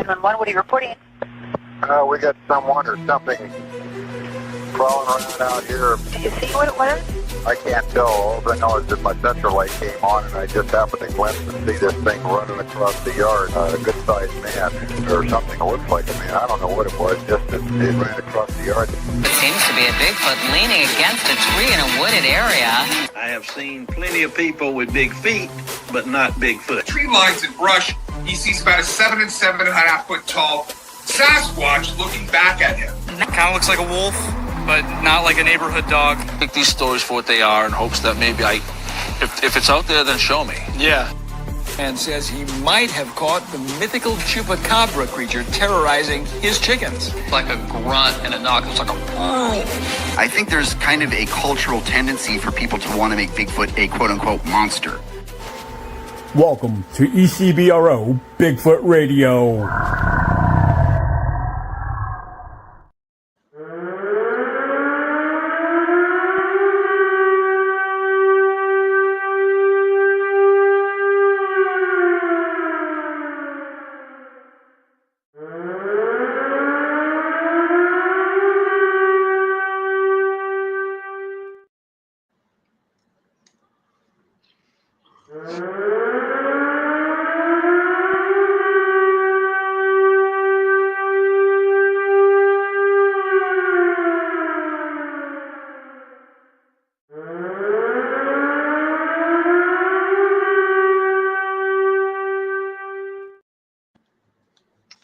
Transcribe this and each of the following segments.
911, what are you reporting? We got someone or something crawling around out here. Did you see what it was? I can't tell. All I know is that my central light came on and I just happened to glimpse and see this thing running across the yard. A good-sized man or something. It looks like a man. I don't know what it was. Just it ran across the yard. It seems to be a Bigfoot leaning against a tree in a wooded area. I have seen plenty of people with big feet, but not Bigfoot. Tree lines and brush, he sees about a 7 and 7.5 foot tall Sasquatch looking back at him. Kind of looks like a wolf, but not like a neighborhood dog. Take these stories for what they are in hopes that maybe if it's out there, then show me. Yeah. And says he might have caught the mythical chupacabra creature terrorizing his chickens. Like a grunt and a knock. It's like a... I think there's kind of a cultural tendency for people to want to make Bigfoot a quote-unquote monster. Welcome to ECBRO Bigfoot Radio.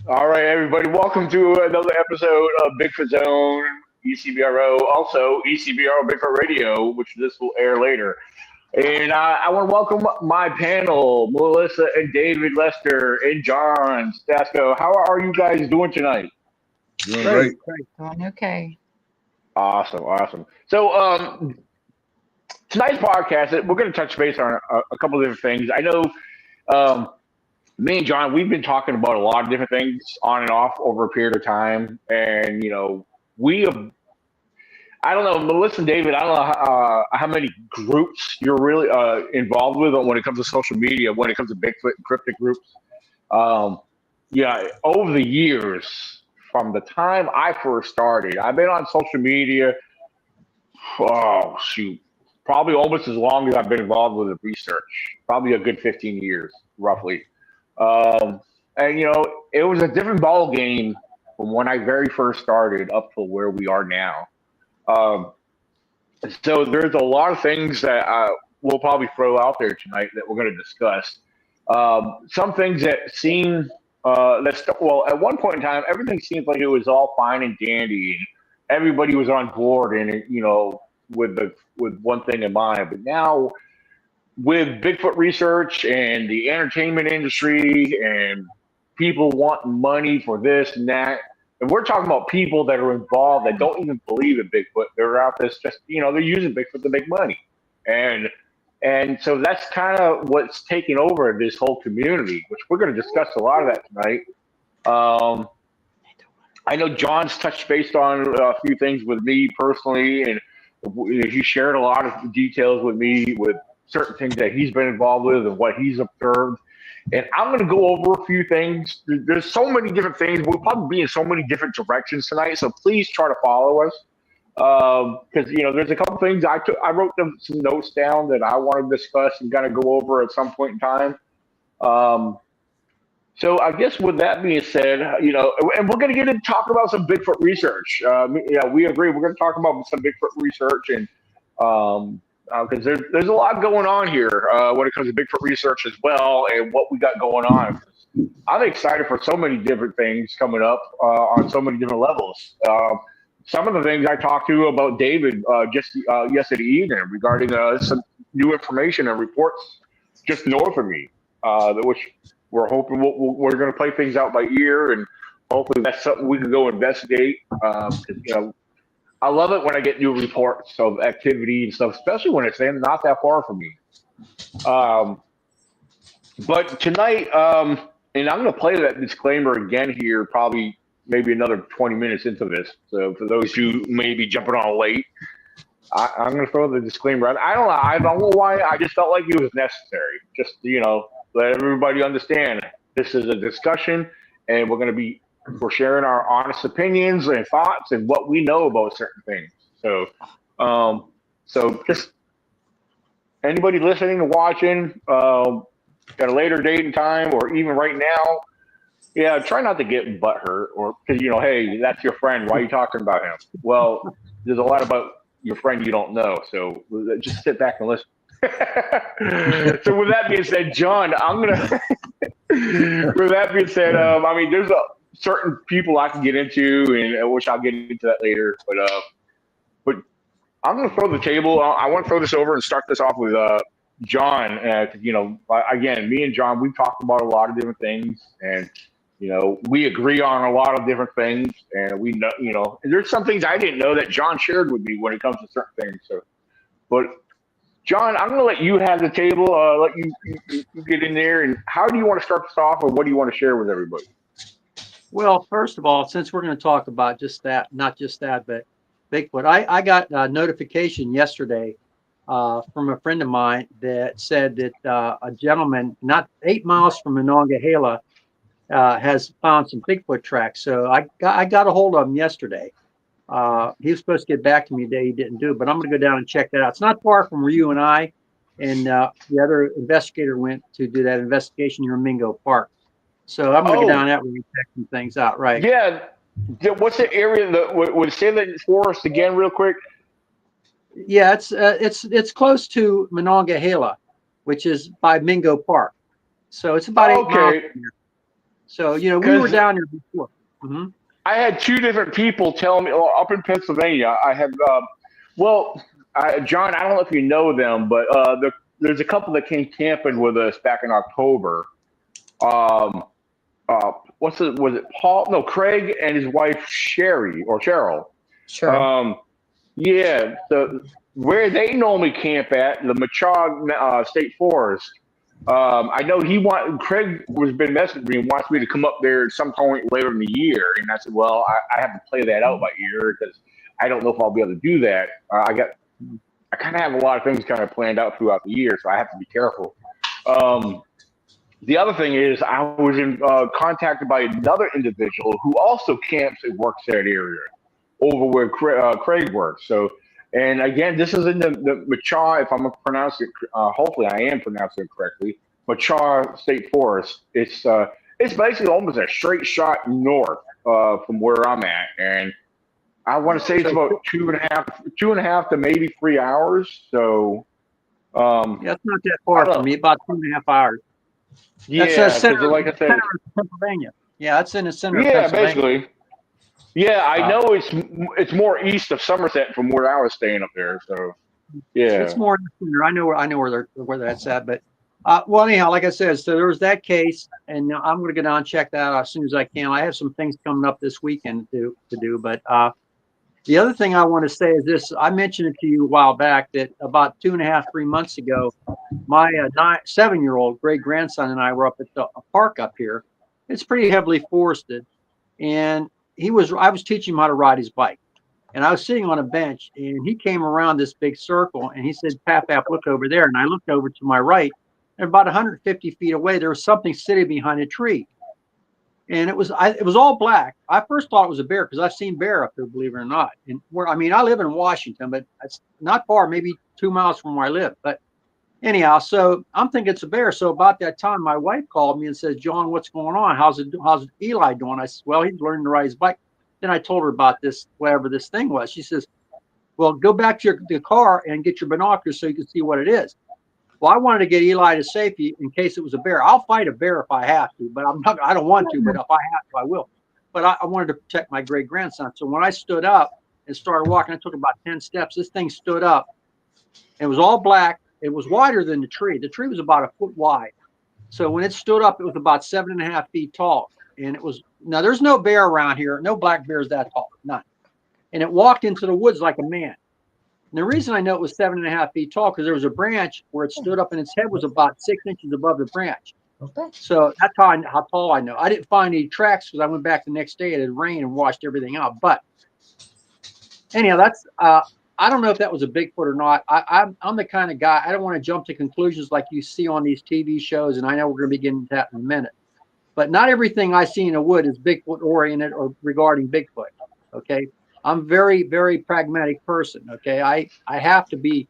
All right, everybody, welcome to another episode of Bigfoot Zone, ECBRO, also ECBRO Bigfoot Radio, which this will air later. And I want to welcome my panel, Melissa and David Lester and John Stasco. How are you guys doing tonight? Doing great. Doing okay. Awesome. So tonight's podcast, we're going to touch base on a couple of different things. I know me and John, we've been talking about a lot of different things on and off over a period of time. And, you know, I don't know, Melissa and David, I don't know how many groups you're really involved with when it comes to social media, when it comes to Bigfoot and cryptic groups. Yeah, over the years, from the time I first started, I've been on social media, probably almost as long as I've been involved with the research, probably a good 15 years, roughly. And, you know, it was a different ball game from when I very first started up to where we are now. So there's a lot of things that we'll probably throw out there tonight that we're going to discuss. Some things that seem, at one point in time, everything seemed like it was all fine and dandy, and everybody was on board, and you know, with one thing in mind. But now, with Bigfoot research and the entertainment industry and people wanting money for this and that, and we're talking about people that are involved that don't even believe in Bigfoot. They're out there just, you know, they're using Bigfoot to make money. And so that's kind of what's taking over this whole community, which we're going to discuss a lot of that tonight. I know John's touched base on a few things with me personally, and he shared a lot of details with me with certain things that he's been involved with and what he's observed. And I'm going to go over a few things. There's so many different things. We'll probably be in so many different directions tonight. So please try to follow us. Because, you know, there's a couple things I wrote some notes down that I want to discuss and kind of go over at some point in time. So I guess with that being said, you know, and we're going to get into talk about some Bigfoot research. Yeah, we agree. We're going to talk about some Bigfoot research and, because there's a lot going on here when it comes to Bigfoot research as well, and what we got going on. I'm excited for so many different things coming up on so many different levels. Some of the things I talked to about David just yesterday evening regarding some new information and reports just north of me, which we're hoping we're going to play things out by ear, and hopefully that's something we can go investigate. You know, I love it when I get new reports of activity and stuff, especially when it's not that far from me. But tonight, and I'm going to play that disclaimer again here, probably maybe another 20 minutes into this. So for those who may be jumping on late, I'm going to throw the disclaimer out. I don't know why. I just felt like it was necessary. Just, you know, let everybody understand this is a discussion, and we're sharing our honest opinions and thoughts and what we know about certain things. So, so just anybody listening and watching at a later date and time, or even right now, yeah, try not to get butthurt, or because hey, that's your friend. Why are you talking about him? Well, there's a lot about your friend you don't know, so just sit back and listen. So with that being said, John, I'm gonna. With that being said, I mean, there's certain people I can get into, and which I'll get into that later. But I'm gonna throw the table. I want to throw this over and start this off with John. Again, me and John, we've talked about a lot of different things, and we agree on a lot of different things, and we know, there's some things I didn't know that John shared with me when it comes to certain things. So, but John, I'm going to let you have the table, let you get in there. And how do you want to start this off, or what do you want to share with everybody? Well, first of all, since we're going to talk about just that, not just that, but Bigfoot, I got a notification yesterday from a friend of mine that said that a gentleman not 8 miles from Monongahela has found some Bigfoot tracks. So I got a hold of him yesterday. He was supposed to get back to me today. He didn't do it, but I'm going to go down and check that out. It's not far from where you and I and the other investigator went to do that investigation near Mingo Park. So I'm going to go down that way and check some things out. Right. Yeah. What's the area that would say that for us again, real quick? Yeah, it's close to Monongahela, which is by Mingo Park. So it's about 8 miles from here. So, we were down there before. Mm-hmm. I had two different people tell me up in Pennsylvania. I have, John, I don't know if you know them, but there's a couple that came camping with us back in October. Was it Paul? No, Craig and his wife Cheryl. Sure. Yeah. Where they normally camp at, the Machaw State Forest. I know Craig has been messaging me and wants me to come up there at some point later in the year. And I said, well, I have to play that out by ear because I don't know if I'll be able to do that. I kind of have a lot of things kind of planned out throughout the year, so I have to be careful. The other thing is I was contacted by another individual who also camps and works that area over where Craig works. So, and again, this is in the Machaw, if I'm going to pronounce it, hopefully I am pronouncing it correctly, Machaw State Forest. It's basically almost a straight shot north from where I'm at. And I want to say it's about two and a half to maybe 3 hours. So, yeah, it's not that far from me, about 2.5 hours. Yeah, that's like I said, center of Pennsylvania. Yeah, that's in the center of Pennsylvania. Yeah, basically. Yeah, I know it's more east of Somerset from where I was staying up there. So, yeah, it's more in the center. I know where that's at. But well, anyhow, like I said, so there was that case, and I'm going to go down and check that out as soon as I can. I have some things coming up this weekend to do. But the other thing I want to say is this: I mentioned it to you a while back that about 2.5, 3 months ago, my 7-year-old great grandson and I were up at a park up here. It's pretty heavily forested, and I was teaching him how to ride his bike, and I was sitting on a bench, and he came around this big circle, and he said, "Pap, look over there." And I looked over to my right, and about 150 feet away, there was something sitting behind a tree, and it was all black. I first thought it was a bear because I've seen bear up there, believe it or not. And I live in Washington, but it's not far, maybe 2 miles from where I live. But anyhow, so I'm thinking it's a bear. So about that time, my wife called me and says, "John, what's going on? How's Eli doing?" I said, "Well, he's learning to ride his bike." Then I told her about this, whatever this thing was. She says, "Well, go back to the car and get your binoculars so you can see what it is." Well, I wanted to get Eli to safety in case it was a bear. I'll fight a bear if I have to, but I don't want to, but if I have to, I will. But I wanted to protect my great grandson. So when I stood up and started walking, I took about 10 steps. This thing stood up. It was all black. It was wider than the tree. The tree was about 1 foot wide. So when it stood up, it was about 7.5 feet tall. And now there's no bear around here. No black bears that tall, none. And it walked into the woods like a man. And the reason I know it was 7.5 feet tall, because there was a branch where it stood up and its head was about 6 inches above the branch. Okay. So that's how tall I know. I didn't find any tracks because I went back the next day. It had rained and washed everything out. But anyhow, that's I don't know if that was a Bigfoot or not. I'm the kind of guy, I don't want to jump to conclusions like you see on these TV shows, and I know we're going to be getting into that in a minute. but not everything I see in a wood is Bigfoot oriented or regarding Bigfoot. Okay. I'm very, very pragmatic person. Okay. I have to be,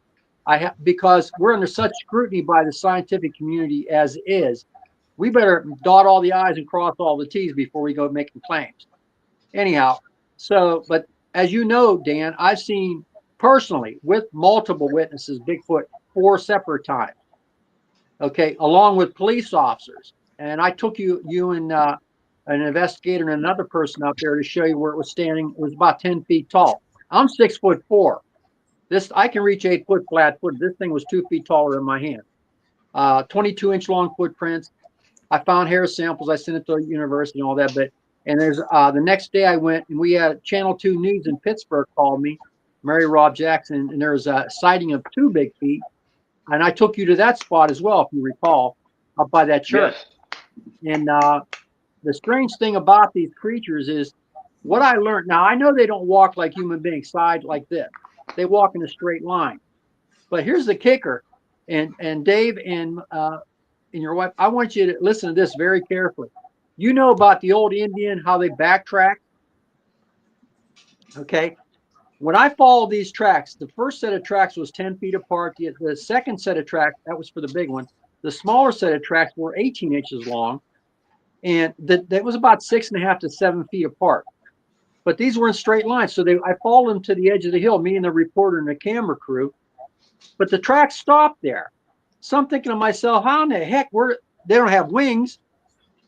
because we're under such scrutiny by the scientific community as is. We better dot all the I's and cross all the T's before we go making claims. Anyhow, so, but as you know, Dan, I've seen personally with multiple witnesses Bigfoot 4 separate times. Okay, along with police officers. And I took you and an investigator and another person out there to show you where it was standing. It was about 10 feet tall. I'm 6'4". I can reach 8 foot flat foot. This thing was 2 feet taller in my hand. 22-inch long footprints. I found hair samples. I sent it to the university and all that. And there's the next day I went and we had Channel 2 News in Pittsburgh called me, Mary Rob Jackson, and there was a sighting of 2 big feet. And I took you to that spot as well, if you recall, up by that church. Yes. And the strange thing about these creatures is what I learned. Now, I know they don't walk like human beings, side like this. They walk in a straight line. But here's the kicker. And Dave and your wife, I want you to listen to this very carefully. You know about the old Indian, how they backtrack? Okay. When I followed these tracks, the first set of tracks was 10 feet apart. The second set of tracks, that was for the big one. The smaller set of tracks were 18 inches long. And that was about 6.5 to 7 feet apart. But these were in straight lines. So I followed them to the edge of the hill, me and the reporter and the camera crew. But the tracks stopped there. So I'm thinking to myself, how in the heck, they don't have wings.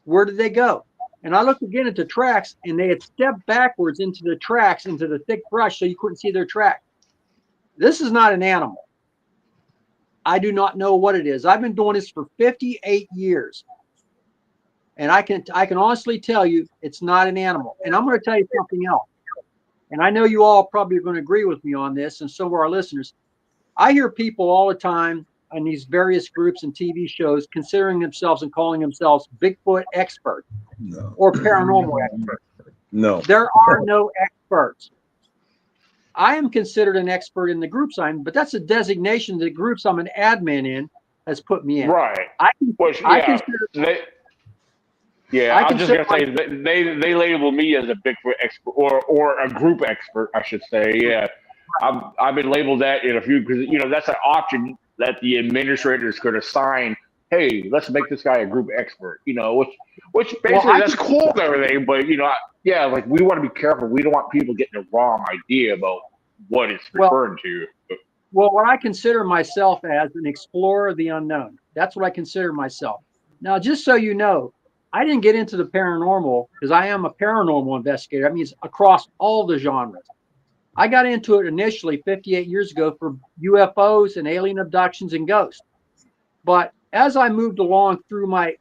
Where did they go? And I looked again at the tracks, and they had stepped backwards into the tracks, into the thick brush, so you couldn't see their track. This is not an animal. I do not know what it is. I've been doing this for 58 years. And I can honestly tell you it's not an animal. And I'm going to tell you something else. And I know you all probably are going to agree with me on this, and so are our listeners. I hear people all the time on these various groups and TV shows considering themselves and calling themselves Bigfoot experts or paranormal experts. No. There are no experts. I am considered an expert in the groups I'm, but that's a designation that the groups I'm an admin in has put me in. Right. I was just gonna say they label me as a Bigfoot expert or a group expert, I should say. Yeah, I've been labeled that in a few because that's an option that the administrator is going to sign. Hey, let's make this guy a group expert. Which basically that's cool and everything, but like we want to be careful. We don't want people getting the wrong idea about what it's referring to. Well, what I consider myself as an explorer of the unknown. That's what I consider myself. Now, just so you know, I didn't get into the paranormal because I am a paranormal investigator. That means across all the genres. I got into it initially 58 years ago for UFOs and alien abductions and ghosts. But as I moved along through my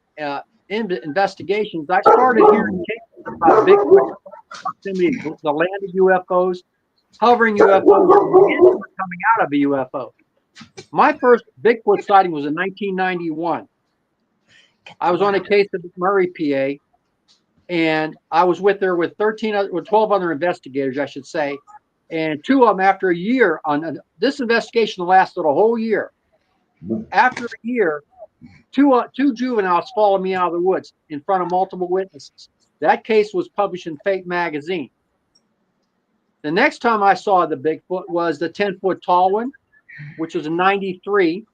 investigations, I started hearing cases about Bigfoot, proximity, the landed UFOs, hovering UFOs, coming out of a UFO. My first Bigfoot sighting was in 1991. I was on a case at Murray, PA, and I was with 12 other investigators, I should say. And 2 of them, after a year, this investigation lasted a whole year. After a year, two juveniles followed me out of the woods in front of multiple witnesses. That case was published in Fate magazine. The next time I saw the Bigfoot was the 10-foot tall one, which was in 93.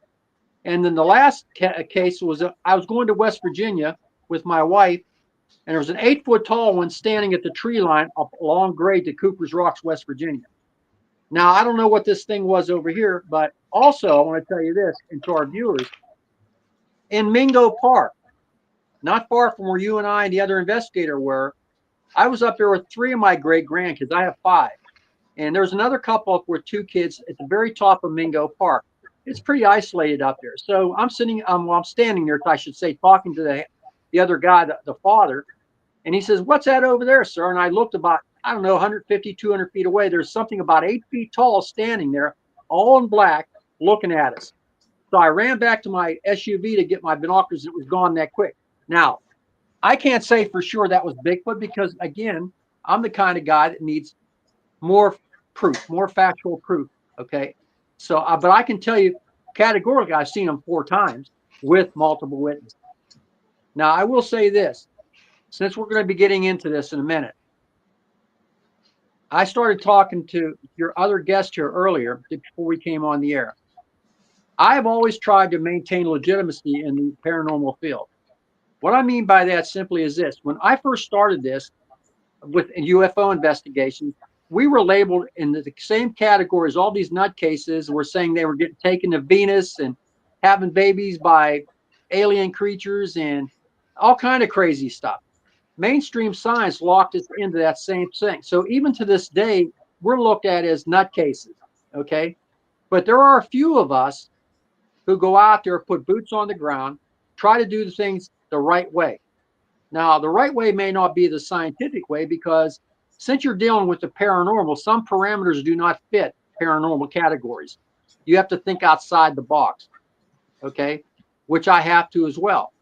And then the last case was I was going to West Virginia with my wife, and there was an 8-foot tall one standing at the tree line up along grade to Cooper's Rocks, West Virginia. Now, I don't know what this thing was over here, but also I want to tell you this, and to our viewers, in Mingo Park, not far from where you and I and the other investigator were, I was up there with 3 of my great grandkids. I have 5. And there's another couple up with 2 kids at the very top of Mingo Park. It's pretty isolated up there. So I'm standing there, I should say, talking to the other guy, the father. And he says, "What's that over there, sir?" And I looked about, 150, 200 feet away. There's something about 8 feet tall standing there, all in black, looking at us. So I ran back to my SUV to get my binoculars. It was gone that quick. Now, I can't say for sure that was Bigfoot because, again, I'm the kind of guy that needs more proof, more factual proof. Okay. So, but I can tell you categorically, I've seen them 4 times with multiple witnesses. Now, I will say this. since we're going to be getting into this in a minute, I started talking to your other guest here earlier before we came on the air. I have always tried to maintain legitimacy in the paranormal field. What I mean by that simply is this. When I first started this with UFO investigations, we were labeled in the same category as all these nutcases were saying they were getting taken to Venus and having babies by alien creatures and all kind of crazy stuff. Mainstream science locked us into that same thing. So even to this day, we're looked at as nutcases, okay? But there are a few of us who go out there, put boots on the ground, try to do the things the right way. Now, the right way may not be the scientific way because since you're dealing with the paranormal, some parameters do not fit paranormal categories. You have to think outside the box, okay? Which I have to as well.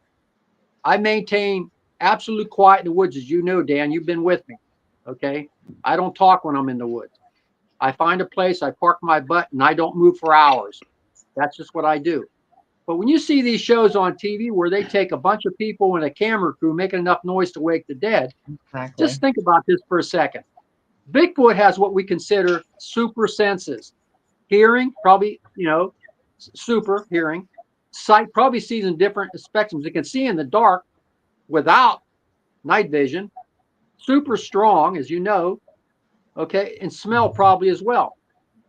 I maintain absolute quiet in the woods, as you know, Dan. You've been with me, okay? I don't talk when I'm in the woods. I find a place, I park my butt, and I don't move for hours. That's just what I do. But when you see these shows on TV where they take a bunch of people and a camera crew making enough noise to wake the dead, just think about this for a second. Bigfoot has what we consider super senses. Hearing, probably, super hearing. Sight, probably sees in different spectrums. It can see in the dark without night vision. Super strong, as you know, okay, and smell probably as well.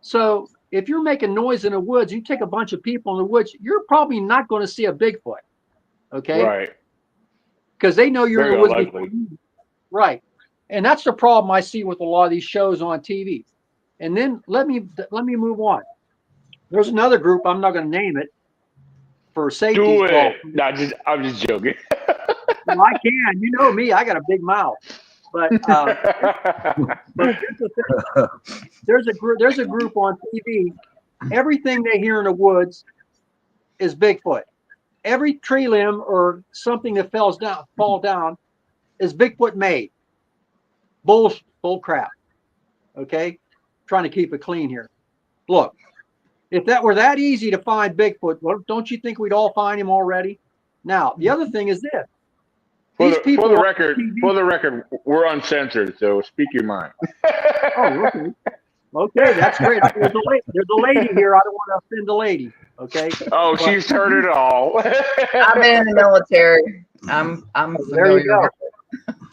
So if you're making noise in the woods, you take a bunch of people in the woods, you're probably not going to see a Bigfoot, okay? Right. Because they know you're in the Very woods. unlikely. Right. And that's the problem I see with a lot of these shows on TV. And then let me move on. There's another group, I'm not going to name it, for safety. Do it. No, I'm just joking. Well, I can. You know me. I got a big mouth. But here's the thing. There's a group on TV. Everything they hear in the woods is Bigfoot. Every tree limb or something that fall down is Bigfoot made. Bull crap. Okay? Trying to keep it clean here. Look, if that were that easy to find Bigfoot, well, don't you think we'd all find him already? Now, the other thing is this. For the record, we're uncensored, so speak your mind. Oh, okay. Okay, that's great. There's a lady here. I don't want to offend the lady. Okay. Oh, but she's heard it all. I've been in the military. I'm there you go.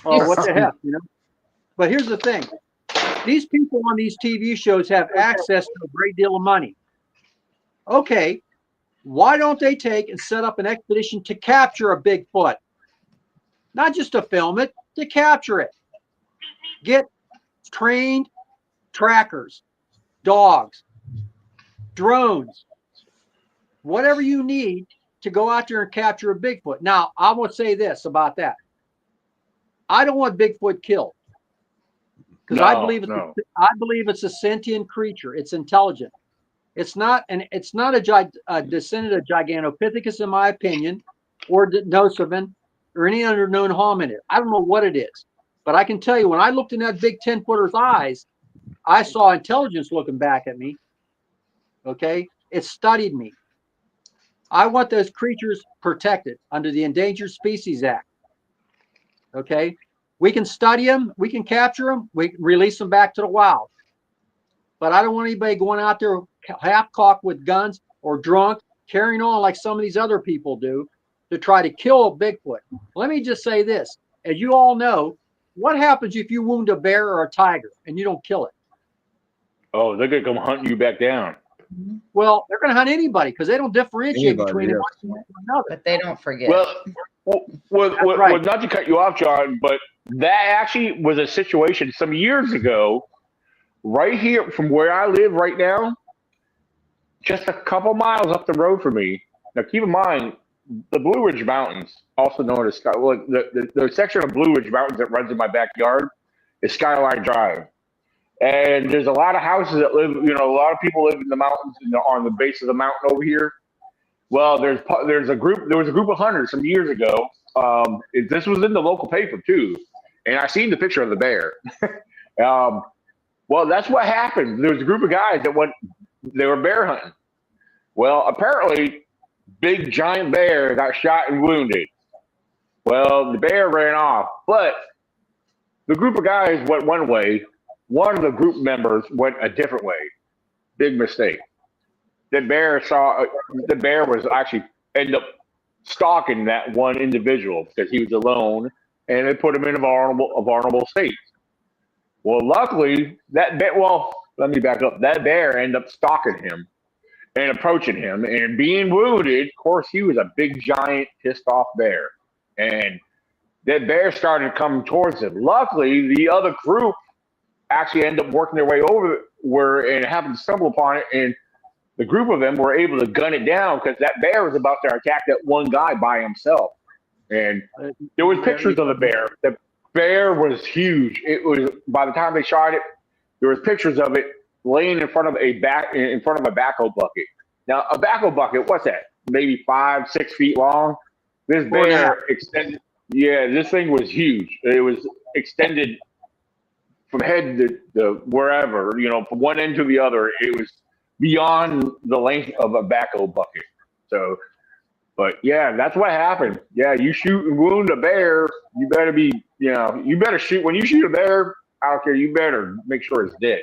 Oh, what the heck, But here's the thing. These people on these TV shows have access to a great deal of money. Okay, why don't they take and set up an expedition to capture a Bigfoot? Not just to film it, to capture it. Get trained trackers, dogs, drones, whatever you need to go out there and capture a Bigfoot. Now, I will say this about that. I don't want Bigfoot killed because I believe it's a sentient creature. It's intelligent. It's not a descendant of Gigantopithecus, in my opinion, or Denisovans, or any other known hominid. I don't know what it is, but I can tell you when I looked in that big 10-footer's eyes, I saw intelligence looking back at me. Okay, it studied me. I want those creatures protected under the Endangered Species Act. Okay, we can study them, we can capture them, we can release them back to the wild. But I don't want anybody going out there half-cocked with guns or drunk, carrying on like some of these other people do to try to kill a Bigfoot. Let me just say this. As you all know, what happens if you wound a bear or a tiger and you don't kill it? Oh, they're going to come hunting you back down. Well, they're going to hunt anybody because they don't differentiate between one and another. But they don't forget. Well, not to cut you off, John, but that actually was a situation some years ago, right here from where I live right now, just a couple miles up the road from me. Now, keep in mind, the Blue Ridge Mountains, also known as the section of Blue Ridge Mountains that runs in my backyard is Skyline Drive. And there's a lot of houses that live, a lot of people live in the mountains on the base of the mountain over here. Well, there was a group of hunters some years ago. This was in the local paper too. And I seen the picture of the bear. Well, that's what happened. There was a group of guys they were bear hunting. Well, apparently, big giant bear got shot and wounded. Well, the bear ran off, but the group of guys went one way. One of the group members went a different way. Big mistake. The bear was actually ended up stalking that one individual because he was alone, and it put him in a vulnerable state. Well, luckily, let me back up. That bear ended up stalking him and approaching him and being wounded. Of course, he was a big, giant, pissed off bear. And that bear started coming towards him. Luckily, the other group actually ended up working their way over and happened to stumble upon it. And the group of them were able to gun it down because that bear was about to attack that one guy by himself. And there was pictures of the bear. The bear was huge. It was, by the time they shot it, there was pictures of it laying in front of a backhoe bucket. Now, a backhoe bucket, what's that? Maybe 5-6 feet long. This bear extended. Yeah, this thing was huge. It was extended from head to wherever, from one end to the other. It was beyond the length of a backhoe bucket. So, but yeah, that's what happened. Yeah, you shoot and wound a bear, you better be, you better shoot. When you shoot a bear, I don't care, you better make sure it's dead.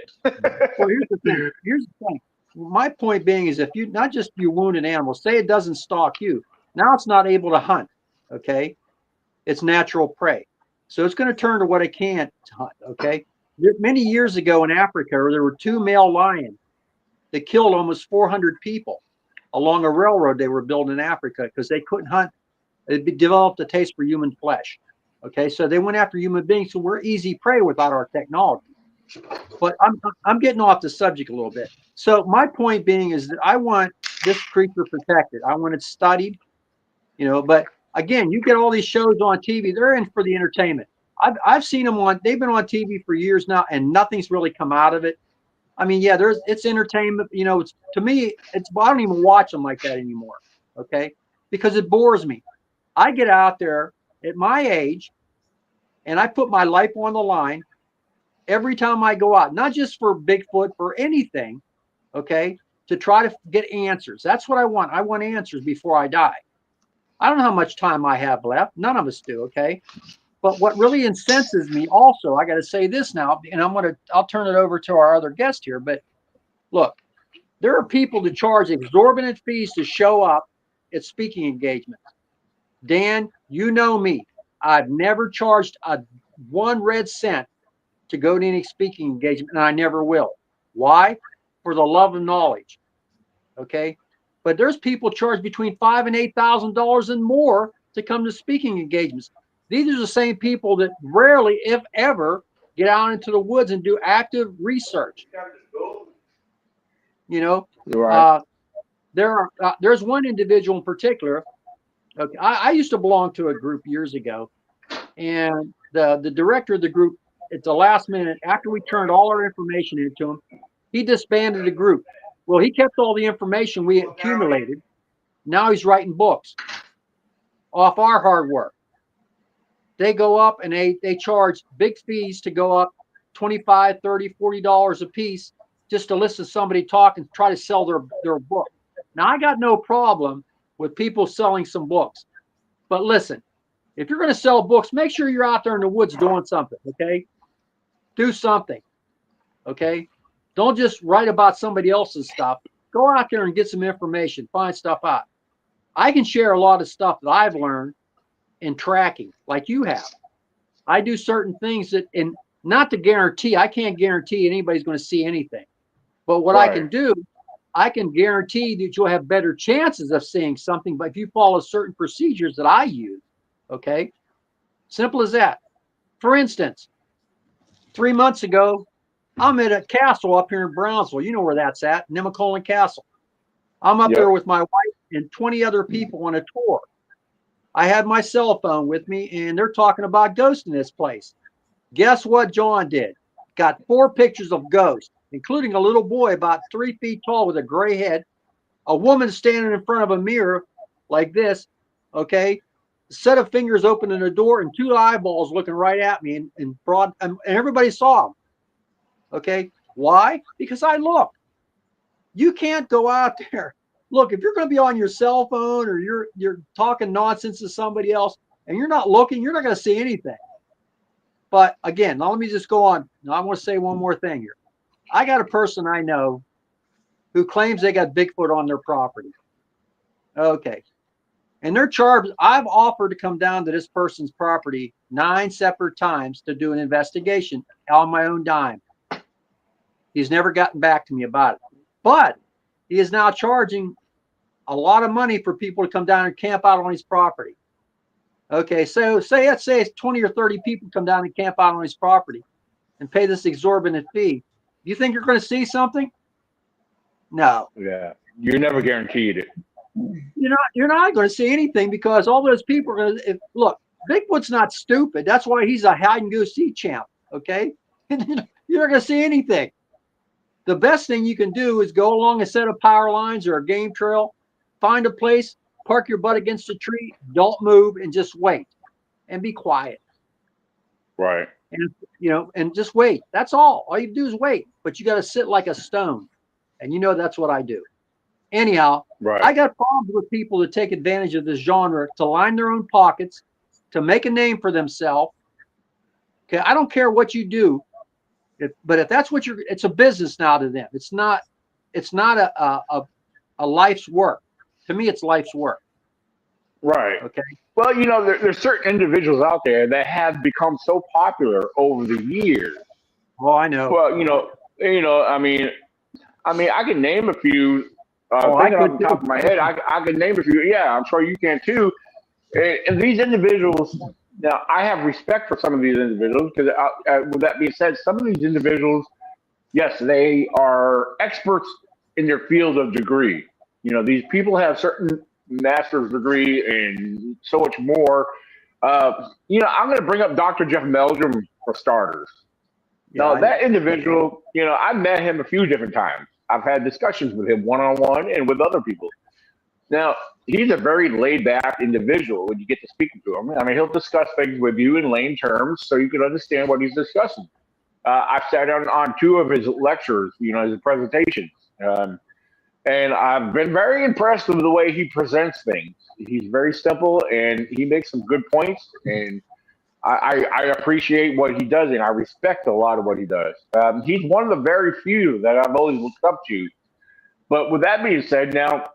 Well, here's the thing. My point being is if you, not just you wound an animal, say it doesn't stalk you. Now it's not able to hunt, okay? It's natural prey. So it's going to turn to what it can to hunt, okay? Many years ago in Africa, there were 2 male lions that killed almost 400 people along a railroad they were building in Africa because they couldn't hunt. They developed a taste for human flesh, okay? So they went after human beings who were easy prey without our technology. But I'm getting off the subject a little bit. So my point being is that I want this creature protected. I want it studied, but again, you get all these shows on TV, they're in for the entertainment. I've seen them they've been on TV for years now and nothing's really come out of it. I mean, yeah, it's entertainment, to me, I don't even watch them like that anymore. Okay. Because it bores me. I get out there at my age and I put my life on the line every time I go out, not just for Bigfoot, for anything. Okay. To try to get answers. That's what I want. I want answers before I die. I don't know how much time I have left. None of us do. Okay. But what really incenses me also, I got to say this now, and I'll turn it over to our other guest here. But look, there are people that charge exorbitant fees to show up at speaking engagements. Dan, you know me. I've never charged one red cent to go to any speaking engagement, and I never will. Why? For the love of knowledge. Okay. But there's people charged between $5,000 and $8,000 and more to come to speaking engagements. These are the same people that rarely, if ever, get out into the woods and do active research. Right. There's one individual in particular. Okay, I used to belong to a group years ago, and the director of the group, at the last minute, after we turned all our information into him, he disbanded the group. Well, he kept all the information we accumulated. Now he's writing books off our hard work. They go up and they charge big fees to go up $25, $30, $40 a piece just to listen to somebody talk and try to sell their book. Now, I got no problem with people selling some books. But listen, if you're going to sell books, make sure you're out there in the woods doing something, okay? Do something, okay? Don't just write about somebody else's stuff. Go out there and get some information, find stuff out. I can share a lot of stuff that I've learned in tracking, like you have. I do certain things that, and not to guarantee, I can't guarantee anybody's going to see anything. But what I can do, I can guarantee that you'll have better chances of seeing something, but if you follow certain procedures that I use, okay? Simple as that. For instance, 3 months ago, I'm at a castle up here in Brownsville. You know where that's at, Nemacolin Castle. I'm up there with my wife and 20 other people on a tour. I had my cell phone with me, and they're talking about ghosts in this place. Guess what John did? Got 4 pictures of ghosts, including a little boy about 3 feet tall with a gray head, a woman standing in front of a mirror like this, okay? A set of fingers opening the door and 2 eyeballs looking right at me and broad, and everybody saw them. Okay, why? Because I looked. You can't go out there. Look, if you're going to be on your cell phone or you're talking nonsense to somebody else, and you're not looking, you're not going to see anything. But again, now let me just go on. Now I want to say one more thing here. I got a person I know who claims they got Bigfoot on their property. Okay. And they're charged. I've offered to come down to this person's property 9 separate times to do an investigation on my own dime. He's never gotten back to me about it. But he is now charging a lot of money for people to come down and camp out on his property. Okay, so let's say it's 20 or 30 people come down and camp out on his property and pay this exorbitant fee. Do you think you're going to see something? No. Yeah, you're never guaranteed it. You're not going to see anything because all those people are going to look. Bigfoot's not stupid. That's why he's a hide and go seek champ. Okay, you're not going to see anything. The best thing you can do is go along a set of power lines or a game trail, find a place, park your butt against a tree, don't move, and just wait and be quiet. Right. And and just wait. That's all. All you do is wait. But you got to sit like a stone, and that's what I do. Anyhow, right. I got problems with people that take advantage of this genre to line their own pockets, to make a name for themselves. Okay, I don't care what you do, but if that's what it's a business now to them. It's not a life's work. To me, it's life's work. Right. Okay. Well, there's certain individuals out there that have become so popular over the years. Oh, I know. Well, I mean, I can name a few. Thinking off the top of my head, I can name a few. Yeah, I'm sure you can too. And these individuals, now I have respect for some of these individuals because, with that being said, some of these individuals, yes, they are experts in their field of degree. These people have certain master's degree and so much more. I'm going to bring up Dr. Jeff Meldrum for starters. Now, that individual, I've met him a few different times. I've had discussions with him one-on-one and with other people. Now, he's a very laid-back individual when you get to speak to him. I mean, he'll discuss things with you in lame terms so you can understand what he's discussing. I've sat on 2 of his lectures, his presentations. And I've been very impressed with the way he presents things. He's very simple, and he makes some good points, and I appreciate what he does, and I respect a lot of what he does. He's one of the very few that I've always looked up to. But with that being said, now,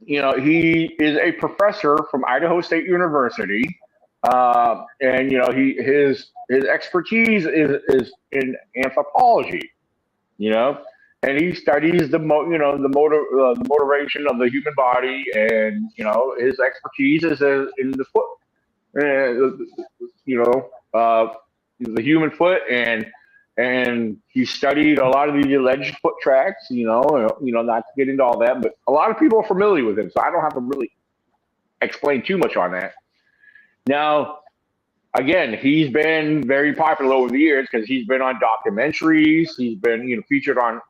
he is a professor from Idaho State University, and his expertise is in anthropology, and he studies the motivation of the human body, and his expertise is in the foot. The human foot, and he studied a lot of the alleged foot tracks, not to get into all that, but a lot of people are familiar with him, so I don't have to really explain too much on that. Now, again, he's been very popular over the years because he's been on documentaries. He's been, featured on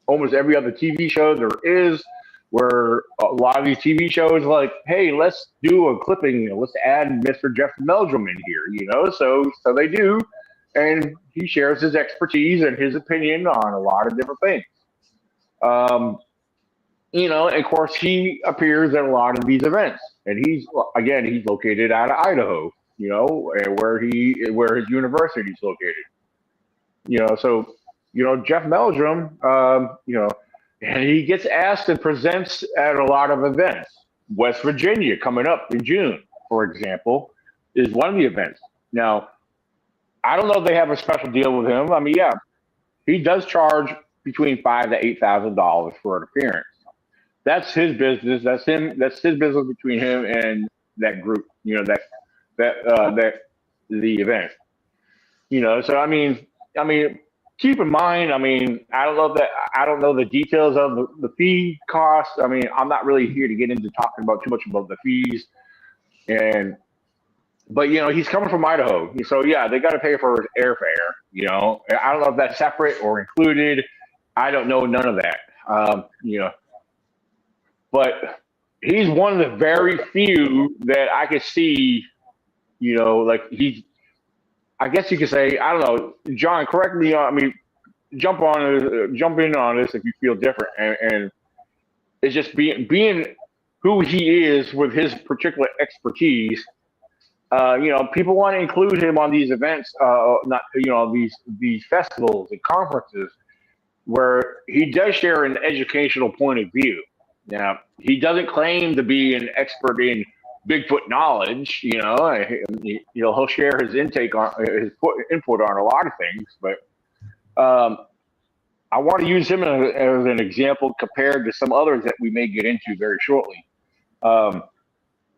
almost every other TV show there is, where a lot of these TV shows like, hey, let's do a clipping, let's add Mr. Jeff Meldrum in here, so they do. And he shares his expertise and his opinion on a lot of different things. And of course, he appears at a lot of these events. And he's located out of Idaho, where his university is located. So, Jeff Meldrum, and he gets asked and presents at a lot of events. West Virginia coming up in June, for example, is one of the events. Now, I don't know if they have a special deal with him. I mean, yeah, he does charge between $5,000 to $8,000 for an appearance. That's his business. That's him. That's his business between him and that group. The event. So I mean. Keep in mind, I don't know the details of the fee cost. I mean, I'm not really here to get into talking about too much about the fees, but he's coming from Idaho, so yeah, they got to pay for his airfare. I don't know if that's separate or included. I don't know none of that. But he's one of the very few that I could see. I guess you could say, I don't know, John, correct me. Jump in on this if you feel different. And it's just being who he is with his particular expertise. People want to include him on these events, not these festivals and conferences where he does share an educational point of view. Now, he doesn't claim to be an expert in Bigfoot knowledge. He'll share his input on a lot of things, but I want to use him as an example compared to some others that we may get into very shortly. All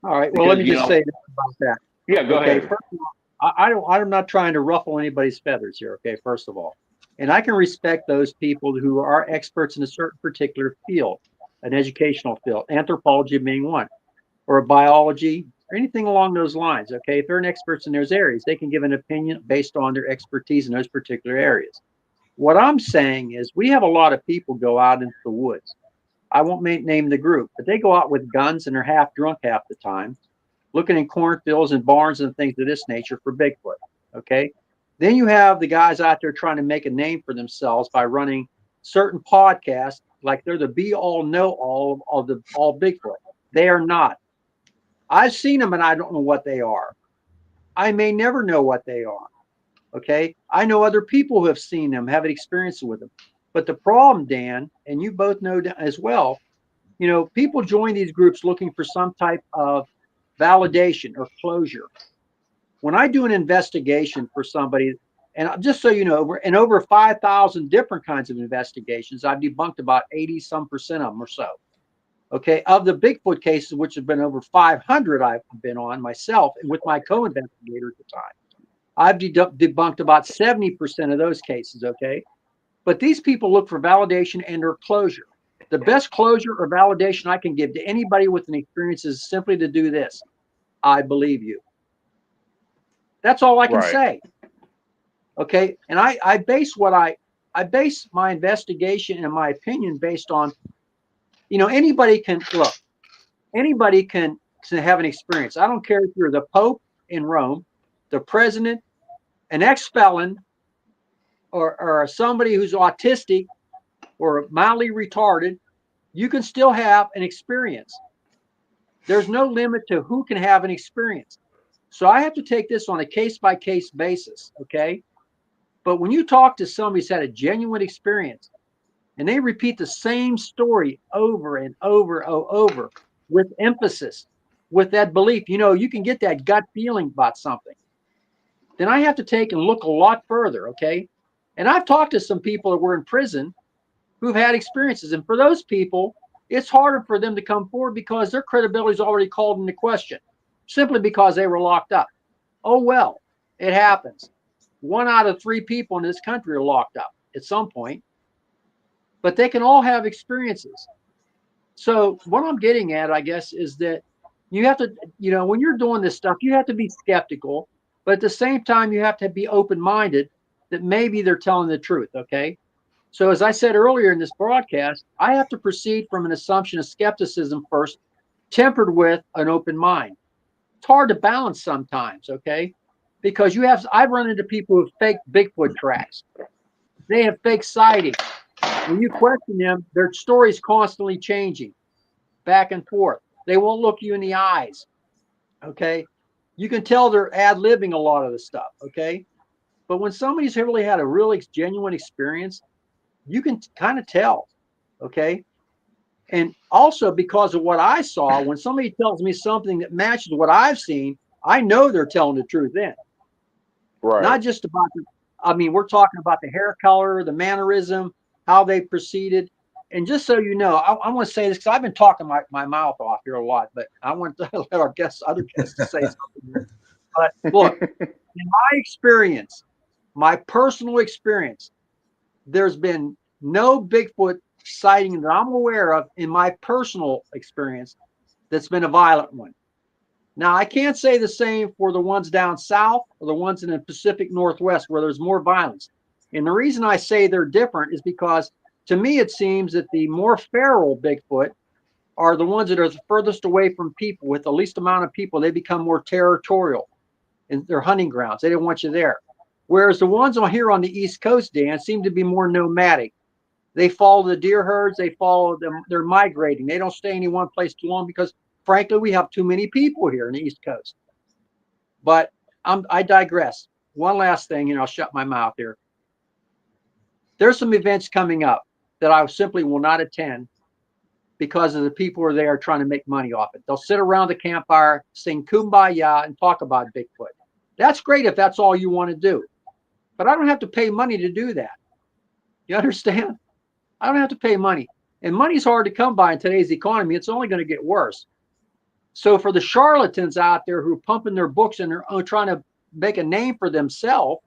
right. Well, let me just say about that. Yeah, go ahead. First of all, I'm not trying to ruffle anybody's feathers here. Okay, first of all, and I can respect those people who are experts in a certain particular field, an educational field, anthropology being one, or biology, or anything along those lines. Okay, if they're an expert in those areas, they can give an opinion based on their expertise in those particular areas. What I'm saying is, we have a lot of people go out into the woods. I won't name the group, but they go out with guns and they're half drunk half the time, looking in cornfields and barns and things of this nature for Bigfoot. Okay. Then you have the guys out there trying to make a name for themselves by running certain podcasts like they're the be all know all of all Bigfoot. They are not. I've seen them and I don't know what they are. I may never know what they are. Okay. I know other people who have seen them, have experience with them. But the problem, Dan, and you both know as well, people join these groups looking for some type of validation or closure. When I do an investigation for somebody, and just so you know, in over 5,000 different kinds of investigations, I've debunked about 80% of them or so. Okay, of the Bigfoot cases, which have been over 500 I've been on myself and with my co-investigator at the time, I've debunked about 70% of those cases, okay? But these people look for validation and or closure. The best closure or validation I can give to anybody with an experience is simply to do this. I believe you. That's all I can say. Okay. And I base my investigation and my opinion based on, anybody can have an experience. I don't care if you're the Pope in Rome, the president, an ex-felon, or somebody who's autistic or mildly retarded, you can still have an experience. There's no limit to who can have an experience. So I have to take this on a case-by-case basis, okay? But when you talk to somebody who's had a genuine experience and they repeat the same story over and over and over with emphasis, with that belief, you can get that gut feeling about something, then I have to take and look a lot further, okay? And I've talked to some people that were in prison who've had experiences. And for those people, it's harder for them to come forward because their credibility is already called into question simply because they were locked up. Oh, well, it happens. 1 out of 3 people in this country are locked up at some point, but they can all have experiences. So what I'm getting at, I guess, is that you have to, when you're doing this stuff, you have to be skeptical, but at the same time, you have to be open-minded that maybe they're telling the truth, okay? So as I said earlier in this broadcast, I have to proceed from an assumption of skepticism first, tempered with an open mind. It's hard to balance sometimes, okay? Because I've run into people who have fake Bigfoot tracks. They have fake sightings. When you question them, their story's constantly changing back and forth. They won't look you in the eyes, okay? You can tell they're ad-libbing a lot of the stuff, okay? But when somebody's really had a really genuine experience, you can kind of tell, okay? And also because of what I saw, when somebody tells me something that matches what I've seen, I know they're telling the truth then. Right. Not just about we're talking about the hair color, the mannerism, how they proceeded. And just so you know, I want to say this because I've been talking my mouth off here a lot, but I want to let our other guests say something. But look, in my experience, my personal experience, there's been no Bigfoot sighting that I'm aware of in my personal experience that's been a violent one. Now, I can't say the same for the ones down south or the ones in the Pacific Northwest where there's more violence. And the reason I say they're different is because to me, it seems that the more feral Bigfoot are the ones that are the furthest away from people. With the least amount of people, they become more territorial in their hunting grounds. They don't want you there. Whereas the ones on here on the East Coast, Dan, seem to be more nomadic. They follow the deer herds. They follow them. They're migrating. They don't stay in any one place too long because, frankly, we have too many people here in the East Coast. But I digress. One last thing, and I'll shut my mouth here. There's some events coming up that I simply will not attend because of the people who are there trying to make money off it. They'll sit around the campfire, sing Kumbaya, and talk about Bigfoot. That's great if that's all you want to do. But I don't have to pay money to do that. You understand? I don't have to pay money. And money's hard to come by in today's economy. It's only going to get worse. So for the charlatans out there who are pumping their books and are trying to make a name for themselves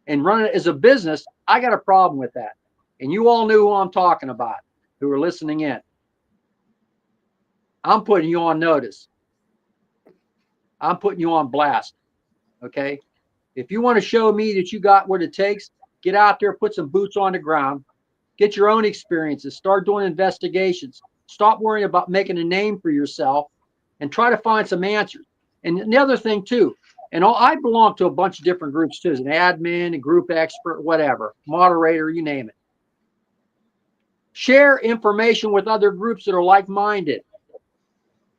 and run it as a business, I got a problem with that. And you all knew who I'm talking about, who are listening in. I'm putting you on notice. I'm putting you on blast. Okay? If you want to show me that you got what it takes, get out there, put some boots on the ground, get your own experiences, start doing investigations, stop worrying about making a name for yourself, and try to find some answers. And the other thing too, and I belong to a bunch of different groups too, as an admin, a group expert, whatever, moderator, you name it. Share information with other groups that are like-minded.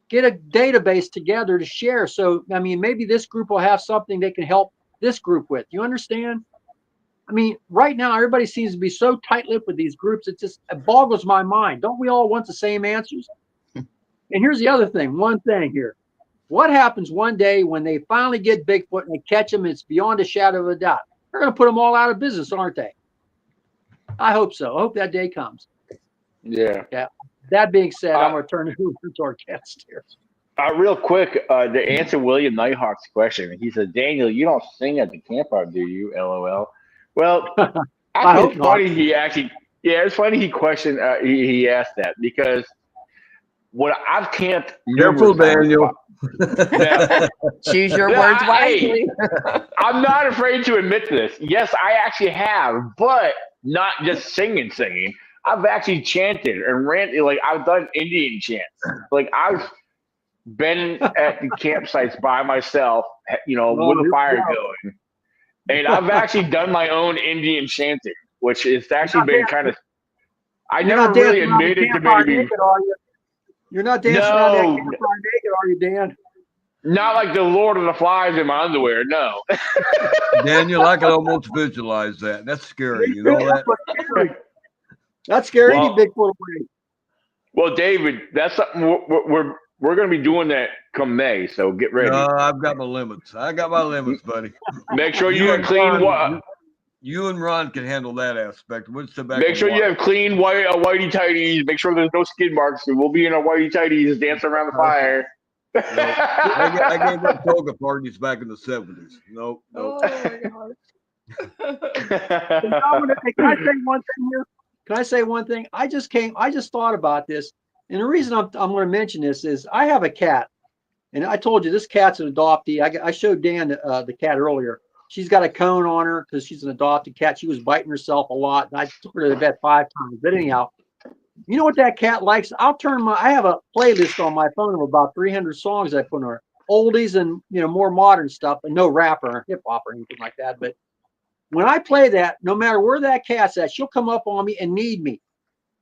Get a database together to share. So, I mean, maybe this group will have something they can help this group with. You understand? I mean, right now, everybody seems to be so tight-lipped with these groups. It boggles my mind. Don't we all want the same answers? And here's the other thing, one thing here. What happens one day when they finally get Bigfoot and they catch him, and it's beyond a shadow of a doubt? They're going to put them all out of business, aren't they? I hope so. I hope that day comes. Yeah. Yeah. That being said, I'm going to turn it over to our guest here. Real quick, to answer William Nighthawk's question, he said, Daniel, you don't sing at the campfire, do you? LOL. Well, it's funny he actually, it's funny he questioned, he asked that, because what I've camped. Careful, Daniel. Choose your words wisely. I'm not afraid to admit this. Yes, I actually have, but not just singing. I've actually chanted and ranted. Like, I've done Indian chants. Like, I've been at the campsites by myself, with a fire going. And I've actually done my own Indian chanting, which has actually been kind of. I never really admitted to maybe. You're not dancing around that campfire naked, are you, Dan? Not like the Lord of the Flies in my underwear, no. Daniel, I can almost visualize that. That's scary. You know that? That's scary. Any Bigfoot away. Well, David, that's something we're going to be doing that come May. So get ready. No, I've got my limits. Buddy. Make sure you have clean water. You and Ron can handle that aspect. We'll sit back. Make sure you have clean whitey tighties. Make sure there's no skid marks. We'll be in our whitey tighties dancing around the fire. I gave up toga parties back in the 70s. Nope. Oh my God. Can I say one thing here? Can I say one thing? I just thought about this. And the reason I'm going to mention this is I have a cat. And I told you this cat's an adoptee. I showed Dan the cat earlier. She's got a cone on her because she's an adopted cat. She was biting herself a lot. And I took her to the vet 5 times. But anyhow, you know what that cat likes? I have a playlist on my phone of about 300 songs I put on her. Oldies and, more modern stuff, and no rap or hip hop or anything like that. But when I play that, no matter where that cat's at, she'll come up on me and need me.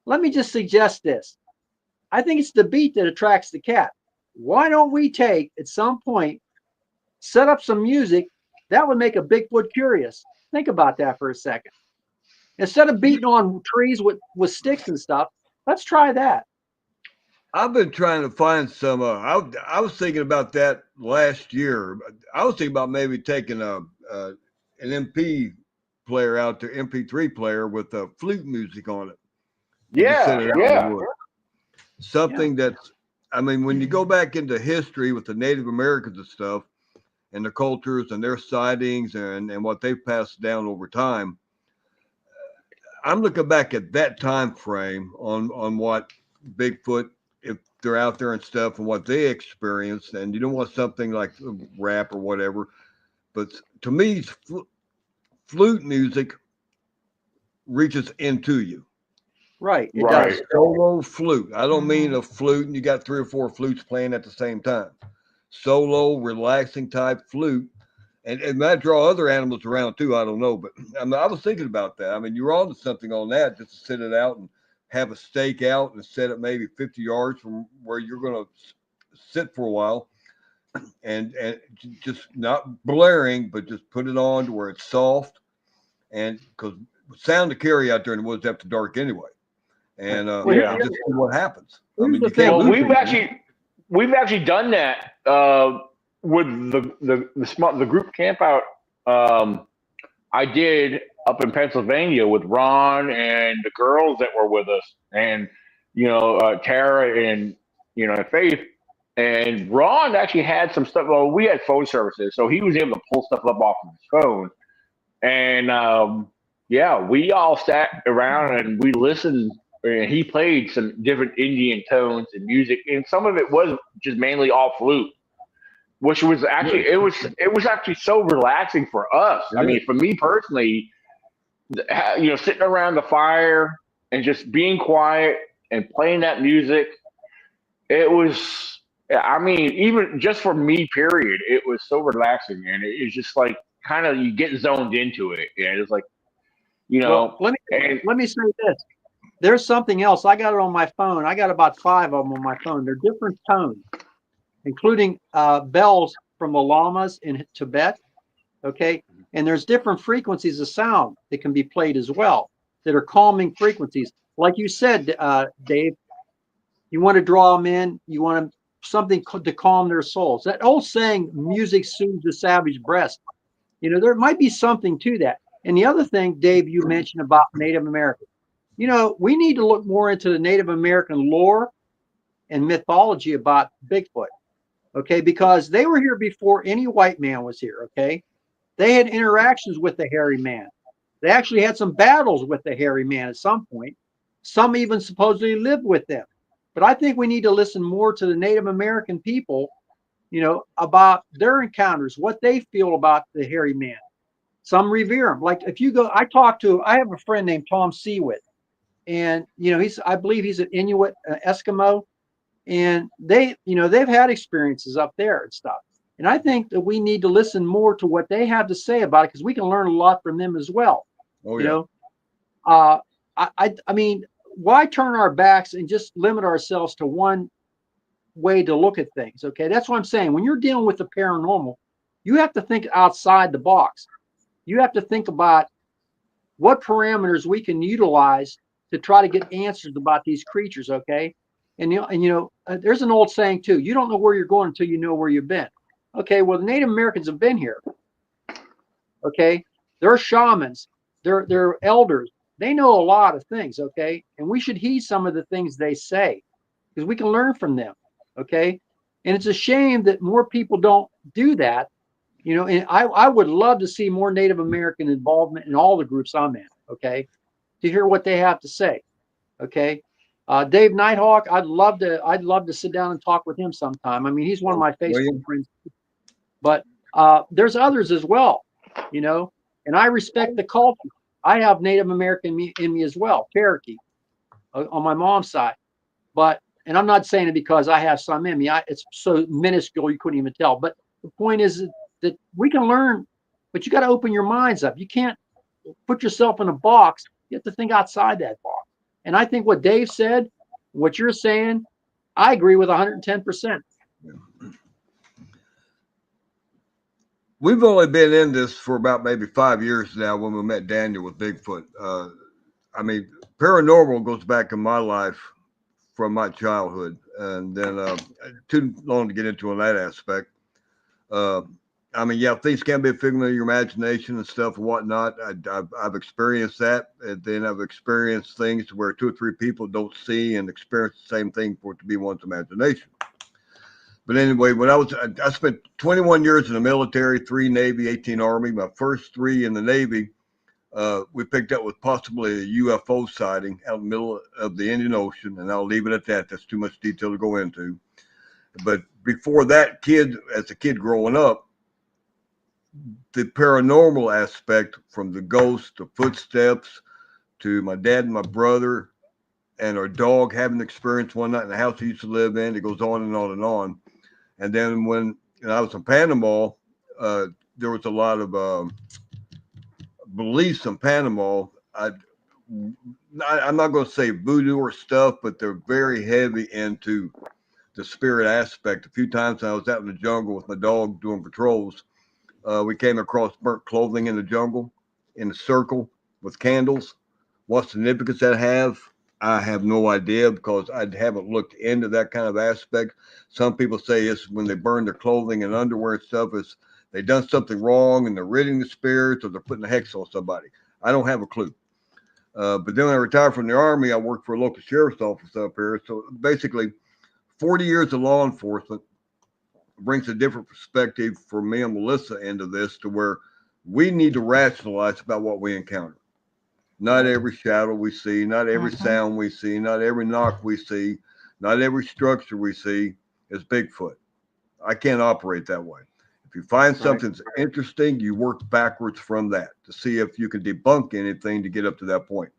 Let me just suggest this. I think it's the beat that attracts the cat. Why don't we at some point, set up some music that would make a Bigfoot curious? Think about that for a second. Instead of beating on trees with sticks and stuff, let's try that. I've been trying to find some. I was thinking about that last year. I was thinking about maybe taking an MP player out there, MP3 player with flute music on it. Yeah. Something that's, when you go back into history with the Native Americans and stuff, and their cultures and their sightings and what they've passed down over time, I'm looking back at that time frame on what Bigfoot, if they're out there and stuff, and what they experienced. And you don't want something like rap or whatever, but to me, flute music reaches into you. Right. It Right. does. Solo flute. I don't mean a flute and you got 3 or 4 flutes playing at the same time. Solo, relaxing type flute. And it might draw other animals around too. I don't know. But I was thinking about that. You're on to something on that, just to sit it out and have a stake out and set it maybe 50 yards from where you're going to sit for a while. and just not blaring, but just put it on to where it's soft, and because sound to carry out there in the woods after dark anyway, and just see what happens. I mean, you can't lose anything. We've actually done that with the group camp out I did up in Pennsylvania with Ron and the girls that were with us, and Tara and Faith. And Ron actually had some stuff. Well, we had phone services, so he was able to pull stuff up off of his phone. And we all sat around and we listened. And he played some different Indian tones and music, and some of it was just mainly all flute, which was actually it was actually so relaxing for us. I mean, for me personally, sitting around the fire and just being quiet and playing that music, it was. I mean, even just for me, period, it was so relaxing, and it's just like kind of you get zoned into it, and it's like, Well, let me say this. There's something else. I got it on my phone. I got about 5 of them on my phone. They're different tones, including bells from the lamas in Tibet. Okay, and there's different frequencies of sound that can be played as well that are calming frequencies. Like you said, Dave, you want to draw them in. You want something to calm their souls. That old saying, music soothes the savage breast. There might be something to that. And the other thing, Dave, you mentioned about Native Americans. We need to look more into the Native American lore and mythology about Bigfoot. Okay, because they were here before any white man was here. Okay, they had interactions with the hairy man. They actually had some battles with the hairy man at some point. Some even supposedly lived with them. But I think we need to listen more to the Native American people, about their encounters, what they feel about the hairy man. Some revere him. Like if you go, I have a friend named Tom Seawitt, and I believe he's an Inuit Eskimo, and they've had experiences up there and stuff. And I think that we need to listen more to what they have to say about it, because we can learn a lot from them as well. I mean, why turn our backs and just limit ourselves to one way to look at things? Okay, that's what I'm saying. When you're dealing with the paranormal, you have to think outside the box. You have to think about what parameters we can utilize to try to get answers about these creatures. Okay, and there's an old saying too: you don't know where you're going until you know where you've been. Okay, well, the Native Americans have been here. Okay, they're shamans, they're elders. They know a lot of things, okay? And we should heed some of the things they say, because we can learn from them, okay? And it's a shame that more people don't do that, and I would love to see more Native American involvement in all the groups I'm in, okay? To hear what they have to say, okay? Dave Nighthawk, I'd love to sit down and talk with him sometime. I mean, he's one of my Facebook friends, but there's others as well, and I respect the culture. I have Native American in me as well, Cherokee, on my mom's side. And I'm not saying it because I have some in me. It's so minuscule you couldn't even tell. But the point is that we can learn, but you got to open your minds up. You can't put yourself in a box. You have to think outside that box. And I think what Dave said, what you're saying, I agree with 110%. We've only been in this for about maybe 5 years now when we met Daniel with Bigfoot. I mean, paranormal goes back in my life from my childhood, and then too long to get into on that aspect. I mean, yeah, things can be a figment of your imagination and stuff and whatnot. I've experienced that, and then I've experienced things where 2 or 3 people don't see and experience the same thing for it to be one's imagination. But anyway, when I spent 21 years in the military, 3 Navy, 18 Army. My first 3 in the Navy, we picked up with possibly a UFO sighting out in the middle of the Indian Ocean, and I'll leave it at that. That's too much detail to go into. But before that, as a kid growing up, the paranormal aspect, from the ghosts, the footsteps, to my dad and my brother and our dog having experience one night in the house he used to live in, it goes on and on and on. And then when I was in Panama, there was a lot of beliefs in Panama. I'm not going to say voodoo or stuff, but they're very heavy into the spirit aspect. A few times I was out in the jungle with my dog doing patrols. We came across burnt clothing in the jungle in a circle with candles. What significance that have, I have no idea because I haven't looked into that kind of aspect. Some people say it's when they burn their clothing and underwear and stuff, is they done something wrong and they're ridding the spirits or they're putting a hex on somebody. I don't have a clue. But then when I retired from the Army, I worked for a local sheriff's office up here. So basically, 40 years of law enforcement brings a different perspective for me and Melissa into this, to where we need to rationalize about what we encounter. Not every shadow we see, not every sound we see, not every knock we see, not every structure we see is Bigfoot. I can't operate that way. If you find something's interesting, you work backwards from that to see if you can debunk anything to get up to that point.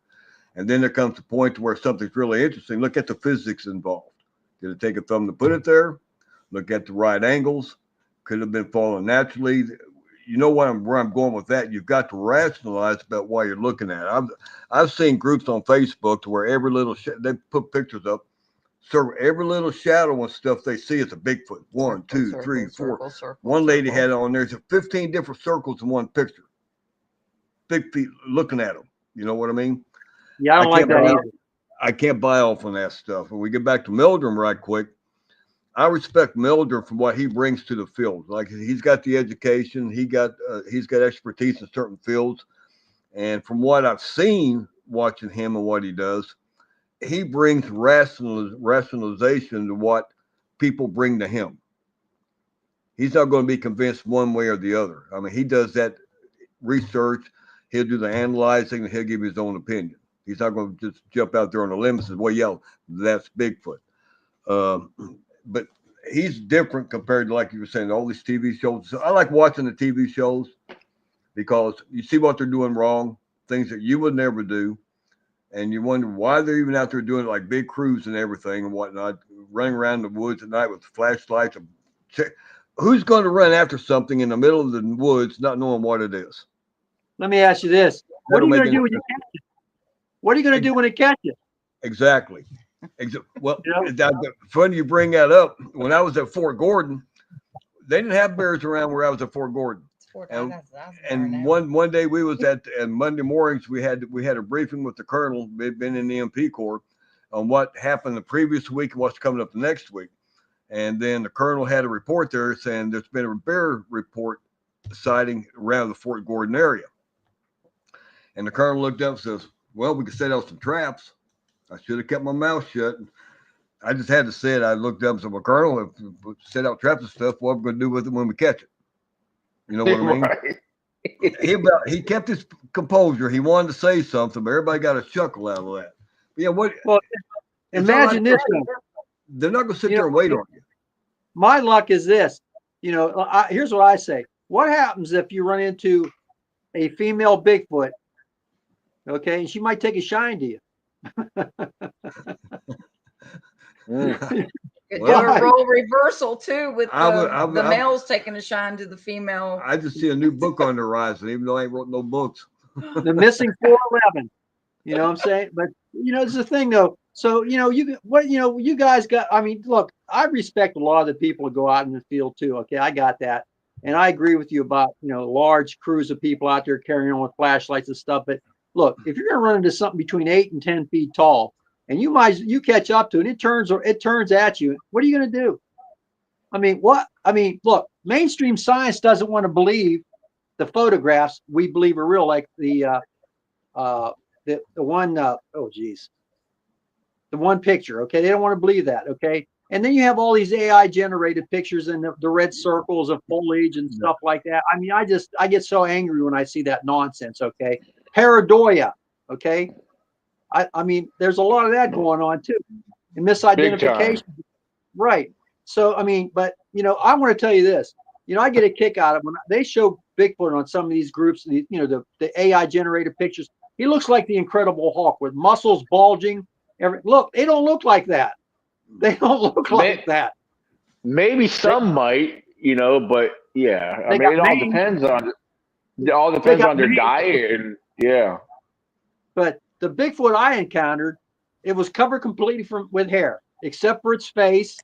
And then there comes the point where something's really interesting. Look at the physics involved. Did it take a thumb to put it there? Look at the right angles. Could have been falling naturally. You know where I'm going with that. You've got to rationalize about why you're looking at it. I've seen groups on Facebook to where every little they put pictures up. So every little shadow and stuff they see is a Bigfoot. 1, 2, 3, 4. One lady had on there 15 different circles in one picture. Big feet looking at them. You know what I mean? Yeah, I don't like that either. I can't buy off on that stuff. When we get back to Meldrum right quick, I respect Meldrum for what he brings to the field. Like, he's got the education, he's got expertise in certain fields, and from what I've seen watching him and what he does, he brings rationalization to what people bring to him. He's not going to be convinced one way or the other. I mean, he does that research. He'll do the analyzing, and he'll give his own opinion. He's not going to just jump out there on a limb and say, well, yeah, that's Bigfoot. But he's different compared to, like you were saying, all these TV shows. So I like watching the TV shows because you see what they're doing wrong, things that you would never do. And you wonder why they're even out there doing like big crews and everything and whatnot, running around the woods at night with flashlights. Who's going to run after something in the middle of the woods not knowing what it is? Let me ask you this. What are you going to do when you catch it? What are you going to do when it catches? Exactly. Well, funny you bring that up. When I was at Fort Gordon, they didn't have bears around where I was at Fort Gordon. And one day we was at, and Monday mornings we had a briefing with the colonel, been in the MP Corps, on what happened the previous week and what's coming up the next week. And then the colonel had a report there saying there's been a bear report sighting around the Fort Gordon area. And the colonel looked up and says, well, we could set out some traps. I should have kept my mouth shut. I just had to say it. I looked up and said, well, Colonel, if we set out traps and stuff, what are we going to do with it when we catch it? You know what I mean? Right. He kept his composure. He wanted to say something, but everybody got a chuckle out of that. But yeah, what? Well, imagine this. They're not going to sit there and wait on you. My luck is this. Here's what I say. What happens if you run into a female Bigfoot? Okay, and she might take a shine to you. Could do a role reversal too with the males taking a shine to the female. I just see a new book on the horizon, even though I ain't wrote no books. The missing 411. You know what I'm saying? But it's the thing though. So you guys got. I mean, look, I respect a lot of the people who go out in the field too. Okay, I got that, and I agree with you about large crews of people out there carrying on with flashlights and stuff. But look, if you're going to run into something between 8 and 10 feet tall, and you catch up to it, it turns at you. What are you going to do? Look, mainstream science doesn't want to believe the photographs we believe are real, like the one picture. Okay, they don't want to believe that. Okay, and then you have all these AI generated pictures and the red circles of foliage and stuff like that. I mean, I get so angry when I see that nonsense. Okay. Pareidoia, okay? I mean, there's a lot of that going on too. And misidentification. Right. So, but, I want to tell you this. I get a kick out of when they show Bigfoot on some of these groups, the AI generated pictures. He looks like the Incredible Hulk with muscles bulging. Look, they don't look like that. They don't look like that. Maybe some might, but yeah. I mean, it all depends on their diet and yeah. But the Bigfoot I encountered, it was covered completely with hair, except for its face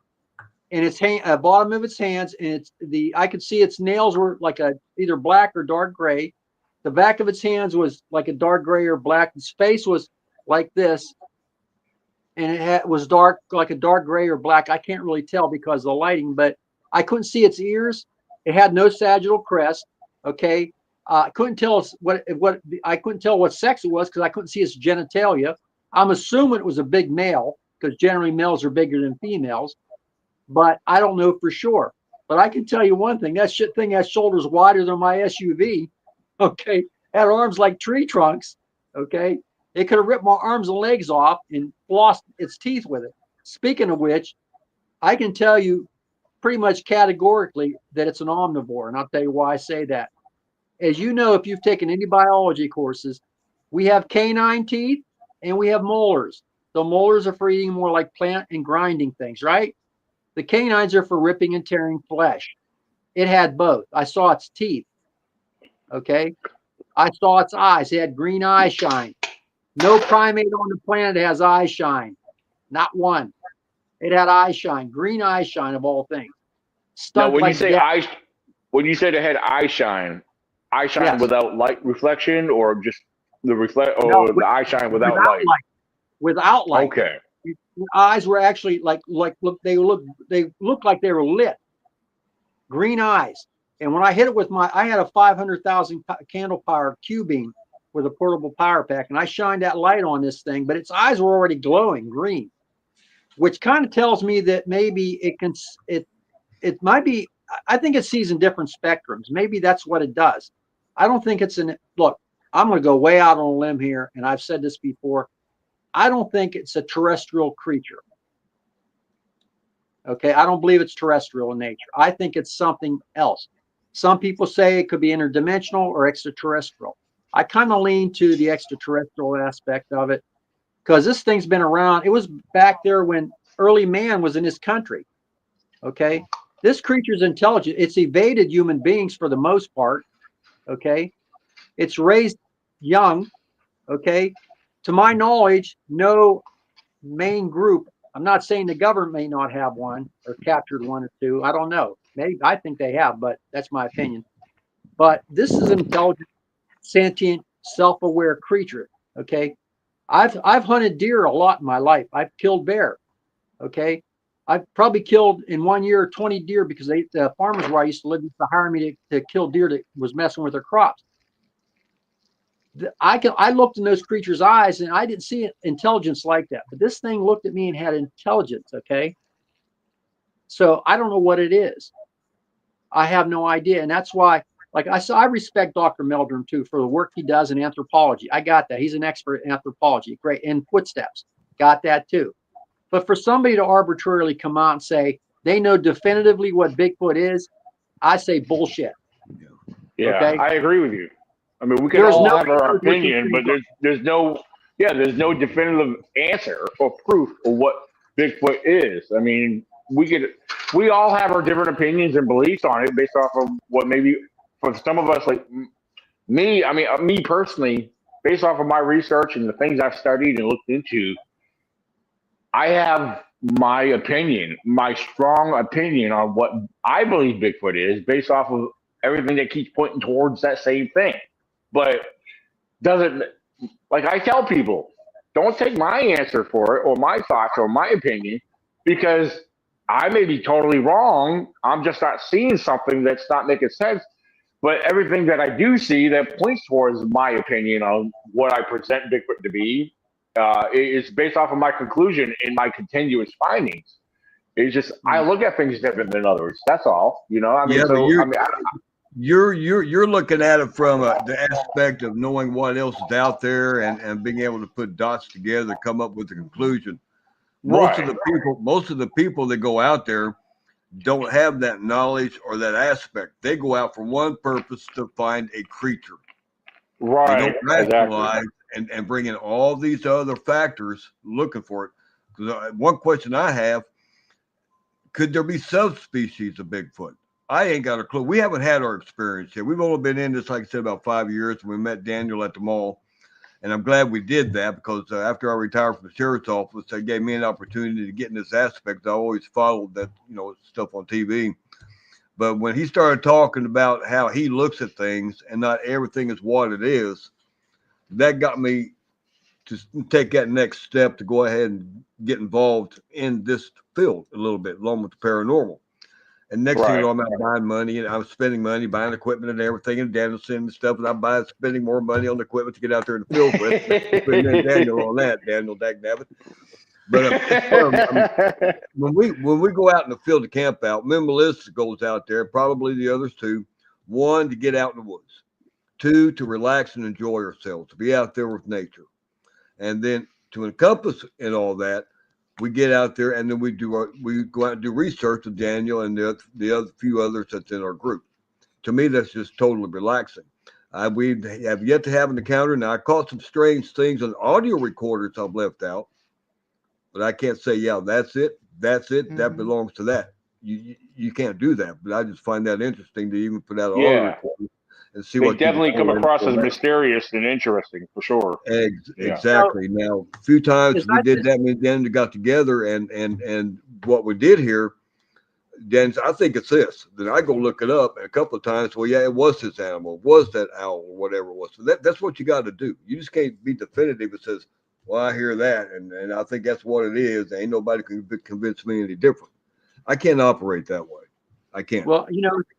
and its bottom of its hands, and I could see its nails were like either black or dark gray. The back of its hands was like a dark gray or black. Its face was like this, and it was dark, like a dark gray or black. I can't really tell because of the lighting, but I couldn't see its ears. It had no sagittal crest. Okay, I couldn't tell I couldn't tell what sex it was because I couldn't see its genitalia. I'm assuming it was a big male because generally males are bigger than females, but I don't know for sure. But I can tell you one thing: that thing has shoulders wider than my SUV. Okay, had arms like tree trunks. Okay, it could have ripped my arms and legs off and lost its teeth with it. Speaking of which, I can tell you pretty much categorically that it's an omnivore, and I'll tell you why I say that. As you know, if you've taken any biology courses, we have canine teeth and we have molars. The molars are for eating more like plant and grinding things, right? The canines are for ripping and tearing flesh. It had both. I saw its teeth. Okay, I saw its eyes. It had green eye shine. No primate on the planet has eye shine. Not one. It had eye shine, green eye shine of all things. Now, when you say it had eye shine yes. Without light reflection, or just the the eye shine without light? Without light. Okay. The eyes were actually they looked like they were lit. Green eyes. And when I hit it with I had a 500,000 candle power Q-beam with a portable power pack, and I shined that light on this thing, but its eyes were already glowing green, which kind of tells me that maybe it might be, I think it sees in different spectrums. Maybe that's what it does. I don't think look, I'm going to go way out on a limb here, and I've said this before. I don't think it's a terrestrial creature. Okay, I don't believe it's terrestrial in nature. I think it's something else. Some people say it could be interdimensional or extraterrestrial. I kind of lean to the extraterrestrial aspect of it because this thing's been around. It was back there when early man was in this country. Okay, this creature's intelligent. It's evaded human beings for the most part. Okay, it's raised young. Okay, to my knowledge, no main group. I'm not saying the government may not have one or captured one or two. I don't know. Maybe I think they have, but that's my opinion. But this is an intelligent, sentient, self-aware creature. Okay, I've hunted deer a lot in my life. I've killed bear. Okay, I've probably killed in 1 year 20 deer because the farmers where I used to live used to hire me to kill deer that was messing with their crops. I looked in those creatures' eyes and I didn't see intelligence like that. But this thing looked at me and had intelligence. Okay, so I don't know what it is. I have no idea, and that's why. Like I respect Dr. Meldrum too for the work he does in anthropology. I got that. He's an expert in anthropology. Great. In footsteps. Got that too. But for somebody to arbitrarily come out and say they know definitively what Bigfoot is, I say bullshit. Yeah, okay? I agree with you. I mean, we can all have our opinion, but there's no definitive answer or proof of what Bigfoot is. I mean, we all have our different opinions and beliefs on it based off of what maybe for some of us, like me, I mean, me personally, based off of my research and the things I've studied and looked into, I have my opinion, my strong opinion on what I believe Bigfoot is based off of everything that keeps pointing towards that same thing. But doesn't, like I tell people, don't take my answer for it or my thoughts or my opinion because I may be totally wrong. I'm just not seeing something that's not making sense. But everything that I do see that points towards my opinion on what I present Bigfoot to be is based off of my conclusion in my continuous findings. It's just I look at things different than others. That's all. You know, I mean, you're looking at it from the aspect of knowing what else is out there and being able to put dots together to come up with a conclusion. Most of the people that go out there don't have that knowledge or that aspect. They go out for one purpose, to find a creature. Right. They don't rationalize and bring in all these other factors looking for it. Because one question I have, could there be subspecies of Bigfoot? I ain't got a clue. We haven't had our experience yet. We've only been in this, like I said, about 5 years. We met Daniel at the mall. And I'm glad we did that because after I retired from the sheriff's office, they gave me an opportunity to get in this aspect. I always followed that, stuff on TV. But when he started talking about how he looks at things and not everything is what it is, that got me to take that next step to go ahead and get involved in this field a little bit, along with the paranormal. And next thing you know, I'm out buying money and I'm spending money, buying equipment and everything, and Daniel's sending stuff, and I'm spending more money on the equipment to get out there in the field with. Daniel on that, Daniel Dagnabbit. But when we go out in the field to camp out, me and Melissa goes out there, probably the others too. 1, to get out in the woods. 2, to relax and enjoy ourselves, to be out there with nature. And then to encompass in all that, we get out there and then we go out and do research with Daniel and the other few others that's in our group. To me, that's just totally relaxing. We have yet to have an encounter. Now, I caught some strange things on audio recorders I've left out, but I can't say, yeah, that's it. Mm-hmm. That belongs to that. You can't do that. But I just find that interesting to even put out an audio recorder and see what definitely come across as mysterious and interesting for sure. Exactly. Now, a few times we did that, and then we got together, and what we did here, then I think it's this. Then I go look it up, and a couple of times, well, yeah, it was this animal, was that owl, or whatever it was. So that's what you got to do. You just can't be definitive. It says, well, I hear that, and I think that's what it is. Ain't nobody can convince me any different. I can't operate that way. I can't. Well,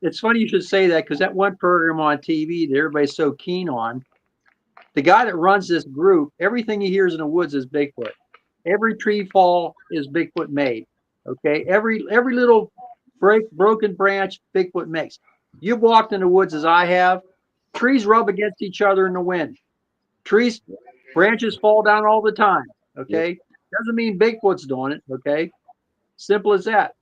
it's funny you should say that, because that one program on TV that everybody's so keen on, the guy that runs this group, everything he hears in the woods is Bigfoot. Every tree fall is Bigfoot made. Okay, every little broken branch Bigfoot makes. You've walked in the woods as I have. Trees rub against each other in the wind. Branches fall down all the time. Okay, doesn't mean Bigfoot's doing it. Okay, simple as that.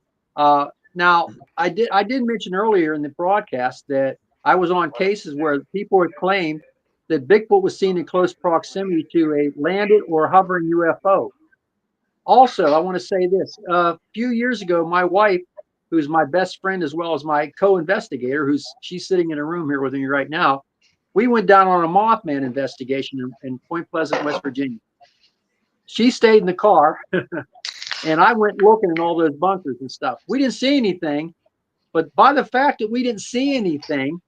Now, I did mention earlier in the broadcast that I was on cases where people had claimed that Bigfoot was seen in close proximity to a landed or hovering UFO. Also, I want to say this. A few years ago, my wife, who's my best friend as well as my co-investigator, she's sitting in a room here with me right now, we went down on a Mothman investigation in Point Pleasant, West Virginia. She stayed in the car. And I went looking in all those bunkers and stuff. We didn't see anything, but by the fact that we didn't see anything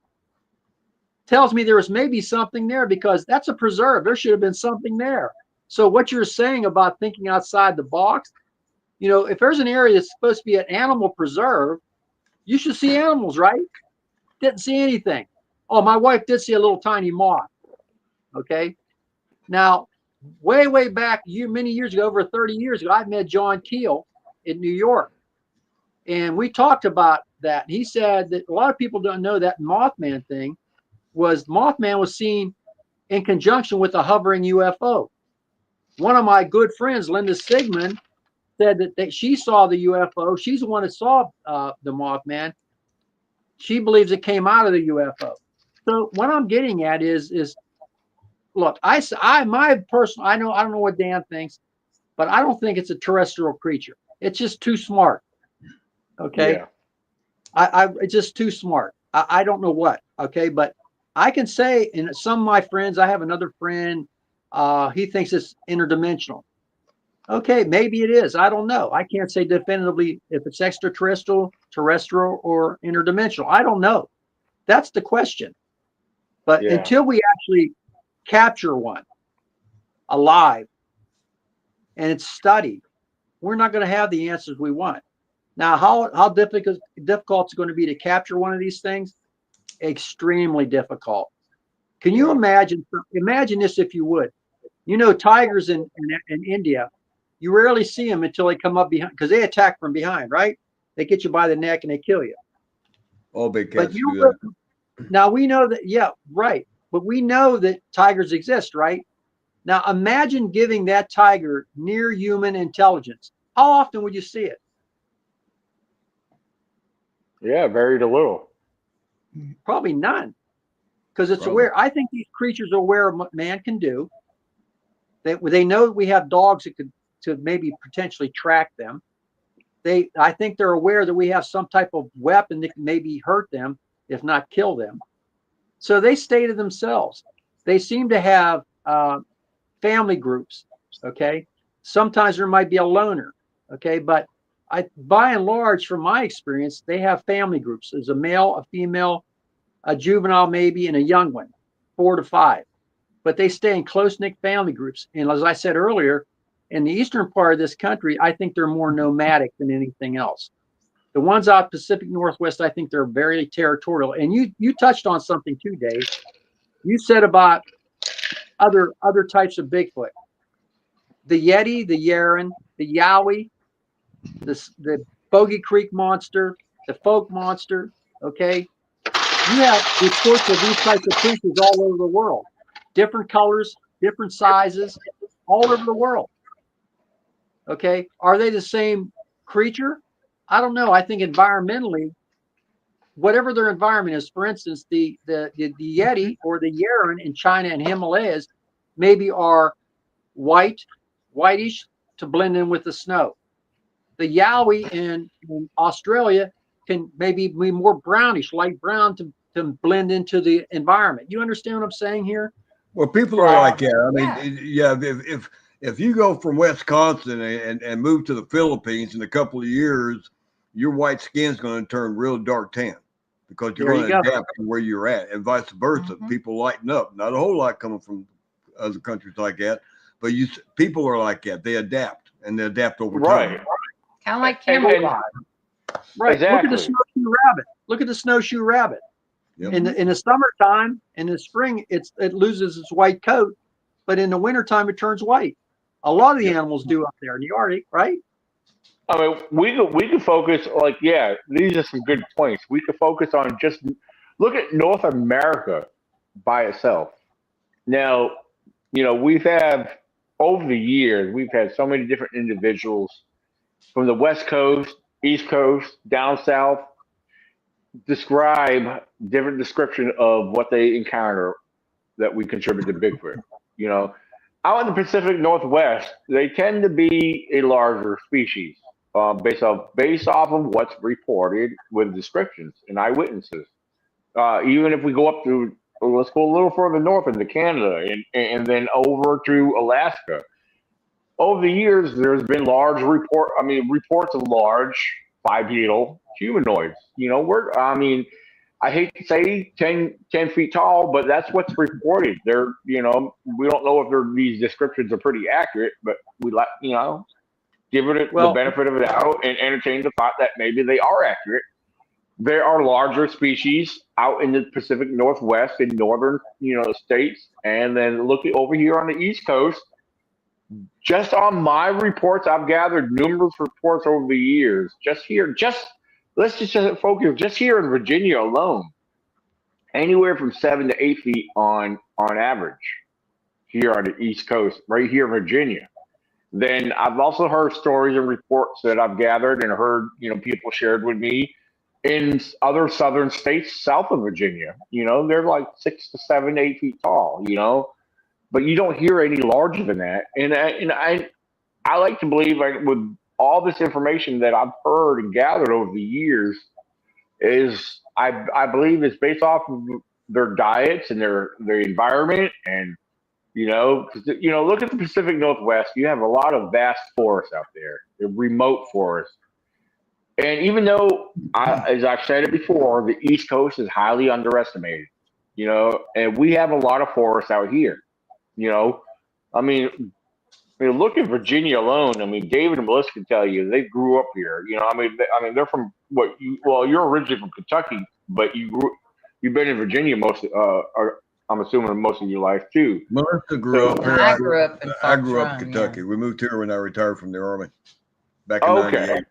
tells me there was maybe something there, because that's a preserve. There should have been something there. So what you're saying about thinking outside the box, if there's an area that's supposed to be an animal preserve, you should see animals, right? Didn't see anything. Oh, my wife did see a little tiny moth. Okay. Now, way back many years ago, over 30 years ago, I met John Keel in New York, and we talked about that. He said that a lot of people don't know that Mothman thing was seen in conjunction with a hovering UFO. One of my good friends, Linda Sigmund, said that she saw the UFO. She's the one that saw the Mothman. She believes it came out of the UFO. So what I'm getting at is look, I don't know what Dan thinks, but I don't think it's a terrestrial creature. It's just too smart. Okay. Yeah. It's just too smart. I don't know what. Okay. But I can say, in some of my friends, I have another friend, he thinks it's interdimensional. Okay. Maybe it is. I don't know. I can't say definitively if it's extraterrestrial, terrestrial, or interdimensional. I don't know. That's the question. But until we actually capture one alive and it's studied, we're not going to have the answers we want. Now, how difficult it's going to be to capture one of these things? Extremely difficult. Can you imagine this, if you would? Tigers in India, you rarely see them until they come up behind, because they attack from behind, right? They get you by the neck and they kill you. All big cats do that. Now we know that, yeah, right. But we know that tigers exist, right? Now imagine giving that tiger near human intelligence. How often would you see it? Yeah, very little. Probably none. Because it's aware. I think these creatures are aware of what man can do. They know that we have dogs that could maybe potentially track them. I think they're aware that we have some type of weapon that can maybe hurt them, if not kill them. So they stay to themselves. They seem to have family groups. Okay. Sometimes there might be a loner. Okay. But by and large, from my experience, they have family groups. There's a male, a female, a juvenile maybe, and a young one, 4 to 5. But they stay in close-knit family groups. And as I said earlier, in the eastern part of this country, I think they're more nomadic than anything else. The ones out Pacific Northwest, I think they're very territorial. And you touched on something too, Dave. You said about other types of Bigfoot. The Yeti, the Yeren, the Yowie, the Bogey Creek monster, the Folk monster, okay? You have reports of these types of creatures all over the world. Different colors, different sizes, all over the world. Okay? Are they the same creature? I don't know. I think environmentally, whatever their environment is, for instance, the Yeti or the Yeren in China and Himalayas maybe are whitish to blend in with the snow. The Yowie in Australia can maybe be more brownish, light brown to blend into the environment. You understand what I'm saying here? Well, people are like that. I mean, yeah. If you go from Wisconsin and move to the Philippines in a couple of years, your white skin's going to turn real dark tan because you're going to adapt to where you're at, and vice versa. Mm-hmm. People lighten up. Not a whole lot coming from other countries like that, but people are like that. They adapt, and they adapt over time. Right. Kind of like camouflage. Right. Exactly. Look at the snowshoe rabbit. Look at the snowshoe rabbit. Yep. In the summertime, in the spring, it loses its white coat, but in the wintertime, it turns white. A lot of the animals do up there in the Arctic, right? I mean, we could focus, like, yeah, these are some good points. We could focus on just look at North America by itself. Now, you know, over the years, we've had so many different individuals from the West Coast, East Coast, down south, describe different description of what they encounter that we contribute to Bigfoot. You know, out in the Pacific Northwest, they tend to be a larger species based off of what's reported with descriptions and eyewitnesses. Even if we go up to, let's go a little further north into Canada and then over to Alaska. Over the years, there's been reports of large bipedal humanoids. You know, I hate to say 10 feet tall, but that's what's reported. They're, you know, we don't know if these descriptions are pretty accurate, but we like, you know, give it the benefit of the doubt and entertain the thought that maybe they are accurate. There are larger species out in the Pacific Northwest in northern, you know, states, and then looking over here on the East Coast. Just on my reports, I've gathered numerous reports over the years. Let's just focus just here in Virginia alone. Anywhere from 7 to 8 feet on average here on the East Coast, right here in Virginia. Then I've also heard stories and reports that I've gathered and heard, you know, people shared with me in other southern states south of Virginia. You know, they're like 6 to 7, 8 feet tall, you know. But you don't hear any larger than that. And I like to believe, like, with all this information that I've heard and gathered over the years, is I believe it's based off of their diets and their environment. And, you know, look at the Pacific Northwest. You have a lot of vast forests out there, they're remote forests. And even though, as I've said it before, the East Coast is highly underestimated, you know, and we have a lot of forests out here. You know, I mean, look at Virginia alone. I mean, David and Melissa can tell you they grew up here. You know, I mean, they're from you're originally from Kentucky, but you've been in Virginia I'm assuming most of your life too. Melissa grew up here. I grew up in Kentucky. We moved here when I retired from the Army back in '98.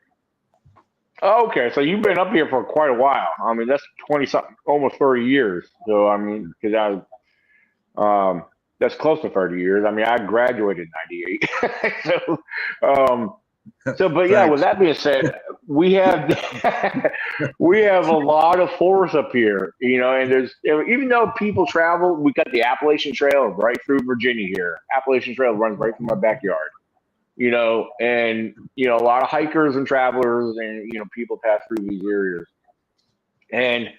Okay, so you've been up here for quite a while. I mean, that's 20-something, almost 30 years. So I mean, because that's close to 30 years. I mean, I graduated in '98. But yeah, with that being said, we have a lot of forests up here, you know, and even though people travel, we got the Appalachian Trail right through Virginia here. Appalachian Trail runs right through my backyard, you know, and, you know, a lot of hikers and travelers and, you know, people pass through these areas. And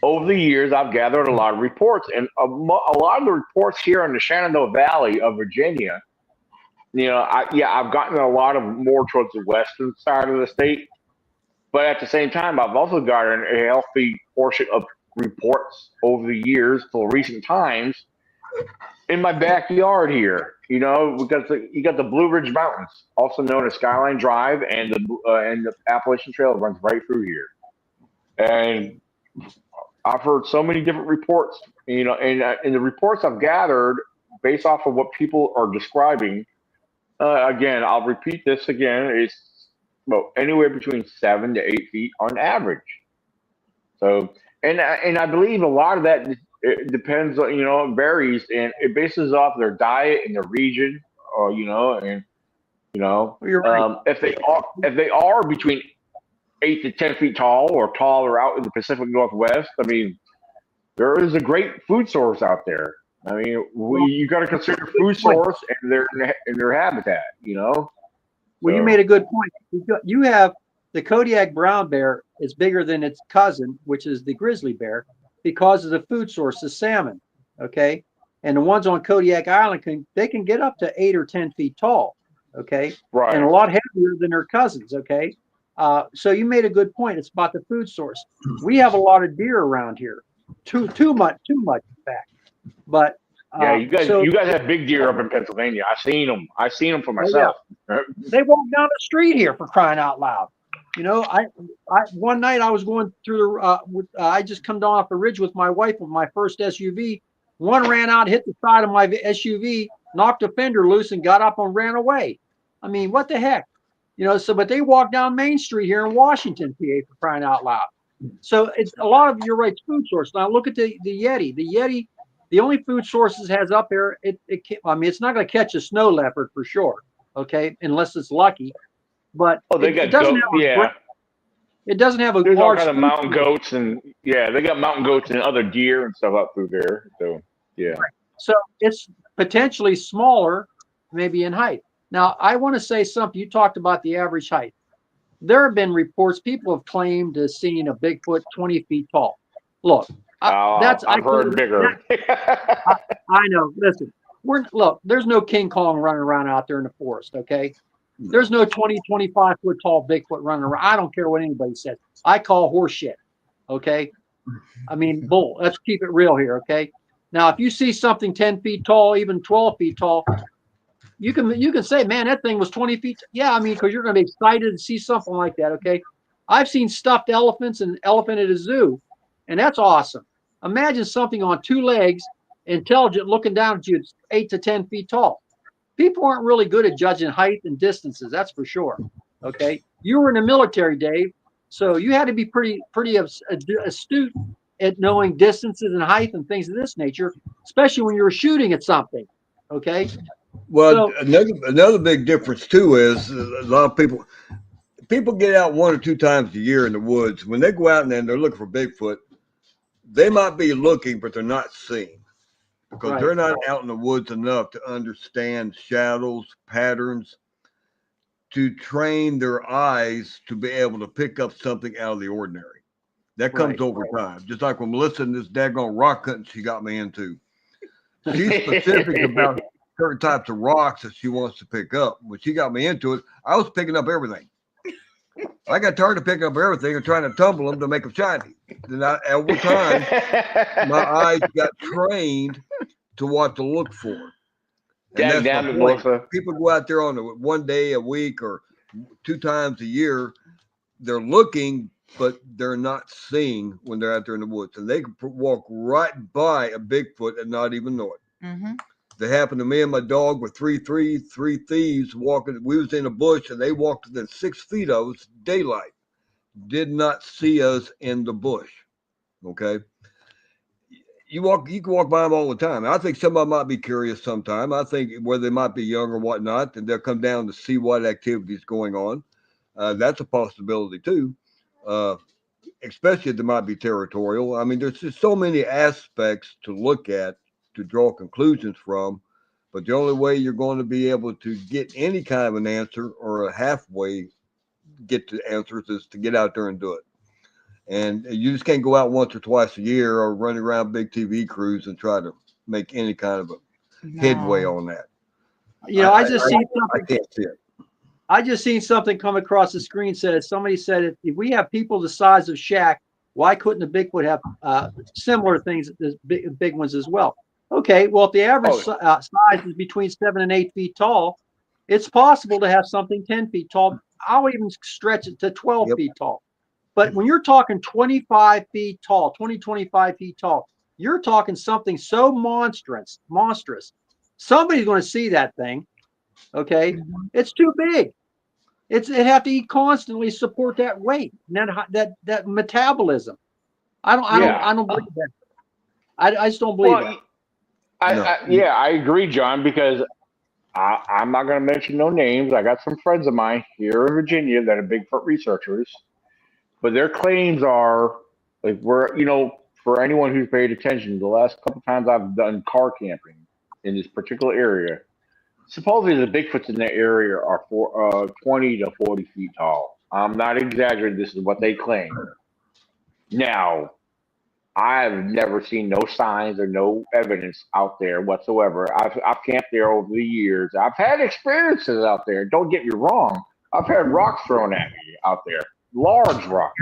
over the years, I've gathered a lot of reports, and a lot of the reports here in the Shenandoah Valley of Virginia, I've gotten a lot of more towards the western side of the state, but at the same time, I've also gotten a healthy portion of reports over the years till recent times in my backyard here. Because you got the Blue Ridge Mountains, also known as Skyline Drive, and the Appalachian Trail runs right through here, and I've heard so many different reports, and the reports I've gathered based off of what people are describing. Again, I'll repeat this again. It's anywhere between 7 to 8 feet on average. So, and I believe a lot of that it depends on, it varies, and it bases off their diet and their region, you're right. If they are between 8 to 10 feet tall or taller out in the Pacific Northwest, I mean, there is a great food source out there. I mean, you got to consider food source and their habitat. Well, you made a good point. You have the Kodiak brown bear is bigger than its cousin, which is the grizzly bear, because of the food source, the salmon. Okay, and the ones on Kodiak Island can get up to 8 or 10 feet tall. Okay, right, and a lot heavier than their cousins. Okay. So you made a good point. It's about the food source. We have a lot of deer around here, too much, in fact. But you guys have big deer up in Pennsylvania. I've seen them for myself. Yeah. They walk down the street here, for crying out loud. I one night I was going through I just come down off the ridge with my wife with my first SUV. One ran out, hit the side of my SUV, knocked a fender loose, and got up and ran away. I mean, what the heck? But they walk down Main Street here in Washington, PA, for crying out loud. So it's a lot of, you're right, food source. Now look at the Yeti. The Yeti, the only food sources has up here, it's not going to catch a snow leopard for sure, okay, unless it's lucky. But it doesn't have a There's large all kind of mountain goats, and they got mountain goats and other deer and stuff up through there. So right. So it's potentially smaller, maybe in height. Now, I want to say something. You talked about the average height. There have been reports, people have claimed to have seen a Bigfoot 20 feet tall. Look, I've heard bigger. I know. Listen, there's no King Kong running around out there in the forest, okay? There's no 20, 25 foot tall Bigfoot running around. I don't care what anybody says. I call horse shit, okay? I mean, bull. Let's keep it real here, okay? Now, if you see something 10 feet tall, even 12 feet tall, you can say, man, that thing was 20 feet. Yeah, I mean, because you're going to be excited to see something like that, okay? I've seen stuffed elephants and an elephant at a zoo, and that's awesome. Imagine something on 2 legs, intelligent, looking down at you. It's 8 to 10 feet tall. People aren't really good at judging height and distances, that's for sure, okay? You were in the military, Dave, so you had to be pretty astute at knowing distances and height and things of this nature, especially when you were shooting at something, okay? Well, another big difference too is a lot of people get out 1 or 2 times a year in the woods. When they go out and they're looking for Bigfoot, they might be looking, but they're not seeing because they're not out in the woods enough to understand shadows, patterns, to train their eyes to be able to pick up something out of the ordinary. That comes over time. Just like when Melissa and this daggone rock hunting she got me into. She's specific about certain types of rocks that she wants to pick up. When she got me into it, I was picking up everything. I got tired of picking up everything and trying to tumble them to make them shiny. Then over time, my eyes got trained to what to look for. And that's people go out there on one day a week or 2 times a year. They're looking, but they're not seeing when they're out there in the woods. And they can walk right by a Bigfoot and not even know it. Mm-hmm. That happened to me and my dog with three thieves walking. We was in a bush and they walked within 6 feet of us, daylight. Did not see us in the bush. Okay. You can walk by them all the time. I think some of them might be curious sometime. I think whether they might be young or whatnot, and they'll come down to see what activity is going on. That's a possibility too. Especially if they might be territorial. I mean, there's just so many aspects to look at, to draw conclusions from, but the only way you're going to be able to get any kind of an answer or a halfway get to answers is to get out there and do it. And you just can't go out once or twice a year or run around big TV crews and try to make any kind of a headway on that. You know, I just seen something. I can't see it. I just seen something come across the screen. Somebody said, if we have people the size of Shaq, why couldn't the Bigfoot have similar things as big ones as well? Okay, well, if the average size is between 7 and 8 feet tall, it's possible to have something 10 feet tall. I'll even stretch it to 12 feet tall. But when you're talking 25 feet tall, 25 feet tall, you're talking something so monstrous. Somebody's going to see that thing. Okay, it's too big. It have to eat constantly, support that weight, and that metabolism. I don't believe that. I just don't believe that. I agree, John, because I'm not going to mention no names. I got some friends of mine here in Virginia that are Bigfoot researchers, but their claims are like for anyone who's paid attention, the last couple times I've done car camping in this particular area, supposedly the Bigfoots in that area are 20 to 40 feet tall. I'm not exaggerating. This is what they claim. Now, I've never seen no signs or no evidence out there whatsoever. I've camped there over the years. I've had experiences out there. Don't get me wrong. I've had rocks thrown at me out there, large rocks.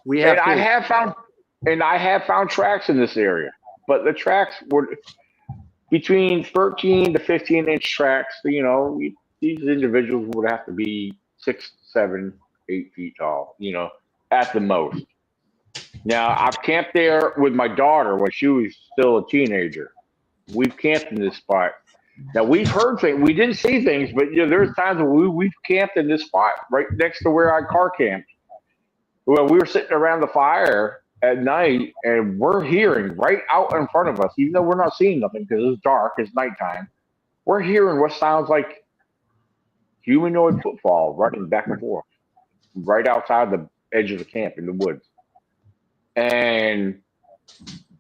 I have found tracks in this area, but the tracks were between 13 to 15-inch tracks. You know, these individuals would have to be 6, 7, 8 feet tall. You know, at the most. Now, I've camped there with my daughter when she was still a teenager. We've camped in this spot. Now, we've heard things. We didn't see things, but there's times when we've camped in this spot right next to where I car camped. Well, we were sitting around the fire at night, and we're hearing right out in front of us, even though we're not seeing nothing because it's dark, it's nighttime. We're hearing what sounds like humanoid footfall running back and forth right outside the edge of the camp in the woods. And,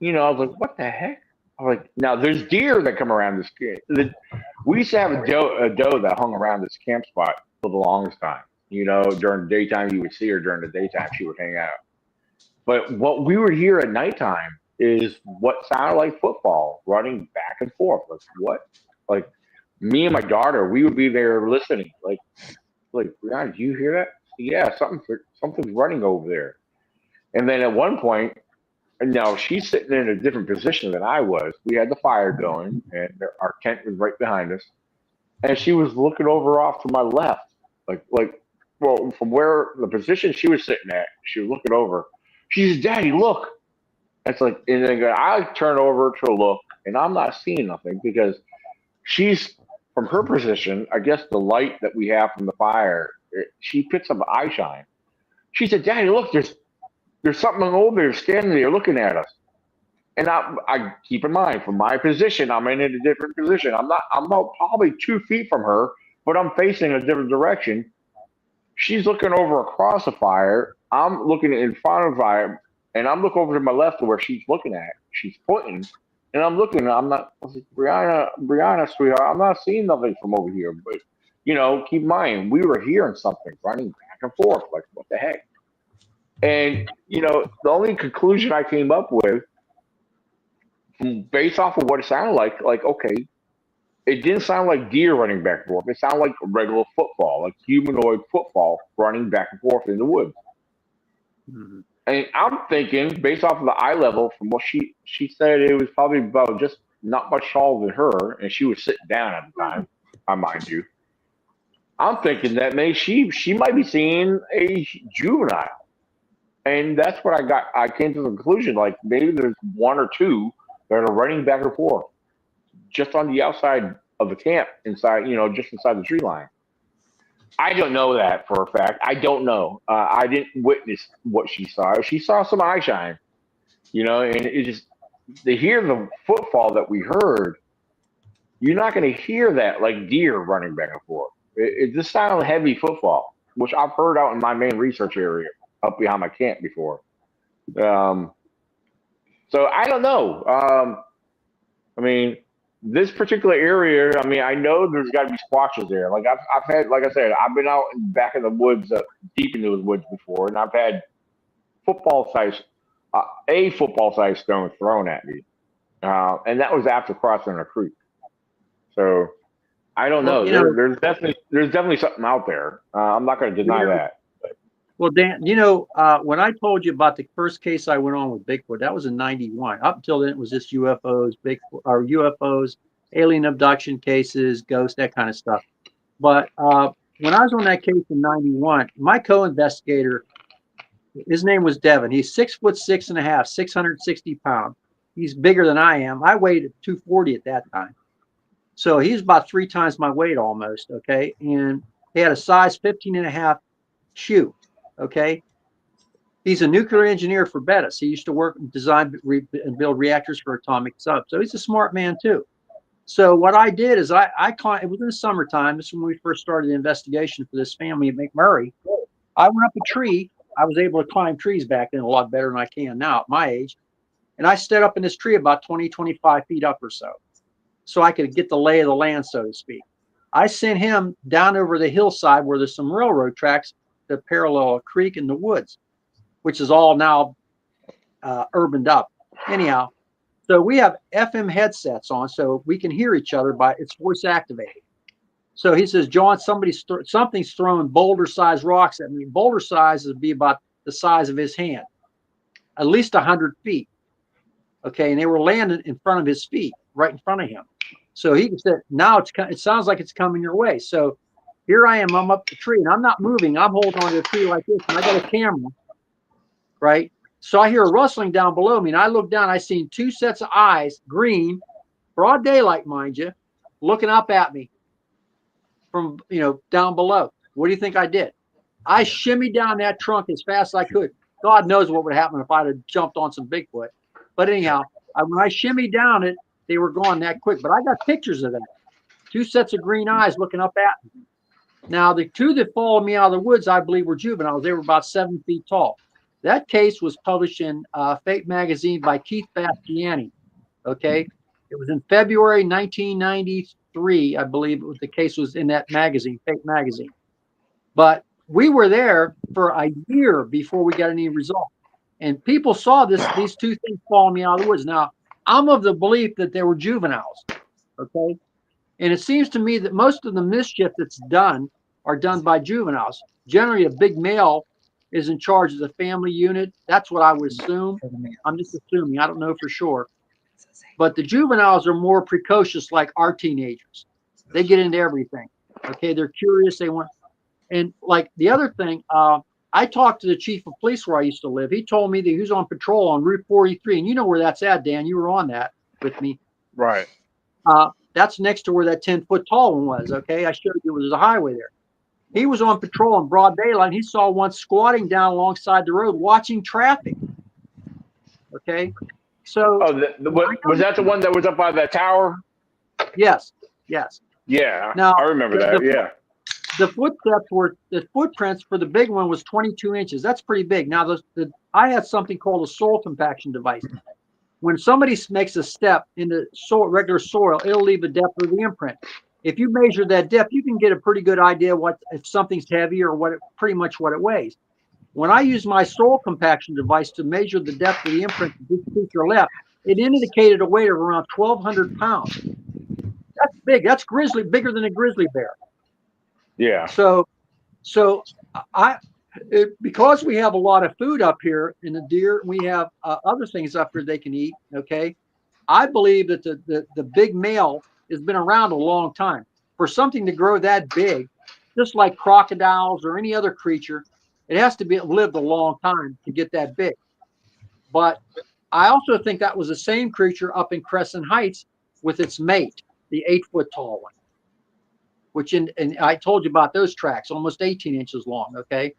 I was like, what the heck? I was like, now there's deer that come around this camp. We used to have a doe that hung around this camp spot for the longest time. During the daytime, you would see her. During the daytime, she would hang out. But what we would hear at nighttime is what sounded like football running back and forth. Like, what? Like, me and my daughter, we would be there listening. Like, Brianna, did you hear that? Yeah, something's running over there. And then at one point, now she's sitting in a different position than I was. We had the fire going, and our tent was right behind us. And she was looking over off to my left, from where the position she was sitting at. She was looking over. She says, "Daddy, look." It's like, and then I turn over to look, and I'm not seeing nothing because she's from her position. I guess the light that we have from the fire, she picks up eye shine. She said, "Daddy, look, there's something over there standing there looking at us." And I keep in mind, from my position, I'm in a different position. I'm about probably 2 feet from her, but I'm facing a different direction. She's looking over across the fire. I'm looking in front of the fire, and I'm looking over to my left to where she's looking at. She's pointing, and I'm looking. I was like, Brianna, sweetheart, I'm not seeing nothing from over here. But, keep in mind, we were hearing something running back and forth. Like, what the heck? And, the only conclusion I came up with, based off of what it sounded like, okay, it didn't sound like deer running back and forth. It sounded like regular football, like humanoid football running back and forth in the woods. Mm-hmm. And I'm thinking, based off of the eye level, from what she said, it was probably about just not much taller than her, and she was sitting down at the time, I mind you. I'm thinking that maybe she might be seeing a juvenile. And that's what I got. I came to the conclusion, like maybe there's one or two that are running back and forth just on the outside of the camp, inside, just inside the tree line. I don't know that for a fact. I don't know. I didn't witness what she saw. She saw some eye shine, and it just, to hear the footfall that we heard, you're not going to hear that like deer running back and forth. It just sounded heavy footfall, which I've heard out in my main research area, up behind my camp before. So I don't know. This particular area, I know there's got to be squatches there. Like I've had, like I said, I've been out back in the woods, deep into the woods before, and I've had a football size stone thrown at me, and that was after crossing a creek. So I don't know. There's definitely something out there. I'm not going to deny that. Well, Dan, when I told you about the first case I went on with Bigfoot, that was in '91. Up until then, it was just UFOs, UFOs, alien abduction cases, ghosts, that kind of stuff. But when I was on that case in '91, my co-investigator, his name was Devin. He's 6'6.5", 660 pounds. He's bigger than I am. I weighed 240 at that time. So he's about 3 times my weight almost. Okay. And he had a size 15.5 shoe. Okay. He's a nuclear engineer for Bettis. He used to work and design and build reactors for atomic subs. So he's a smart man too. So what I did is it was in the summertime. This is when we first started the investigation for this family at McMurray. I went up a tree. I was able to climb trees back then a lot better than I can now at my age. And I stood up in this tree about 20, 25 feet up or so I could get the lay of the land, so to speak. I sent him down over the hillside where there's some railroad tracks that parallel a creek in the woods, which is all now urbaned up. Anyhow, so we have FM headsets on so we can hear each other it's voice activated. So he says, John, something's throwing boulder-sized rocks at me. Boulder size would be about the size of his hand, at least 100 feet. Okay, and they were landing in front of his feet, right in front of him. So he said, now it sounds like it's coming your way. So here I am, I'm up the tree, and I'm not moving. I'm holding onto the tree like this, and I got a camera, right? So I hear a rustling down below me, and I look down. I seen 2 sets of eyes, green, broad daylight, mind you, looking up at me from, down below. What do you think I did? I shimmied down that trunk as fast as I could. God knows what would happen if I'd have jumped on some Bigfoot. But anyhow, when I shimmied down it, they were gone that quick. But I got pictures of that. 2 sets of green eyes looking up at me. Now, the 2 that followed me out of the woods, I believe, were juveniles. They were about 7 feet tall. That case was published in Fate magazine by Keith Bastiani. Okay. It was in February 1993, I believe the case was in that magazine, Fate magazine. But we were there for a year before we got any result. And people saw these 2 things following me out of the woods. Now, I'm of the belief that they were juveniles. Okay. And it seems to me that most of the mischief that's done are done by juveniles. Generally, a big male is in charge of the family unit. That's what I would assume. I'm just assuming. I don't know for sure. But the juveniles are more precocious, like our teenagers. They get into everything. Okay, they're curious. They want, and like the other thing, I talked to the chief of police where I used to live. He told me that he was on patrol on Route 43, and you know where that's at, Dan. You were on that with me, right? That's next to where that 10-foot tall one was. Okay, I showed you there's a highway there. He was on patrol in broad daylight. And he saw one squatting down alongside the road, watching traffic. Okay, so was that the one that was up by that tower? Yes. Yeah, now I remember that. Yeah. The footprints for the big one was 22 inches. That's pretty big. Now, I had something called a soil compaction device. When somebody makes a step into regular soil, it'll leave a depth of the imprint. If you measure that depth, you can get a pretty good idea if something's heavy or pretty much what it weighs. When I used my soil compaction device to measure the depth of the imprint that this creature left, it indicated a weight of around 1,200 pounds. That's big. That's bigger than a grizzly bear. Yeah. So because we have a lot of food up here in the deer, we have other things up here they can eat. Okay, I believe that the big male has been around a long time. For something to grow that big, just like crocodiles or any other creature, it has to be lived a long time to get that big. But I also think that was the same creature up in Crescent Heights with its mate, the 8-foot tall one, which and I told you about those tracks, almost 18 inches long. Okay,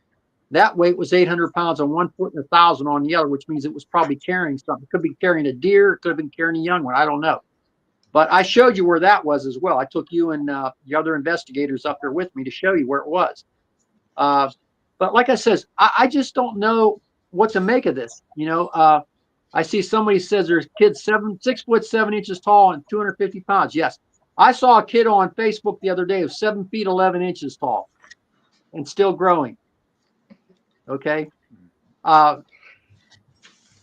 that weight was 800 pounds on one foot and 1,000 on the other, which means it was probably carrying something. It could be carrying a deer, it could have been carrying a young one. I don't know. But I showed you where that was as well. I took you and the other investigators up there with me to show you where it was. But like I says, I just don't know what to make of this. I see somebody says there's kids 6 foot 7 inches tall and 250 pounds. Yes. I saw a kid on Facebook the other day who's 7 feet 11 inches tall and still growing. Okay.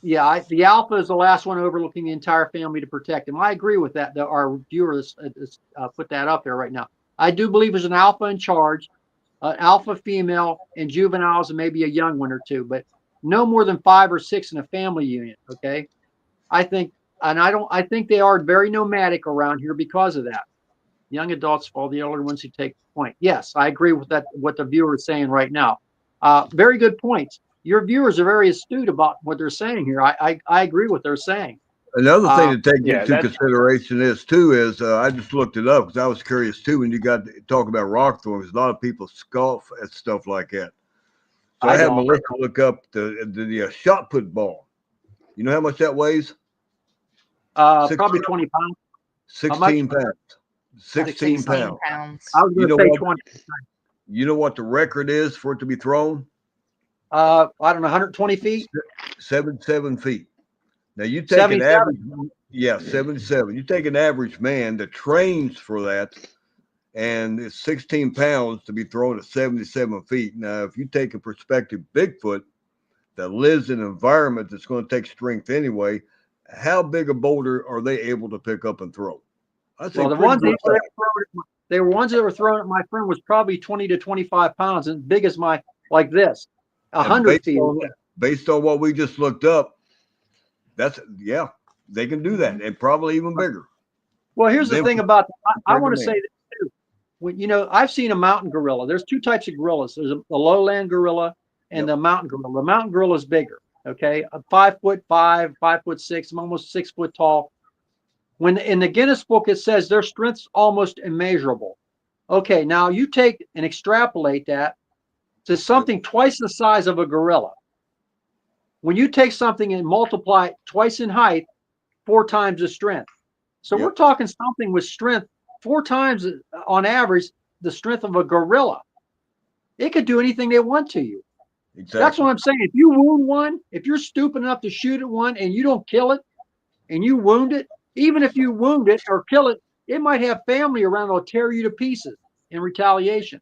Yeah, the alpha is the last one overlooking the entire family to protect him. I agree with that. Our viewers put that up there right now. I do believe there's an alpha in charge, an alpha female, and juveniles, and maybe a young one or two, but no more than 5 or 6 in a family unit. Okay, I think they are very nomadic around here because of that. Young adults follow the older ones who take point. Yes, I agree with that. What the viewer is saying right now. Very good points. Your viewers are very astute about what they're saying here. I agree with what they're saying. Another thing to take into consideration is I just looked it up because I was curious too when you got to talk about rock throwing. A lot of people scoff at stuff like that. So I had Melissa look up the shot put ball. You know how much that weighs? Probably 20 pounds. 16 pounds. 16 pounds. I was going to say 20. You know what the record is for it to be thrown? I don't know, 120 feet? 77 feet. Now you take 77. An average, 77. You take an average man that trains for that, and it's 16 pounds to be thrown at 77 feet. Now, if you take a prospective Bigfoot that lives in an environment that's going to take strength anyway, how big a boulder are they able to pick up and throw? Well, the ones they were ones that were thrown at my friend was probably 20 to 25 pounds, and big as like this. 100 feet. Based on what we just looked up, they can do that, and probably even bigger. Well, here's the thing about I want to say this too. When I've seen a mountain gorilla. There's 2 types of gorillas. There's a lowland gorilla and the mountain gorilla. The mountain gorilla is bigger. Okay, 5'5", 5'6". I'm almost 6 foot tall. When in the Guinness book it says their strength's almost immeasurable. Okay, now you take and extrapolate that to something twice the size of a gorilla. When you take something and multiply it twice in height, 4 times the strength. So we're talking something with strength 4 times on average the strength of a gorilla. It could do anything they want to you. Exactly. That's what I'm saying. If you wound one, if you're stupid enough to shoot at one and you don't kill it and you wound it, even if you wound it or kill it, it might have family around that'll tear you to pieces in retaliation.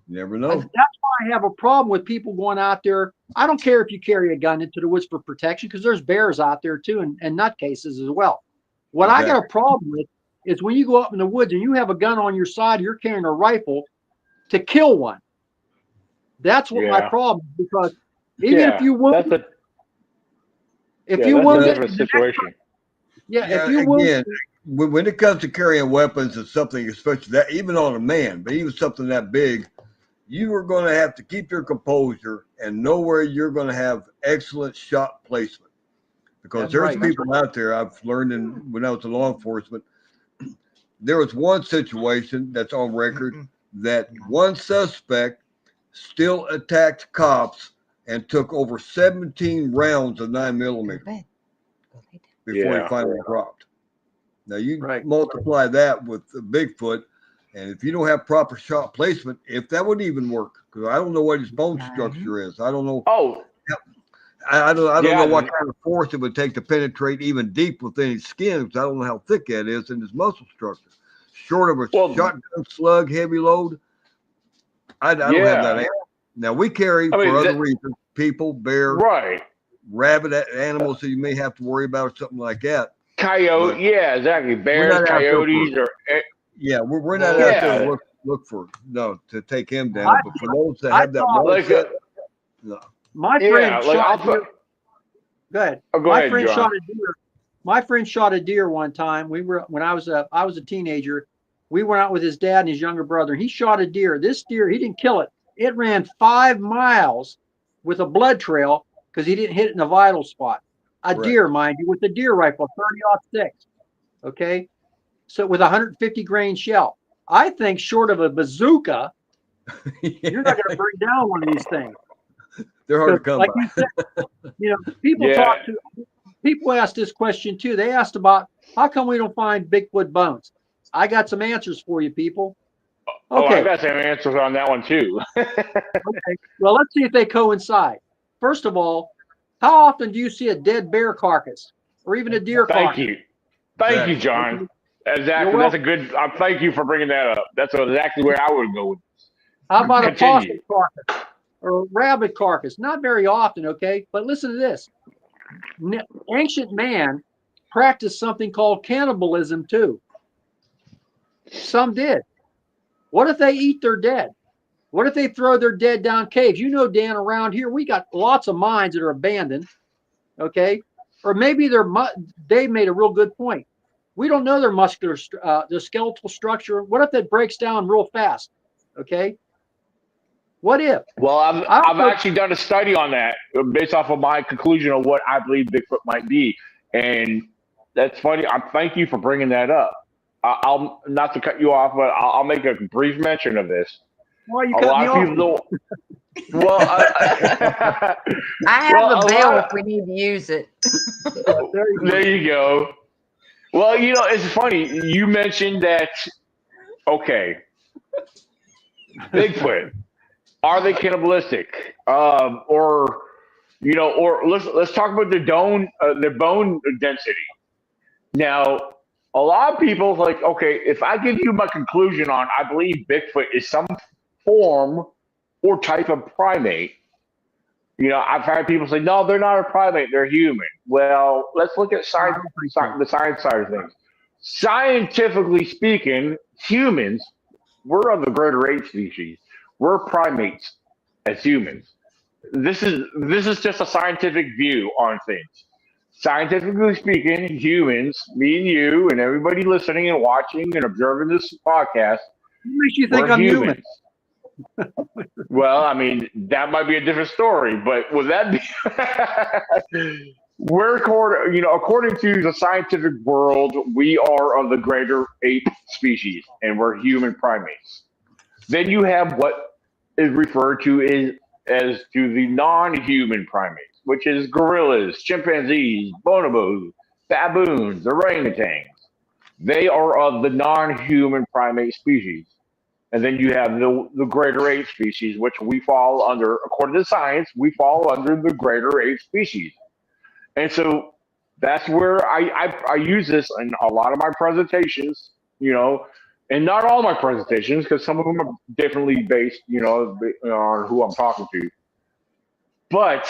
You never know. That's why I have a problem with people going out there. I don't care if you carry a gun into the woods for protection because there's bears out there too and nutcases as well. What I got a problem with is when you go up in the woods and you have a gun on your side, you're carrying a rifle to kill one. That's what my problem is, because even if you wound it, if you wound it, situation. If you wound when it comes to carrying weapons and something, especially that, even on a man, but even something that big, you are going to have to keep your composure and know where you're going to have excellent shot placement. Because there's people out there, I've learned when I was in law enforcement, there was one situation that's on record that one suspect still attacked cops and took over 17 rounds of 9mm before he finally dropped. Now you multiply that with the Bigfoot, and if you don't have proper shot placement, if that would even work, because I don't know what his bone structure is. I don't know. I don't know what kind of force it would take to penetrate even deep within his skin, because I don't know how thick that is in his muscle structure. Short of a shotgun slug, heavy load, I don't have that answer. Now we carry for other reasons, people, bear, rabbit animals that you may have to worry about or something like that. Coyote, exactly. Bears, coyotes, we're not out there to look for to take him down. But for those that have that mindset, no. My friend shot a deer. Go ahead. My friend shot a deer. My friend shot a deer one time. When I was a teenager. We went out with his dad and his younger brother. He shot a deer. This deer, he didn't kill it. It ran 5 miles with a blood trail because he didn't hit it in a vital spot. A deer, mind you, with a deer rifle, 30-06. Okay, so with 150 grain shell. I think short of a bazooka, you're not going to bring down one of these things. They're hard to come by. You said, people ask this question too. They asked about how come we don't find Bigfoot bones. I got some answers for you, people. Okay. I got some answers on that one too. Okay. Well, let's see if they coincide. First of all, how often do you see a dead bear carcass or even a deer carcass? Thank you, John. Exactly. That's a good. Thank you for bringing that up. That's exactly where I would go with this. How about a possum carcass or a rabbit carcass? Not very often, okay? But listen to this. ancient man practiced something called cannibalism too. Some did. What if they eat their dead? What if they throw their dead down caves? You know, Dan, around here, we got lots of mines that are abandoned, okay? Or maybe Dave made a real good point. We don't know their their skeletal structure. What if that breaks down real fast, okay? What if? Well, I've actually done a study on that based off of my conclusion of what I believe Bigfoot might be. And that's funny. Thank you for bringing that up. I'll not to cut you off, but I'll make a brief mention of this. Why you cut me off? Well, I have a bell if we need to use it. There you go. Well, you know, it's funny. You mentioned that, okay, Bigfoot, are they cannibalistic? Or let's talk about the bone density. Now, a lot of people like, okay, if I give you my conclusion on, I believe Bigfoot is some form or type of primate. You know, I've had people say, no, they're not a primate, they're human. Well, let's look at the science side of things. Scientifically speaking, humans, we're of the greater ape species. We're primates as humans. This is just a scientific view on things. Scientifically speaking, humans, me and you, and everybody listening and watching and observing this podcast, what makes you think I'm human? Well, I mean, that might be a different story, but would that be? According to the scientific world, we are of the greater ape species, and we're human primates. Then you have what is referred to as the non-human primates, which is gorillas, chimpanzees, bonobos, baboons, orangutans. They are of the non-human primate species. And then you have the greater ape species, which we fall under, according to science, we fall under the greater ape species. And so that's where I use this in a lot of my presentations, you know, and not all my presentations, because some of them are differently based, you know, on who I'm talking to. But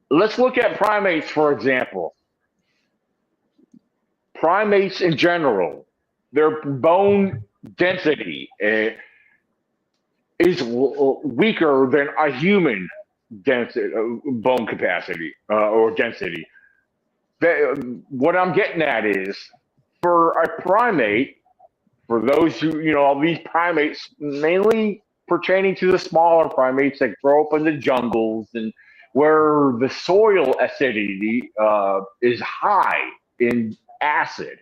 let's look at primates, for example. Primates in general, their bone density is weaker than a human bone capacity or density. What I'm getting at is, for a primate, for those who, you know, all these primates, mainly pertaining to the smaller primates that grow up in the jungles and where the soil acidity is high in acid.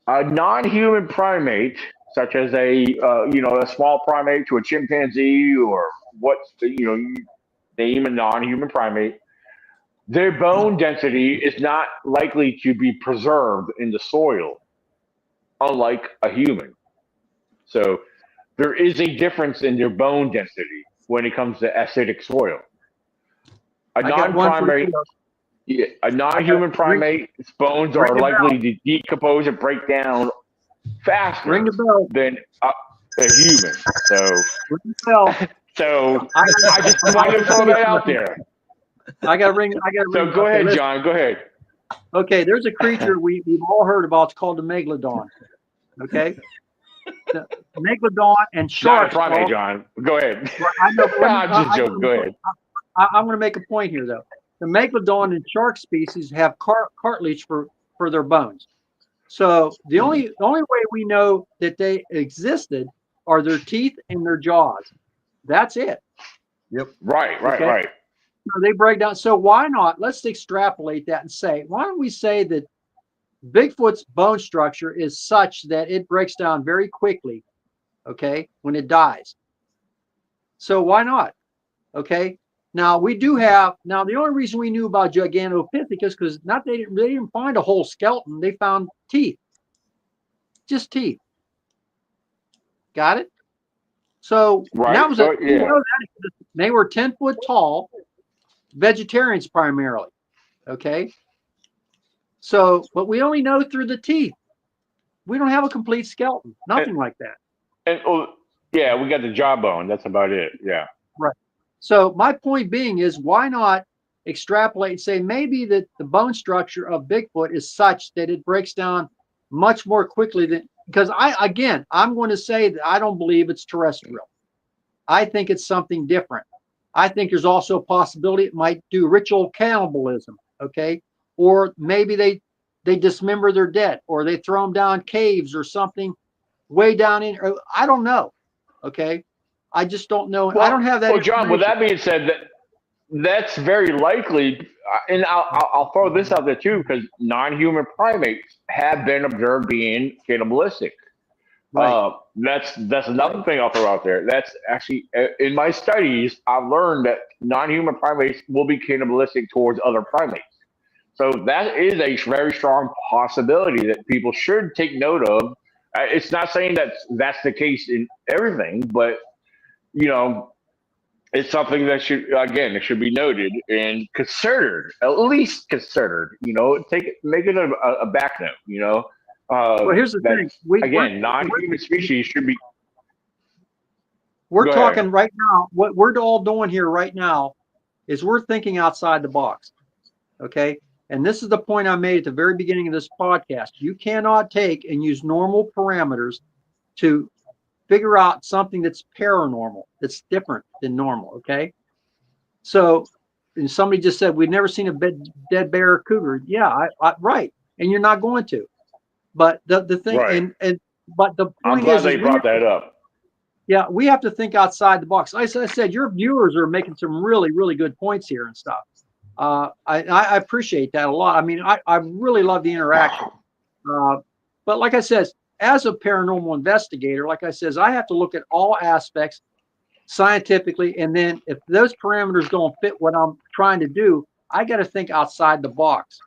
A non-human primate, such as a small primate to a chimpanzee, or name a non-human primate, their bone density is not likely to be preserved in the soil, unlike a human. So there is a difference in their bone density when it comes to acidic soil. A non-human primate's bones are likely to decompose and break down faster than a human. So I just wanted to throw that out there. I got to ring. So go ahead, John. Go ahead. Okay, there's a creature we've all heard about. It's called the megalodon. Okay, the megalodon and sharks. Not a primate, John. Go ahead. I know. I'm just joking. Go ahead. I'm going to make a point here, though. The megalodon and shark species have cartilage for their bones. So the only way we know that they existed are their teeth and their jaws. That's it. Yep. Right. So they break down. So why not? Let's extrapolate that and say, why don't we say that Bigfoot's bone structure is such that it breaks down very quickly, okay, when it dies. So why not? Okay. Now we do have. Now the only reason we knew about Gigantopithecus because they didn't find a whole skeleton. They found teeth, just teeth. Got it? So that was they were 10 foot tall, vegetarians primarily. Okay. So, but we only know through the teeth. We don't have a complete skeleton. Nothing like that. And we got the jawbone. That's about it. Yeah. Right. So my point being is, why not extrapolate and say maybe that the bone structure of Bigfoot is such that it breaks down much more quickly than, because I'm going to say that I don't believe it's terrestrial. I think it's something different. I think there's also a possibility it might do ritual cannibalism, okay? Or maybe they dismember their dead, or they throw them down caves or something way down in, I don't know, okay? I just don't know. Well, I don't have that. Well, John, with that being said, that's very likely, and I'll throw this out there too, because non-human primates have been observed being cannibalistic. Right. That's another thing I'll throw out there. That's actually, in my studies, I've learned that non-human primates will be cannibalistic towards other primates. So that is a very strong possibility that people should take note of. It's not saying that that's the case in everything, but it's something that it should be noted and considered, at least considered. Make it a back note. Well, here's the thing. Non-human species should be. We're talking right now. What we're all doing here right now is we're thinking outside the box. Okay. And this is the point I made at the very beginning of this podcast. You cannot take and use normal parameters to figure out something that's paranormal, that's different than normal. Okay. So, and somebody just said, we've never seen a dead bear or cougar. Yeah, right. And you're not going to. But the thing, right. but the point I'm glad is they brought that up. Yeah, we have to think outside the box. As I said, your viewers are making some really, really good points here and stuff. I appreciate that a lot. I mean, I really love the interaction. But like I said, as a paranormal investigator, like I said, I have to look at all aspects scientifically. And then if those parameters don't fit what I'm trying to do, I got to think outside the box.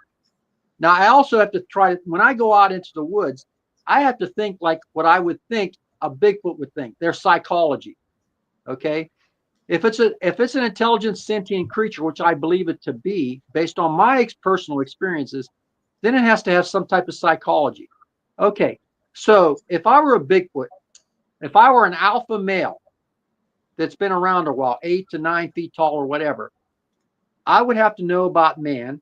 Now, I also have to when I go out into the woods, I have to think like what I would think a Bigfoot would think, their psychology. Okay. If it's an intelligent sentient creature, which I believe it to be based on my personal experiences, then it has to have some type of psychology. Okay. So if I were a Bigfoot, if I were an alpha male that's been around a while, 8 to 9 feet tall or whatever, I would have to know about man,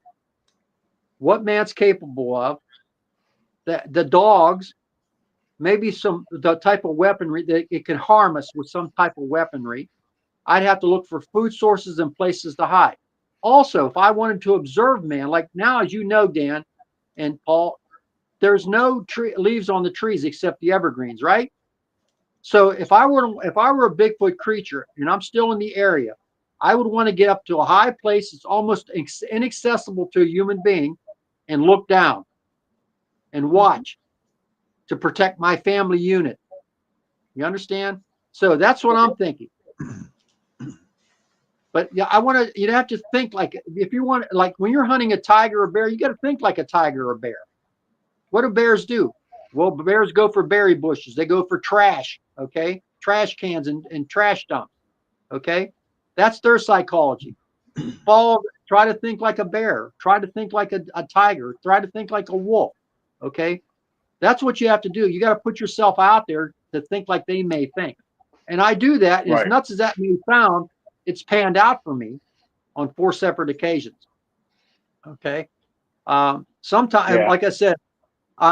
what man's capable of, the dogs, maybe the type of weaponry that it can harm us with some type of weaponry. I'd have to look for food sources and places to hide. Also, if I wanted to observe man, like now, as you know, Dan and Paul, there's no leaves on the trees except the evergreens, right? So if I were a Bigfoot creature and I'm still in the area, I would want to get up to a high place that's almost inaccessible to a human being and look down and watch to protect my family unit. You understand? So that's what I'm thinking. But yeah, you'd have to think like, if you want, like when you're hunting a tiger or bear, you got to think like a tiger or bear. What do bears do? Well, bears go for berry bushes. They go for trash. Okay. Trash cans and trash dumps. Okay. That's their psychology. Try to think like a bear. Try to think like a tiger. Try to think like a wolf. Okay. That's what you have to do. You got to put yourself out there to think like they may think. And I do that. And as nuts as that may sound, it's panned out for me on 4 separate occasions. Okay. Sometimes, like I said,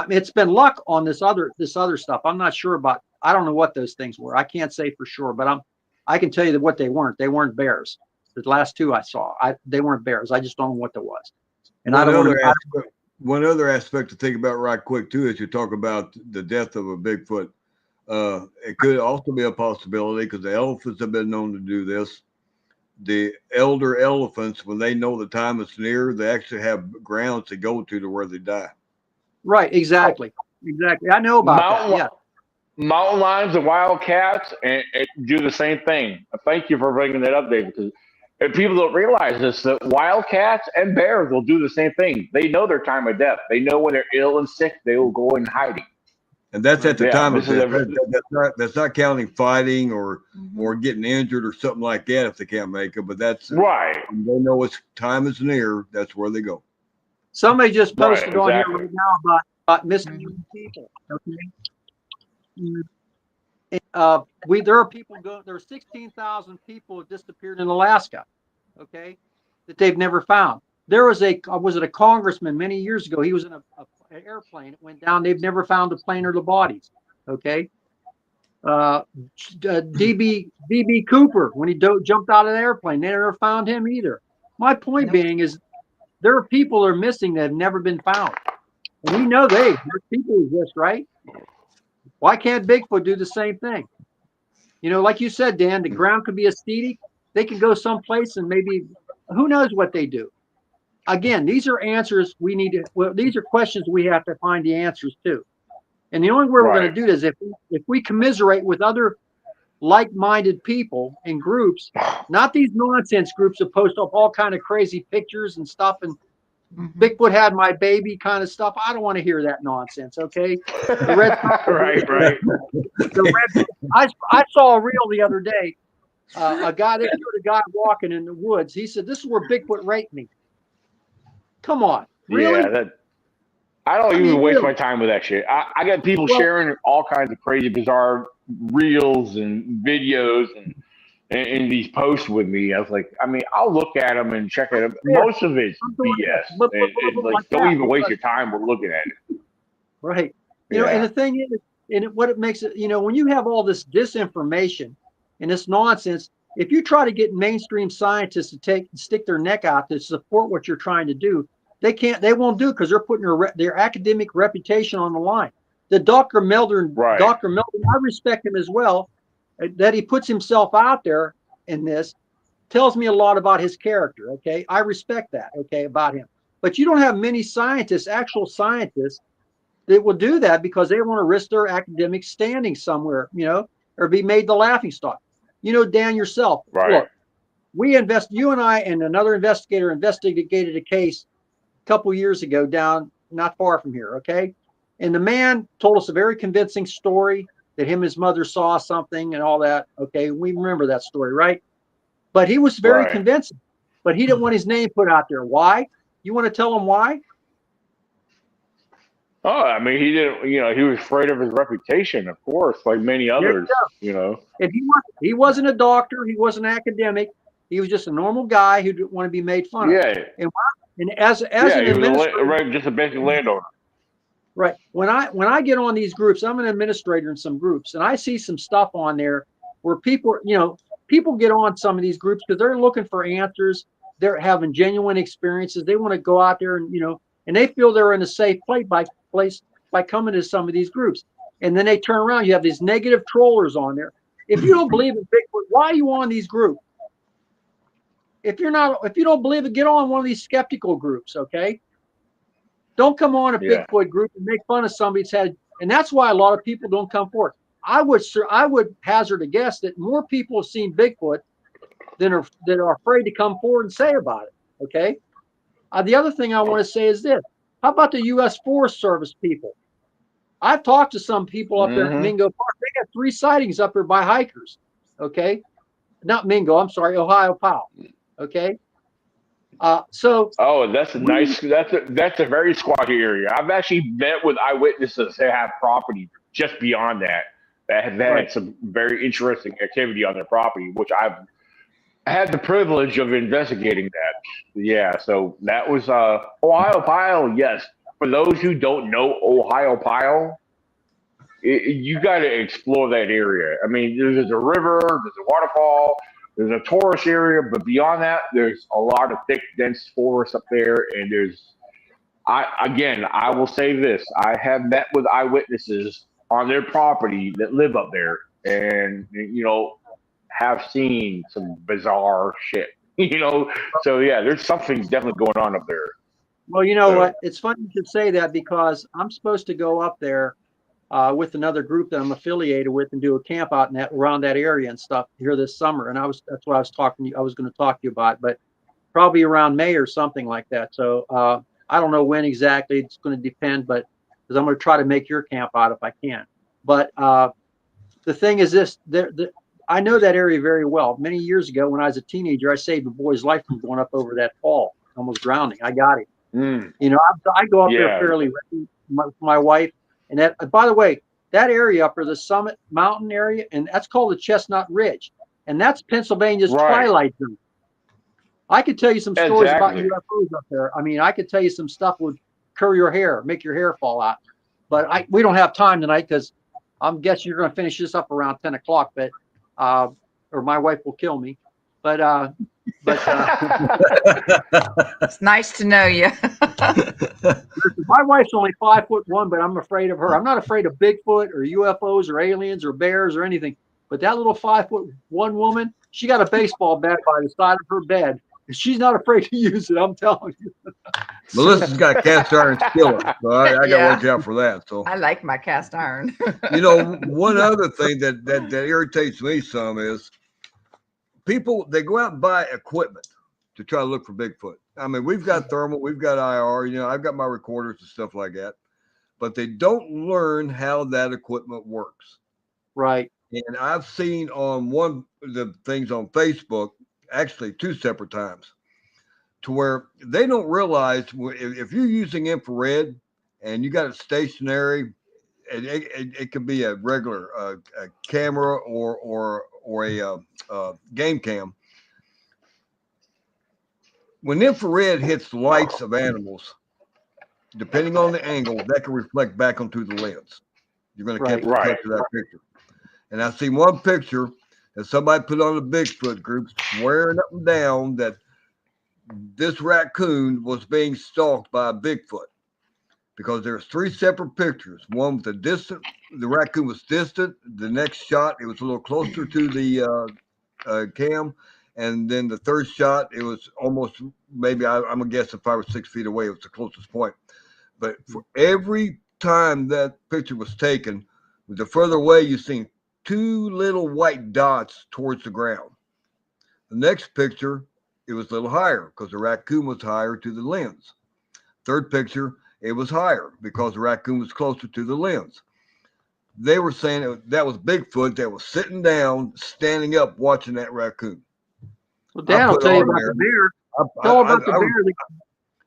it's been luck on this other stuff. I'm not sure about, I don't know what those things were. I can't say for sure, but I can tell you that what they weren't. They weren't bears. The last 2 I saw, they weren't bears. I just don't know what it was. And one other aspect to think about right quick too, as you talk about the death of a Bigfoot, it could also be a possibility because the elephants have been known to do this. The elder elephants, when they know the time is near, they actually have grounds to go to where they die. Right, exactly. I know about that. Yeah. Mountain lions and wildcats and do the same thing. Thank you for bringing that up, David. Because if people don't realize this, that wildcats and bears will do the same thing. They know their time of death. They know when they're ill and sick, they will go in hiding. And that's at the time of death. That's not counting fighting or getting injured or something like that if they can't make it. But that's right. They know it's time is near. That's where they go. Somebody just posted on here right now about missing people. Okay. There are people there are 16,000 people who disappeared in Alaska. Okay. that they've never found. There was a congressman many years ago? He was in an airplane. It went down. They've never found the plane or the bodies. Okay. DB Cooper, when he jumped out of the airplane, they never found him either. My point being is there are people that are missing that have never been found. And we know there's people exist, right? Why can't Bigfoot do the same thing? You know, like you said, Dan, the ground could be aesthetic. They can go someplace and maybe, who knows what they do. Again, these are answers we need to, well, these are questions we have to find the answers to. And the only way we're going to do this is if we commiserate with other like-minded people and groups, not these nonsense groups that post up all kind of crazy pictures and stuff and Bigfoot had my baby kind of stuff. I don't want to hear that nonsense. Okay. The red, right. I saw a reel the other day. A guy, they showed a guy walking in the woods. He said, "This is where Bigfoot raped me." Come on. Really? Yeah, I don't even waste my time with that shit. I got people sharing all kinds of crazy, bizarre reels and videos and these posts with me. I was like, I mean, I'll look at them and check it out. Most of it's BS. It's like, don't even waste your time with looking at it. Right. You know, and the thing is, what it makes it, you know, when you have all this disinformation and this nonsense, if you try to get mainstream scientists to stick their neck out to support what you're trying to do, they won't do it because they're putting their academic reputation on the line. The Dr. Melder, I respect him as well, that he puts himself out there in this tells me a lot about his character. Okay. I respect that. Okay. About him, but you don't have many scientists, actual scientists that will do that because they want to risk their academic standing somewhere, you know, or be made the laughing stock. You know, Dan, yourself, look, you and I and another investigator investigated a case a couple years ago down not far from here. Okay. And the man told us a very convincing story that him and his mother saw something and all that. Okay. We remember that story, right? But he was very convincing, but he didn't want his name put out there. Why? You want to tell him why? Oh, I mean, he didn't, you know, he was afraid of his reputation, of course, like many others, you know. And he wasn't a doctor. He wasn't an academic. He was just a normal guy who didn't want to be made fun of. Yeah. And as an administrator, just a basic landowner. Right. When I get on these groups, I'm an administrator in some groups, and I see some stuff on there where people get on some of these groups because they're looking for answers. They're having genuine experiences. They want to go out there and, you know, and they feel they're in a safe place by coming to some of these groups. And then they turn around. You have these negative trollers on there. If you don't believe in Bigfoot, why are you on these groups? If you don't believe it, get on one of these skeptical groups, okay? Don't come on a Bigfoot group and make fun of somebody's head. And that's why a lot of people don't come forward. I would hazard a guess that more people have seen Bigfoot than are afraid to come forward and say about it, okay? The other thing I want to say is this. How about the U.S. Forest Service people? I've talked to some people up there in Mingo Park. They got 3 sightings up there by hikers, okay? Not Mingo, I'm sorry, Ohio Powell, okay? That's a very squatty area. I've actually met with eyewitnesses that have property just beyond that have had some very interesting activity on their property, which I've had the privilege of investigating that. Yeah, so that was Ohio Pile. Yes, for those who don't know Ohio Pile, you got to explore that area. I mean, there's a river, there's a waterfall, there's a tourist area, but beyond that, there's a lot of thick, dense forest up there. And I will say this: I have met with eyewitnesses on their property that live up there, and you know, have seen some bizarre shit, you know. So yeah, there's something definitely going on up there. Well, you know what? It's funny you should say that because I'm supposed to go up there with another group that I'm affiliated with and do a camp out around that area and stuff here this summer. And that's what I was going to talk to you about, but probably around May or something like that. So I don't know when exactly. It's going to depend, but because I'm going to try to make your camp out if I can. But the thing is this: I know that area very well. Many years ago, when I was a teenager, I saved a boy's life from going up over that fall, almost drowning. I got him. You know, I go up there fairly regularly, my wife. And that, by the way, that area up there, the Summit Mountain area, and that's called the Chestnut Ridge, and that's Pennsylvania's twilight zone. I could tell you some stories about Exactly. UFOs up there. I mean, I could tell you some stuff would curl your hair, make your hair fall out. But we don't have time tonight because I'm guessing you're going to finish this up around 10 o'clock. But or my wife will kill me. But it's nice to know you. My wife's only 5'1", but I'm afraid of her. I'm not afraid of Bigfoot or UFOs or aliens or bears or anything. But that little 5'1" woman, she got a baseball bat by the side of her bed. And she's not afraid to use it. I'm telling you. Melissa's got a cast iron skillet, so I got to watch out for that. So I like my cast iron. One other thing that irritates me some is people, they go out and buy equipment to try to look for Bigfoot. I mean, we've got thermal, we've got IR, I've got my recorders and stuff like that, but they don't learn how that equipment works. Right. And I've seen on one of the things on Facebook, actually 2 separate times, to where they don't realize if you're using infrared and you got it stationary, and it could be a regular a camera or a game cam. When infrared hits the lights of animals, depending on the angle, that can reflect back onto the lens. You're going to catch that picture. And I see one picture that somebody put on the Bigfoot group swearing up and down that this raccoon was being stalked by a Bigfoot, because there's 3 separate pictures. One with the raccoon was distant. The next shot, it was a little closer to the cam. And then the third shot, it was almost, maybe I'm going to guess 5 or 6 feet away. It was the closest point. But for every time that picture was taken, the further away, you see 2 little white dots towards the ground. The next picture, it was a little higher because the raccoon was higher to the lens. Third picture, it was higher because the raccoon was closer to the lens. They were saying that was Bigfoot that was sitting down, standing up, watching that raccoon. Well, Dan, I'll tell you about the bear.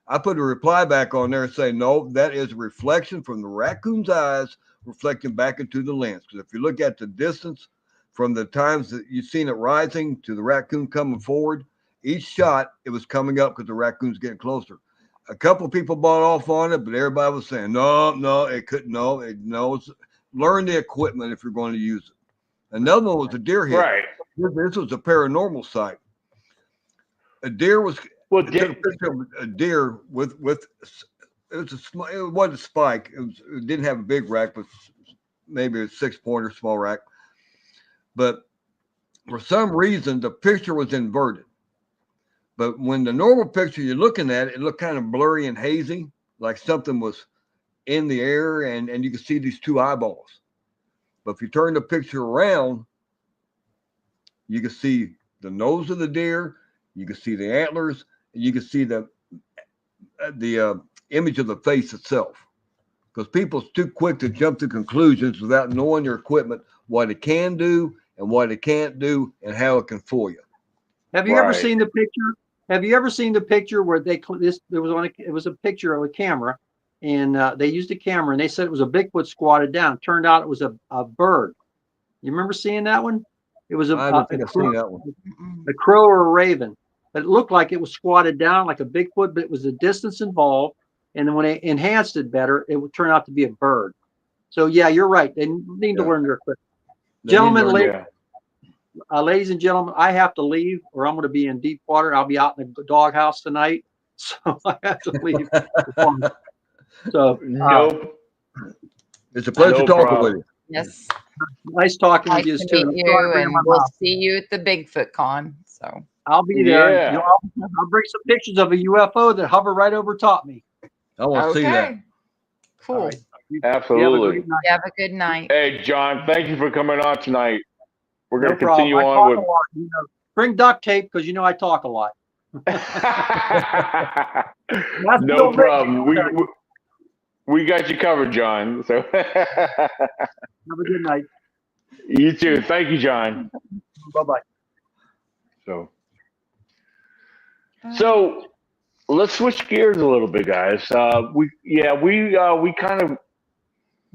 I put a reply back on there saying, no, that is a reflection from the raccoon's eyes reflecting back into the lens. Because if you look at the distance from the times that you've seen it rising to the raccoon coming forward, each shot, it was coming up because the raccoon's getting closer. A couple of people bought off on it, but everybody was saying, no, it couldn't, learn the equipment if you're going to use it. Another one was a deer hit. Right. This was a paranormal site. A deer was, a deer with it wasn't a spike. It didn't have a big rack, but maybe a 6-pointer small rack. But for some reason, the picture was inverted. But when the normal picture you're looking at, it looked kind of blurry and hazy, like something was in the air, and you can see these 2 eyeballs. But if you turn the picture around, you can see the nose of the deer, you can see the antlers, and you can see the image of the face itself. Because people's too quick to jump to conclusions without knowing their equipment, what it can do and what it can't do, and how it can fool you. Have you ever seen the picture? Have you ever seen the picture where it was a picture of a camera, and they used a camera and they said it was a Bigfoot squatted down. Turned out it was a bird. You remember seeing that one? It was I don't think I've seen that one. A crow or a raven. But it looked like it was squatted down like a Bigfoot, but it was the distance involved. And then when they enhanced it better, it would turn out to be a bird. So yeah, you're right. They need to learn their equipment. Gentlemen, ladies and gentlemen, I have to leave or I'm going to be in deep water. I'll be out in the doghouse tonight. So I have to leave. So nope. It's a pleasure talking with you. Yes. Nice talking with you too. Meet you, and we'll see you at the Bigfoot Con. So I'll be there. I'll bring some pictures of a UFO that hover right over top me. I want to see that. Cool. Right. Absolutely. Have a good night. Hey, John, thank you for coming on tonight. We're going to No continue problem. on with. Bring duct tape because I talk a lot. No problem. We got you covered, John. So have a good night. You too. Thank you, John. Bye-bye. So let's switch gears a little bit, guys. We kind of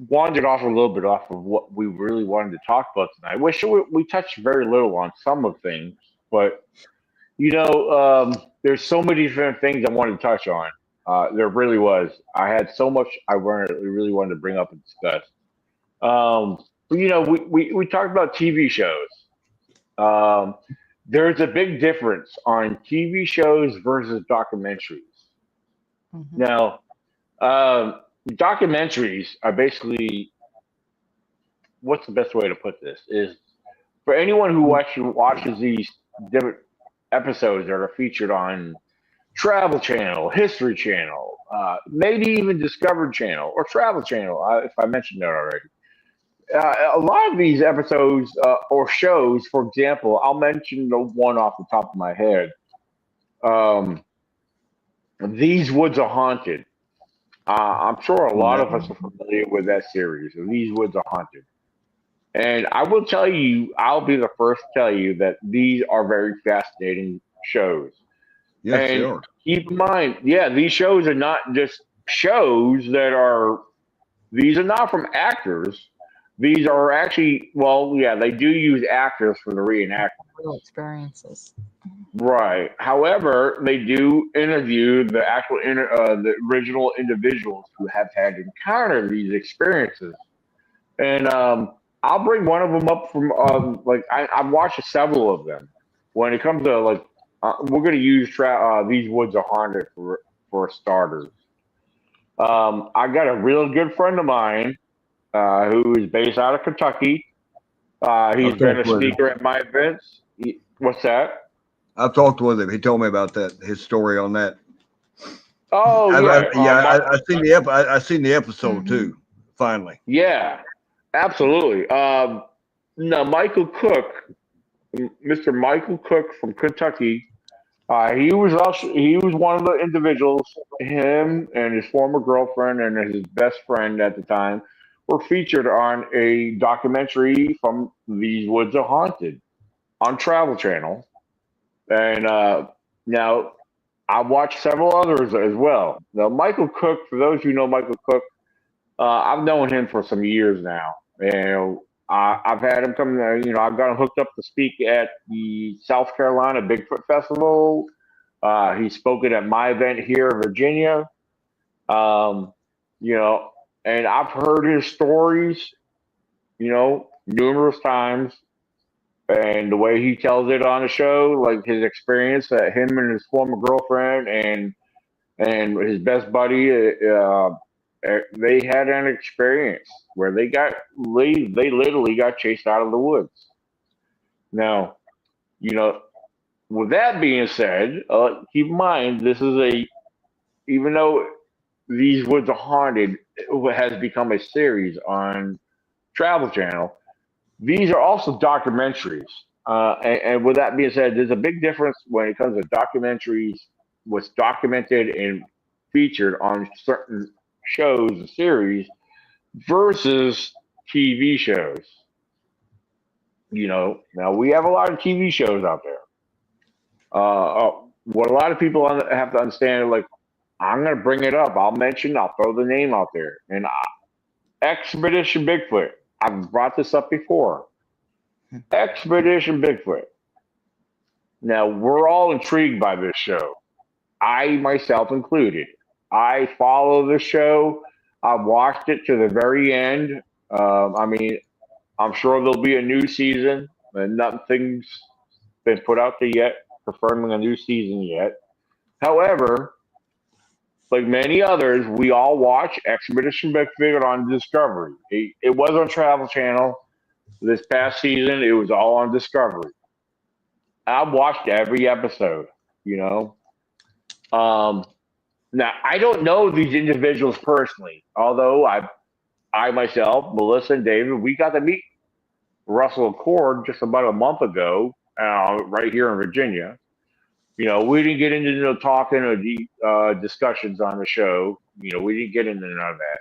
wandered off a little bit off of what we really wanted to talk about tonight. We touched very little on some of things, but it's there's so many different things I wanted to touch on. There really was. I had so much I really wanted to bring up and discuss. But, you know, we talked about TV shows. There's a big difference on TV shows versus documentaries. Mhm. Now, documentaries are basically, what's the best way to put this? Is for anyone who watches these different episodes that are featured on Travel Channel, History Channel, maybe even Discovery Channel or Travel Channel, if I mentioned that already. A lot of these episodes or shows, for example, I'll mention the one off the top of my head. These Woods Are Haunted. I'm sure a lot of us are familiar with that series. These Woods Are Haunted. And I will tell you, I'll be the first to tell you that these are very fascinating shows. Yes, and they are. keep in mind, these shows are not just shows these are not from actors. These are actually, they do use actors for the reenactment. Real experiences. Right. However, they do interview the actual the original individuals who have had to encounter these experiences. And I'll bring one of them up from I've watched several of them. When it comes to we're going to use These Woods Are Haunted for starters. I got a real good friend of mine who is based out of Kentucky. He's been a speaker at my events. What's that? I've talked with him. He told me about that, his story on that. Oh, I seen the episode too. Finally. Yeah, absolutely. Now, Michael Cook, Mr. Michael Cook from Kentucky, he was one of the individuals. Him and his former girlfriend and his best friend at the time were featured on a documentary from These Woods Are Haunted on Travel Channel. And now I watched several others as well. Now, Michael Cook, for those who know Michael Cook, I've known him for some years now. And I've had him come, I've got him hooked up to speak at the South Carolina Bigfoot Festival. He's spoken at my event here in Virginia. And I've heard his stories, numerous times. And the way he tells it on the show, like his experience that him and his former girlfriend and his best buddy, they had an experience where they literally got chased out of the woods. Now, with that being said, keep in mind this is even though These Woods Are Haunted has become a series on Travel Channel. These are also documentaries. And with that being said, there's a big difference when it comes to documentaries, what's documented and featured on certain shows and series versus TV shows. Now we have a lot of TV shows out there. What a lot of people have to understand, I'm going to bring it up. I'll throw the name out there. And Expedition Bigfoot. I've brought this up before. Expedition Bigfoot. Now, we're all intrigued by this show. I, myself included. I follow the show. I've watched it to the very end. I'm sure there'll be a new season, and nothing's been put out there yet, confirming a new season yet. However, like many others, we all watch Expedition Bigfoot on Discovery. It was on Travel Channel. This past season, it was all on Discovery. I've watched every episode, Now, I don't know these individuals personally, although I myself, Melissa and David, we got to meet Russell Cord just about a month ago, right here in Virginia. We didn't get into no talking or deep discussions on the show. We didn't get into none of that.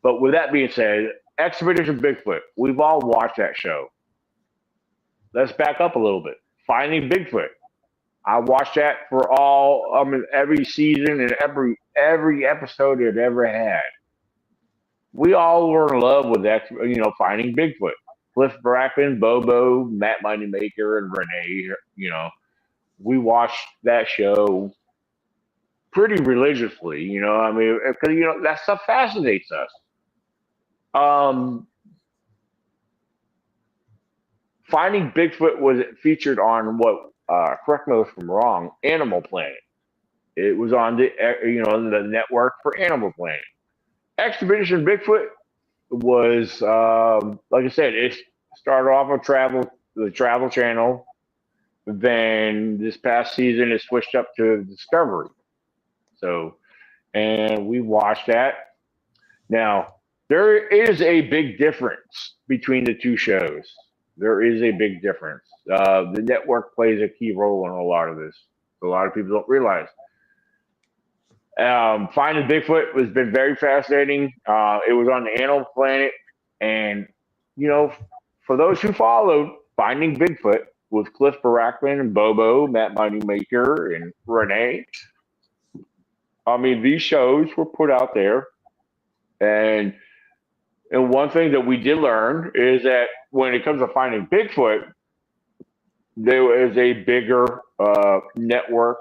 But with that being said, Expedition Bigfoot, we've all watched that show. Let's back up a little bit. Finding Bigfoot. I watched that for every season and every episode it ever had. We all were in love with that, Finding Bigfoot. Cliff Brackman, Bobo, Matt Moneymaker, and Renee, we watched that show pretty religiously. You know, I mean, because that stuff fascinates us. Finding Bigfoot was featured on what? Correct me if I'm wrong. Animal Planet. It was on the network for Animal Planet. Expedition Bigfoot was like I said, it started off on the Travel Channel. Then this past season it switched up to Discovery. So, and we watched that. Now, there is a big difference between the two shows. There is a big difference. The network plays a key role in a lot of this. A lot of people don't realize. Finding Bigfoot has been very fascinating. It was on the Animal Planet, and for those who followed Finding Bigfoot with Cliff Barackman and Bobo, Matt Moneymaker, and Renee. I mean, these shows were put out there, and one thing that we did learn is that when it comes to Finding Bigfoot, there is a bigger network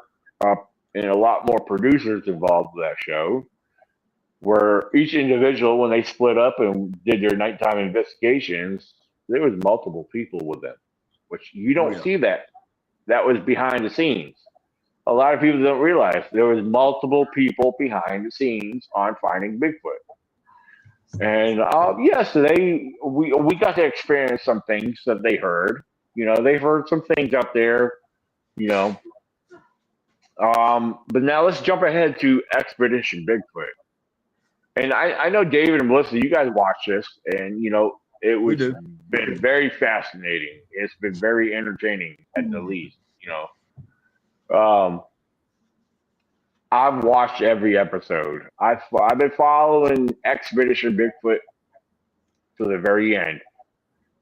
and a lot more producers involved with that show, where each individual, when they split up and did their nighttime investigations, there was multiple people with them, which you don't see that. That was behind the scenes. A lot of people don't realize there was multiple people behind the scenes on Finding Bigfoot. And yes, we got to experience some things that they heard. They've heard some things out there, but now let's jump ahead to Expedition Bigfoot. And I know David and Melissa, you guys watch this, and it was been very fascinating. It's been very entertaining at the least. I've watched every episode. I've been following Expedition Bigfoot to the very end.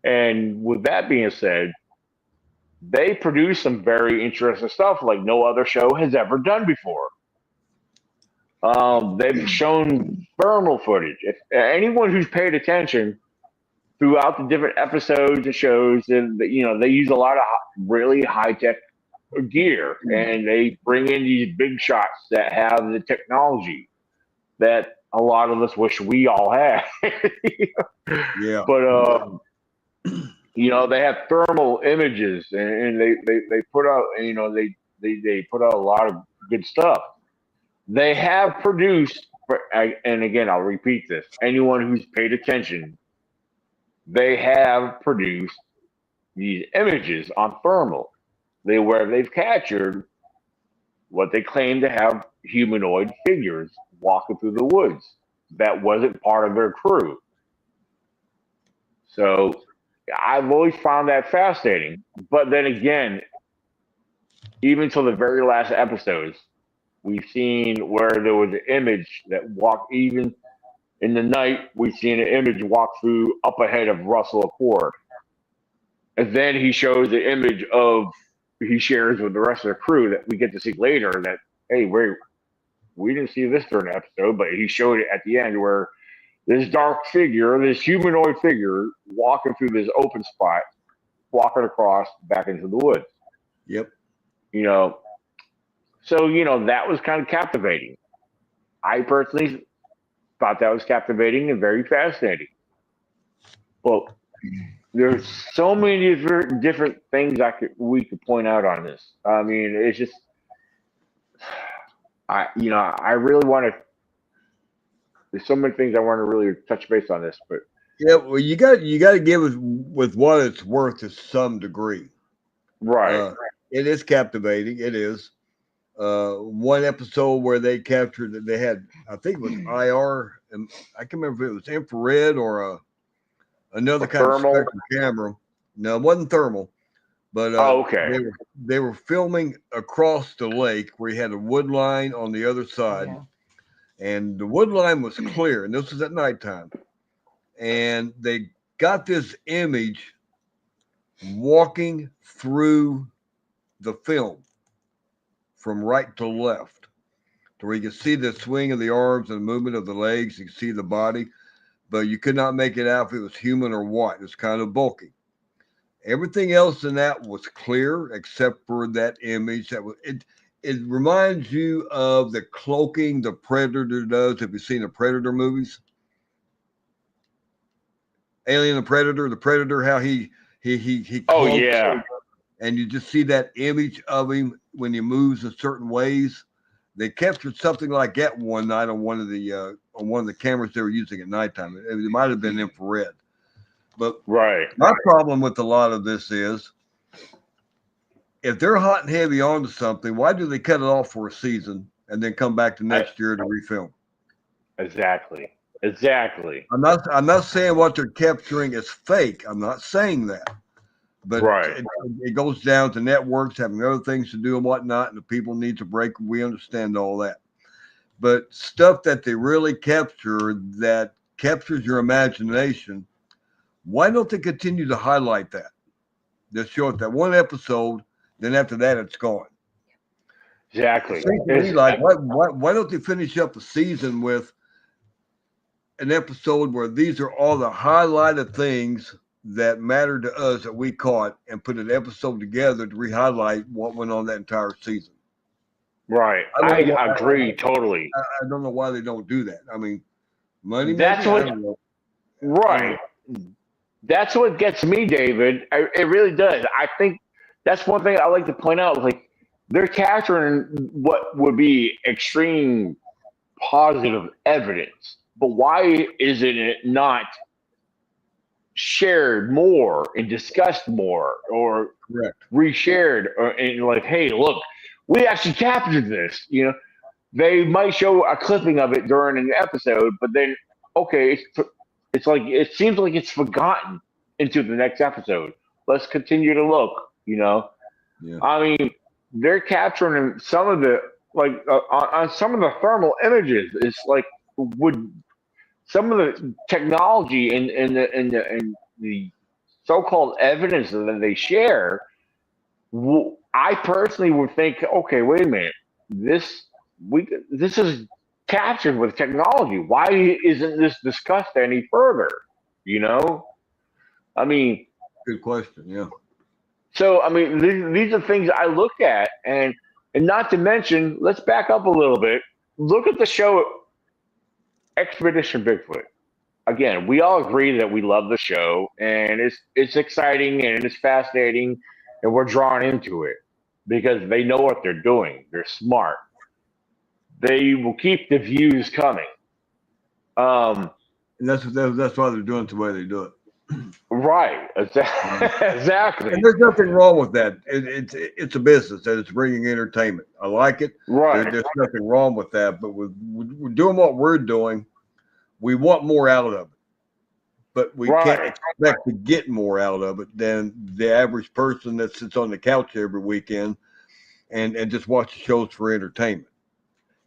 And with that being said, they produce some very interesting stuff like no other show has ever done before. They've shown thermal footage. If anyone who's paid attention throughout the different episodes and shows, and they use a lot of really high tech gear, and they bring in these big shots that have the technology that a lot of us wish we all had. Yeah. But they have thermal images, and they put out they put out a lot of good stuff. They have produced, and again I'll repeat this: anyone who's paid attention, they have produced these images on thermal. Where they've captured what they claim to have humanoid figures walking through the woods that wasn't part of their crew. So I've always found that fascinating. But then again, even till the very last episodes, we've seen where there was an image that walked, even in the night, we've seen an image walk through up ahead of Russell Accord. And then he shows the image he shares with the rest of the crew that we get to see later that, hey, we didn't see this during the episode, but he showed it at the end where this dark figure, this humanoid figure walking through this open spot, walking across back into the woods. Yep. So, that was kind of captivating. I personally thought that was captivating and very fascinating. Well, there's so many different things we could point out on this. I mean, it's just, I really want to. There's so many things I want to really touch base on this, but yeah, well, you got to give it with what it's worth to some degree. Right. It is captivating. It is. One episode where they captured that they had, I think it was IR, and I can't remember if it was infrared or another kind of spectrum camera. No, it wasn't thermal, but okay. They were filming across the lake where you had a wood line on the other side, and the wood line was clear, and this was at nighttime, and they got this image walking through the film from right to left, to where you could see the swing of the arms and the movement of the legs. You could see the body, but you could not make it out if it was human or what. It was kind of bulky. Everything else in that was clear except for that image. That was it. It reminds you of the cloaking the Predator does. Have you seen the Predator movies? Alien and the Predator, how he Oh cloaks, yeah. and you just see that image of him when he moves in certain ways. They captured something like that one night on one of the cameras they were using at nighttime. It might have been infrared. But my problem with a lot of this is, if they're hot and heavy onto something, why do they cut it off for a season and then come back to next year to refilm? Exactly. I'm not saying what they're capturing is fake. I'm not saying that. But it goes down to networks having other things to do and whatnot, and the people need to break. We understand all that. But stuff that they really capture that captures your imagination, why don't they continue to highlight that? Just show it that one episode, then after that, it's gone. Exactly. Like, why don't they finish up the season with an episode where these are all the highlighted things that matter to us that we caught, and put an episode together to re-highlight what went on that entire season? Right. I agree totally. I don't know why they don't do that. I mean, money. That's what. Right. That's what gets me, David. It really does. I think that's one thing I like to point out. Like, they're capturing what would be extreme positive evidence, but why isn't it not shared more and discussed more, or reshared, and like, hey, look, we actually captured this. You know, they might show a clipping of it during an episode, but then it's like it seems like it's forgotten into the next episode. Let's continue to look. You know, I mean, they're capturing some of the on some of the thermal images. It's like some of the technology and the so-called evidence that they share, I personally would think, okay, wait a minute, this is captured with technology. Why isn't this discussed any further? You know, I mean, good question. Yeah. So I mean, these are things I look at, and not to mention, let's back up a little bit. Look at the show Expedition Bigfoot. Again, we all agree that we love the show, and it's exciting and it's fascinating, and we're drawn into it because they know what they're doing. They're smart. They will keep the views coming. And that's why they're doing it the way they do it. Right. Exactly. And there's nothing wrong with that. It's a business and it's bringing entertainment. I like it. Right. There's nothing wrong with that. But we're doing what we're doing. We want more out of it. But we can't expect to get more out of it than the average person that sits on the couch every weekend and just watches shows for entertainment.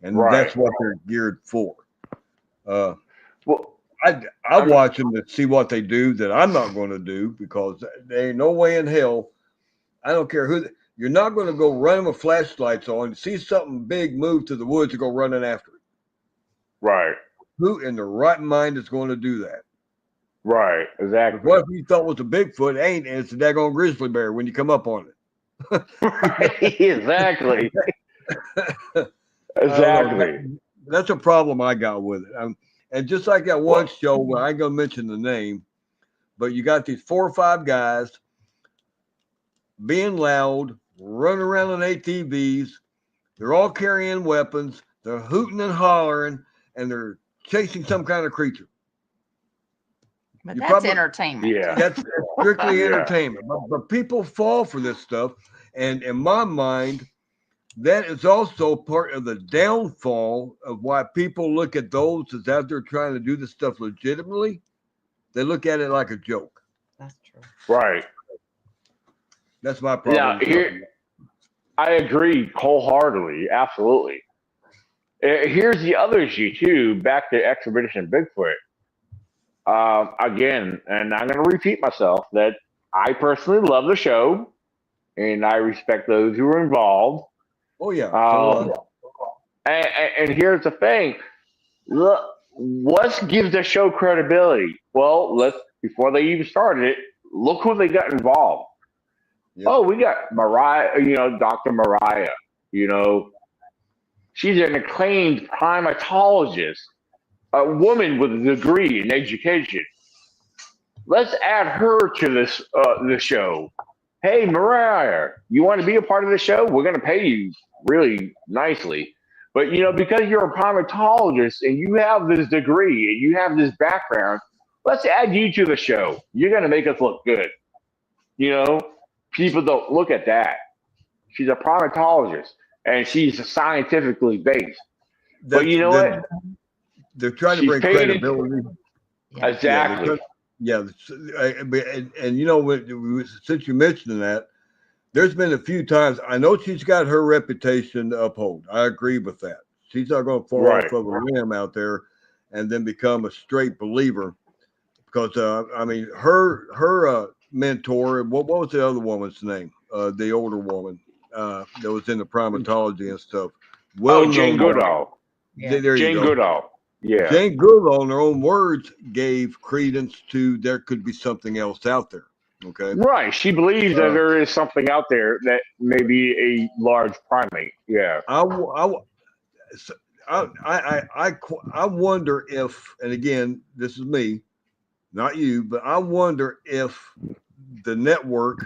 And that's what they're geared for. I watch them to see what they do that I'm not going to do, because there ain't no way in hell. I don't care who. You're not going to go running with flashlights on, see something big move to the woods and go running after it. Right. Who in their right mind is going to do that? Right. Exactly. What if you thought was a Bigfoot? Ain't, and it's a daggone grizzly bear when you come up on it. Right. Exactly. Exactly. That's a problem I got with it. And just like that one show, where I ain't gonna mention the name, but you got these 4 or 5 guys being loud, running around on ATVs. They're all carrying weapons. They're hooting and hollering, and they're chasing some kind of creature. But that's entertainment. Yeah, that's strictly entertainment. But people fall for this stuff, and in my mind, that is also part of the downfall of why people look at those that's out there trying to do this stuff legitimately. They look at it like a joke. That's true. Right. That's my problem. Yeah, I agree wholeheartedly. Absolutely. Here's the other issue too. Back to Expedition Bigfoot. Again, and I'm going to repeat myself, that I personally love the show, and I respect those who are involved. Oh yeah. And here's the thing. Look, what gives the show credibility? Well, before they even started it, look who they got involved. Yep. Oh, we got Mariah, Dr. Mariah, she's an acclaimed primatologist, a woman with a degree in education. Let's add her to the show. Hey, Mariah, you want to be a part of the show? We're going to pay you really nicely. But, because you're a primatologist and you have this degree and you have this background, let's add you to the show. You're going to make us look good. People don't look at that. She's a primatologist and she's scientifically based. But you know what? They're trying to bring credibility. Exactly. Yeah. And since you mentioned that, there's been a few times, I know she's got her reputation to uphold. I agree with that. She's not going to fall off of a limb out there and then become a straight believer. Because, her mentor, what was the other woman's name? The older woman that was in the primatology and stuff. Jane Goodall. Yeah. There you Jane go. Goodall. Yeah. Jane Goodall, in her own words, gave credence to there could be something else out there. Okay. Right. She believes that there is something out there that may be a large primate. Yeah. I wonder if, and again, this is me, not you, but I wonder if the network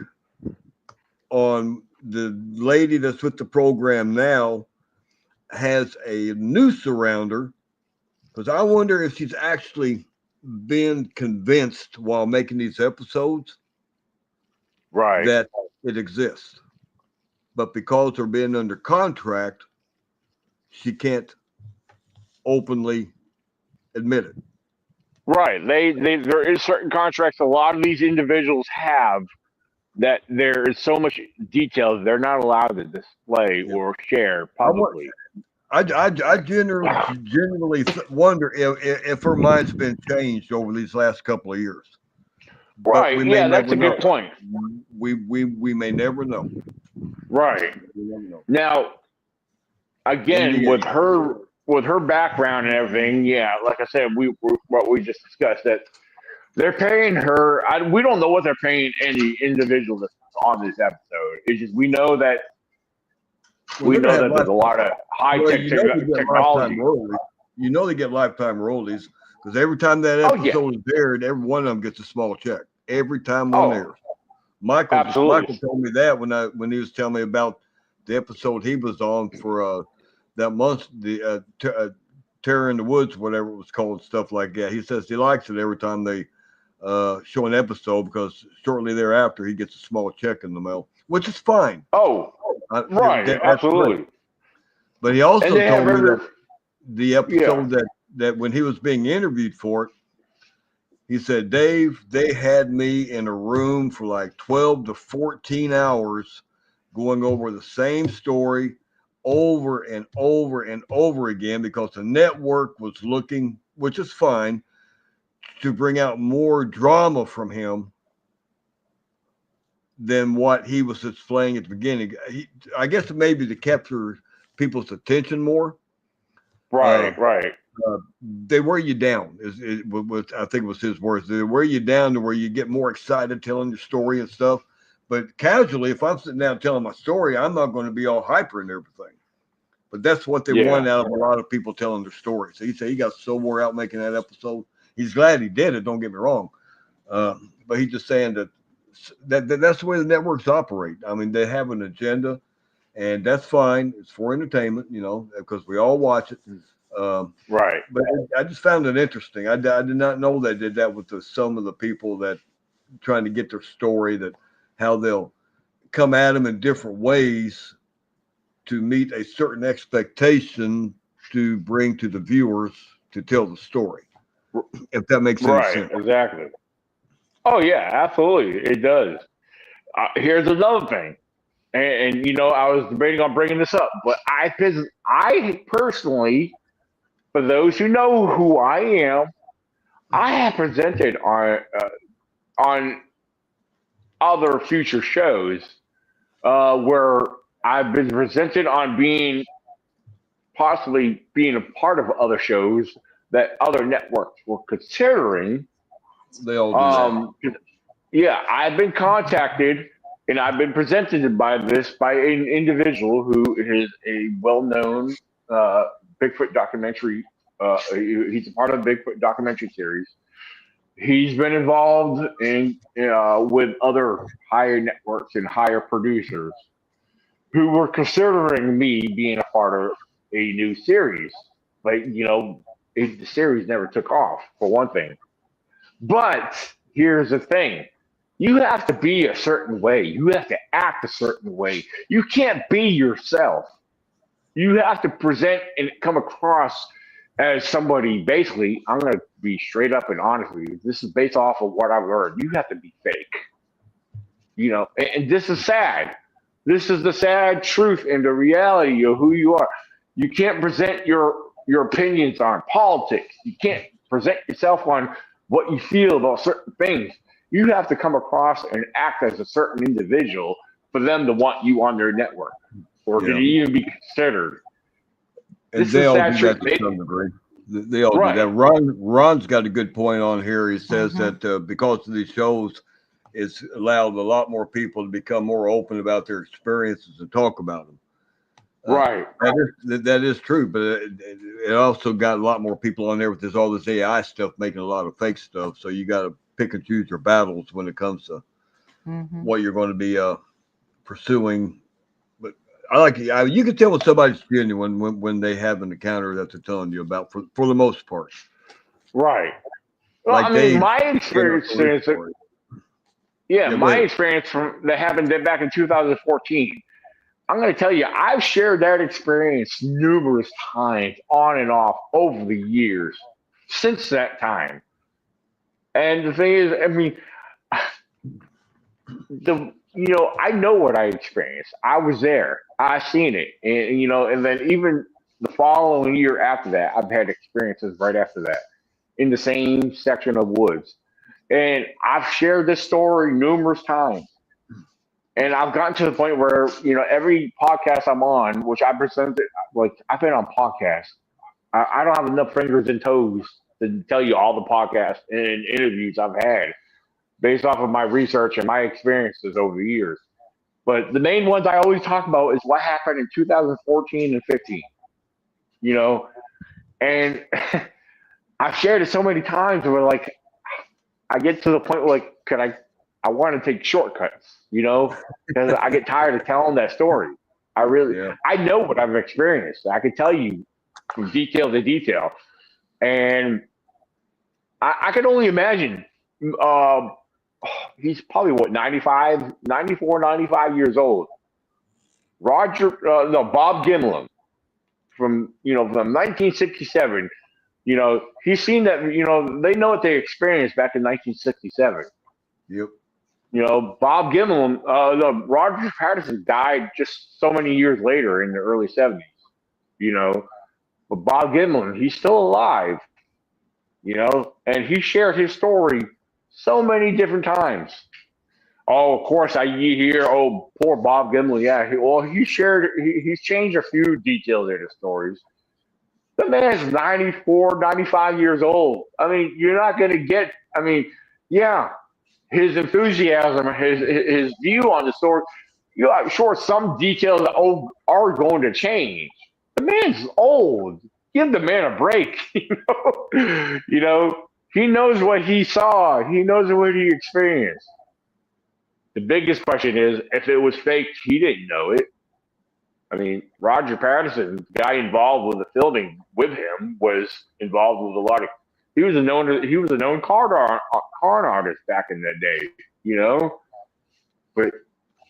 on the lady that's with the program now has a noose around her, because I wonder if she's actually been convinced while making these episodes that it exists. But because they're being under contract, she can't openly admit it. Right. There is certain contracts a lot of these individuals have that there is so much details they're not allowed to display or share publicly. I genuinely wonder if her mind's been changed over these last couple of years. Right. Yeah, that's a good point. We may never know. Right. Now, again, with her background and everything, like I said, what we just discussed, that they're paying her. We don't know what they're paying any individual that's on this episode. It's just we know that there's a lot of high-tech technology. You know they get lifetime royalties because every time that episode is aired, every one of them gets a small check. Every time one airs. Michael told me that when he was telling me about the episode he was on for that month, the Terror in the Woods, whatever it was called, stuff like that. He says he likes it every time they show an episode because shortly thereafter he gets a small check in the mail, which is fine. Absolutely. Great. But he also told me that the episode that when he was being interviewed for it, he said, Dave, they had me in a room for like 12 to 14 hours going over the same story over and over and over again because the network was looking, which is fine, to bring out more drama from him than what he was displaying at the beginning. I guess maybe to capture people's attention more. Right. They wear you down. I think it was his words. They wear you down to where you get more excited telling your story and stuff. But casually, if I'm sitting down telling my story, I'm not going to be all hyper and everything. But that's what they want out of a lot of people telling their stories. So he said he got so wore out making that episode. He's glad he did it. Don't get me wrong. But he's just saying that's the way the networks operate. I mean, they have an agenda, and that's fine. It's for entertainment, because we all watch it. Right. But I just found it interesting. I did not know they did that with some of the people that trying to get their story, that how they'll come at them in different ways to meet a certain expectation to bring to the viewers to tell the story. If that makes any sense. Right, exactly. Oh, yeah, absolutely. It does. Here's another thing. And I was debating on bringing this up, but I personally, for those who know who I am, I have presented on other future shows where I've been presented on possibly being a part of other shows that other networks were considering. They all do Yeah, I've been contacted and I've been presented by an individual who is a well-known Bigfoot documentary. He's a part of the Bigfoot documentary series. He's been involved in with other higher networks and higher producers who were considering me being a part of a new series. But the series never took off, for one thing. But here's the thing. You have to be a certain way. You have to act a certain way. You can't be yourself. You have to present and come across as somebody. Basically, I'm going to be straight up and honest with you. This is based off of what I've learned. You have to be fake. And this is sad. This is the sad truth and the reality of who you are. You can't present your opinions on politics. You can't present yourself on what you feel about certain things. You have to come across and act as a certain individual for them to want you on their network or to even be considered. And they all do that to some degree. They all do that. Ron's got a good point on here. He says that because of these shows, it's allowed a lot more people to become more open about their experiences and talk about them. Right. That is true, but it also got a lot more people on there with all this AI stuff, making a lot of fake stuff. So you got to pick and choose your battles when it comes to what you're going to be pursuing. But you can tell when somebody's genuine when they have an encounter that they're telling you about for the most part. Right. Well, my experience is my experience that happened back in 2014. I'm going to tell you, I've shared that experience numerous times on and off over the years since that time. And the thing is, I know what I experienced. I was there. I seen it. And then even the following year after that, I've had experiences right after that in the same section of woods. And I've shared this story numerous times. And I've gotten to the point where, every podcast I'm on, which I presented, I've been on podcasts. I don't have enough fingers and toes to tell you all the podcasts and interviews I've had based off of my research and my experiences over the years. But the main ones I always talk about is what happened in 2014 and 15, and I've shared it so many times where I get to the point where I want to take shortcuts, because I get tired of telling that story. I know what I've experienced. I can tell you from detail to detail. And I can only imagine he's probably 94, 95 years old. Bob Gimlin from 1967, he's seen that, they know what they experienced back in 1967. Yep. Bob Gimlin, Roger Patterson died just so many years later in the early 70s, but Bob Gimlin, he's still alive, and he shared his story so many different times. Oh, of course, you hear, oh, poor Bob Gimlin. Yeah, he's changed a few details in his stories. The man's 94, 95 years old. You're not going to get, his enthusiasm, his view on the story, sure, some details are going to change. The man's old. Give the man a break. He knows what he saw. He knows what he experienced. The biggest question is, if it was faked, he didn't know it. Roger Patterson, the guy involved with the filming with him, was involved with a lot of. He was a known con artist back in that day, But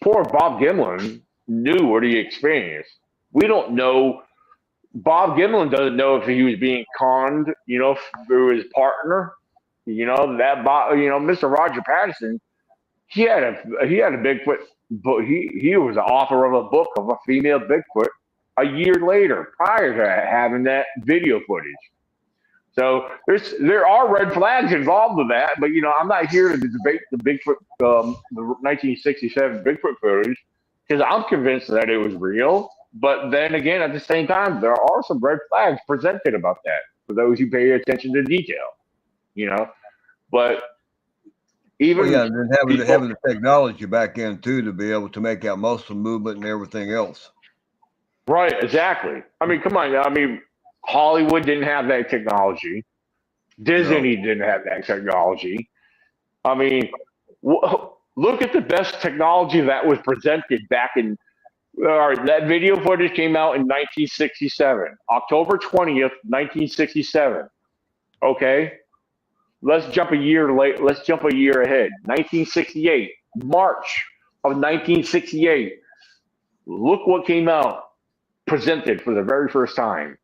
poor Bob Gimlin knew what he experienced. We don't know. Bob Gimlin doesn't know if he was being conned, through his partner. Mr. Roger Patterson, he had a Bigfoot, but he was the author of a book of a female Bigfoot a year later, prior to having that video footage. So there are red flags involved with that, but I'm not here to debate the Bigfoot, the 1967 Bigfoot footage, because I'm convinced that it was real. But then again, at the same time, there are some red flags presented about that for those who pay attention to detail, But Even and then having the technology back in too to be able to make out muscle movement and everything else. Right, exactly. I mean, come on. I mean, Hollywood didn't have that technology. Disney didn't have that technology. I mean, look at the best technology that was presented back in. All right, that video footage came out in 1967, October 20th, 1967. Okay, let's jump a year late. Let's jump a year ahead. 1968, March of 1968. Look what came out, presented for the very first time.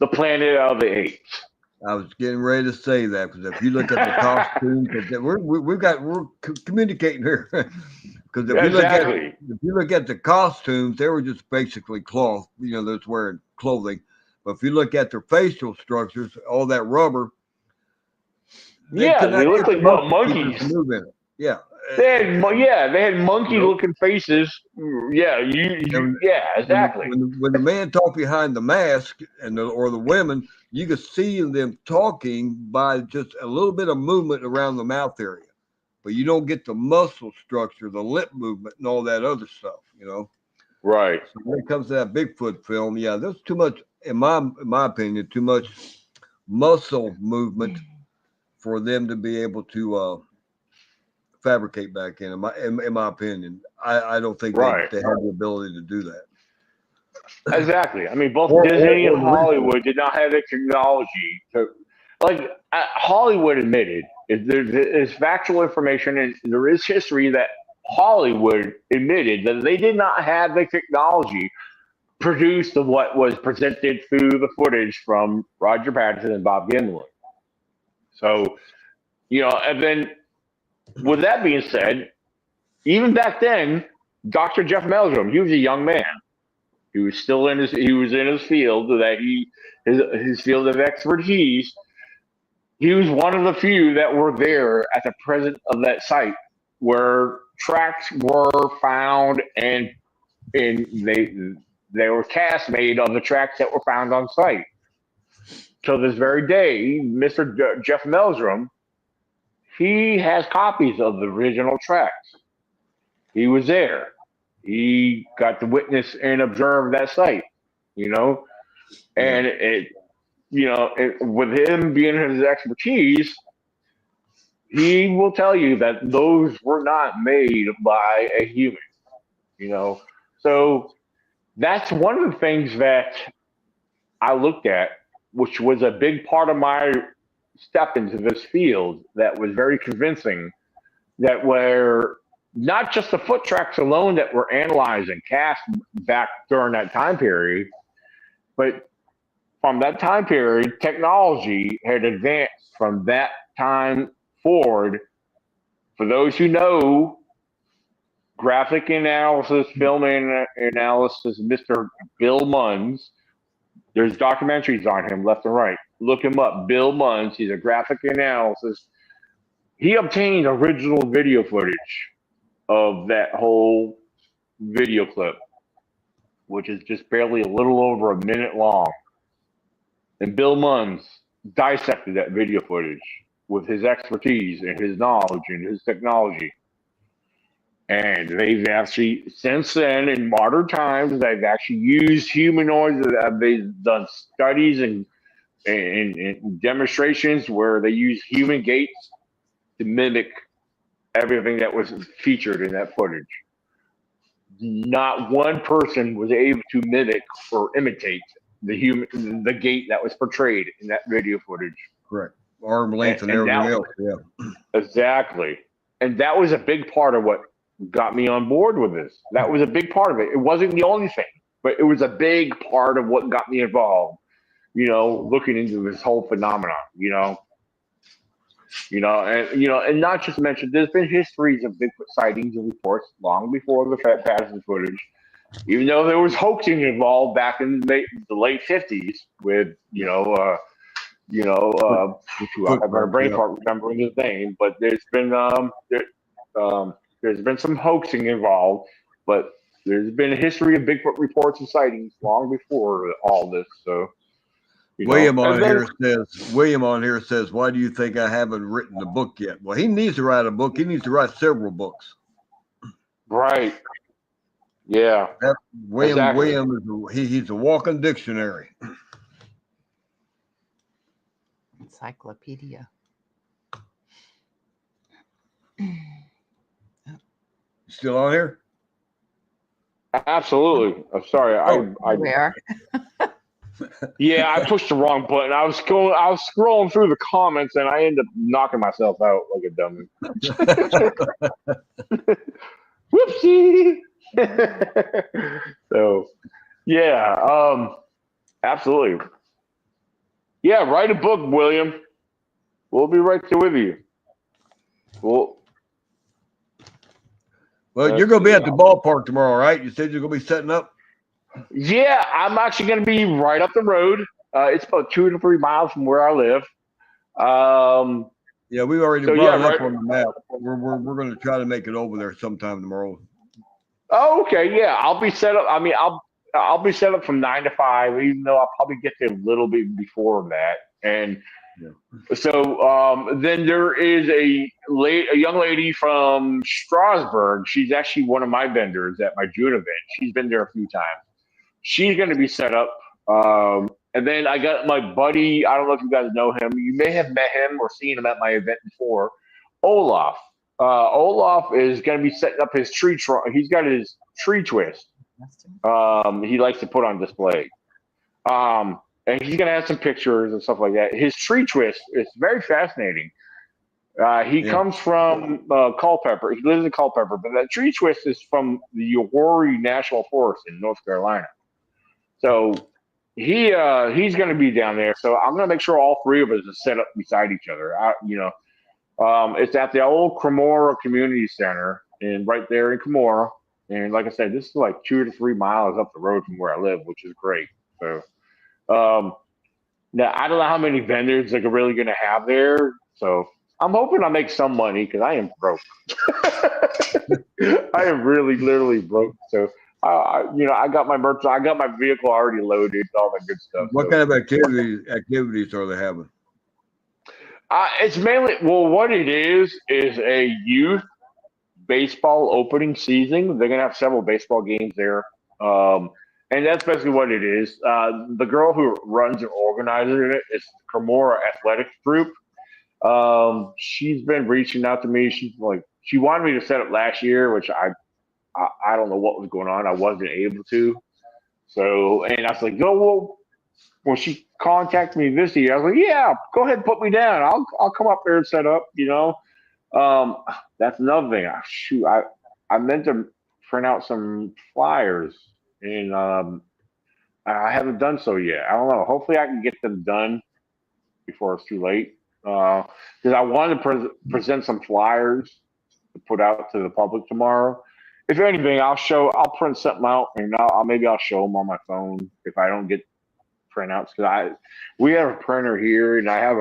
The Planet of the Apes. I was getting ready to say that because if you look at the costumes, we're communicating here. Because if you look at the costumes, they were just basically cloth. You know, they're just wearing clothing. But if you look at their facial structures, all that rubber. They look like monkeys. Yeah. They had monkey-looking faces. Yeah, exactly. When the man talked behind the mask or the women, you could see them talking by just a little bit of movement around the mouth area, but you don't get the muscle structure, the lip movement, and all that other stuff. You know, right? So when it comes to that Bigfoot film, there's too much, in my opinion, too much muscle movement for them to be able to fabricate back in my opinion. I don't think they have the ability to do that. Exactly. I mean, both Disney and Hollywood did not have the technology to, Hollywood admitted, there's factual information and there is history that Hollywood admitted that they did not have the technology produced of what was presented through the footage from Roger Pattinson and Bob Gimlin. So, and then with that being said, even back then, Dr. Jeff Meldrum, he was a young man. He was still in his field his field of expertise. He was one of the few that were there at the present of that site where tracks were found and they were casts made of the tracks that were found on site. To this very day, Mr. Jeff Meldrum, he has copies of the original tracks. He was there. He got to witness and observe that site, and with him being his expertise, he will tell you that those were not made by a human, So that's one of the things that I looked at, which was a big part of my step into this field that was very convincing, that were not just the foot tracks alone that were analyzed and cast back during that time period, but from that time period, technology had advanced from that time forward. For those who know graphic analysis, film analysis, Mr. Bill Munns, there's documentaries on him left and right. Look him up, Bill Munns. He's a graphic analysis. He obtained original video footage of that whole video clip, which is just barely a little over a minute long. And Bill Munns dissected that video footage with his expertise and his knowledge and his technology. And they've actually, since then, in modern times, they've actually used humanoids. They've done studies and demonstrations where they use human gaits to mimic everything that was featured in that footage. Not one person was able to mimic or imitate the gait that was portrayed in that video footage. Correct. Arm length and everything else. Yeah. Exactly. And that was a big part of what got me on board with this. That was a big part of it. It wasn't the only thing, but it was a big part of what got me involved, looking into this whole phenomenon, and not just mention, there's been histories of Bigfoot sightings and reports long before the Patterson footage, even though there was hoaxing involved back in the late 50s with, I've got a brain fart remembering his name, but there's been some hoaxing involved, but there's been a history of Bigfoot reports and sightings long before all this. So, William on here says, why do you think I haven't written the book yet? Well, he needs to write a book. He needs to write several books. Right. Yeah. William he's a walking dictionary. Encyclopedia. Still on here? Absolutely. I'm sorry. We are. Yeah, I pushed the wrong button. I was scrolling through the comments and I ended up knocking myself out like a dummy. Whoopsie. So, yeah, absolutely. Yeah, write a book, William. We'll be right there with you. Well, you're going to be at the ballpark tomorrow, right? You said you're going to be setting up? Yeah, I'm actually going to be right up the road. It's about 2 to 3 miles from where I live. Yeah, we already brought it up on the map. We're going to try to make it over there sometime tomorrow. Oh, okay. Yeah, I'll be set up. I mean, I'll be set up from 9 to 5, even though I'll probably get there a little bit before that. And so then there is a young lady from Strasbourg. She's actually one of my vendors at my June event. She's been there a few times. She's going to be set up. And then I got my buddy. I don't know if you guys know him. You may have met him or seen him at my event before. Olaf. Olaf is going to be setting up his tree trunk. He's got his tree twist. He likes to put on display. And he's going to have some pictures and stuff like that. His tree twist is very fascinating. He comes from Culpeper. He lives in Culpeper, but that tree twist is from the Uwharrie National Forest in North Carolina. So he's going to be down there. So I'm going to make sure all three of us are set up beside each other. It's at the old Cremora Community Center, and right there in Cremora. And like I said, this is like 2 to 3 miles up the road from where I live, which is great. So now I don't know how many vendors they're really going to have there. So I'm hoping I make some money because I am broke. I am really literally broke. So I got my merch. I got my vehicle already loaded, all that good stuff. What kind of activities are they having? It's mainly, what it is a youth baseball opening season. They're going to have several baseball games there. And that's basically what it is. The girl who runs and organizes it is the Cremora Athletics Group. She's been reaching out to me. She wanted me to set up last year, which I don't know what was going on. I wasn't able to. So, and I was like, when she contacted me this year, I was like, yeah, go ahead and put me down. I'll come up there and set up, That's another thing. I meant to print out some flyers, and I haven't done so yet. I don't know. Hopefully I can get them done before it's too late. Because I wanted to present some flyers to put out to the public tomorrow. If anything, I'll print something out, and maybe I'll show them on my phone if I don't get printouts. Because we have a printer here, and I have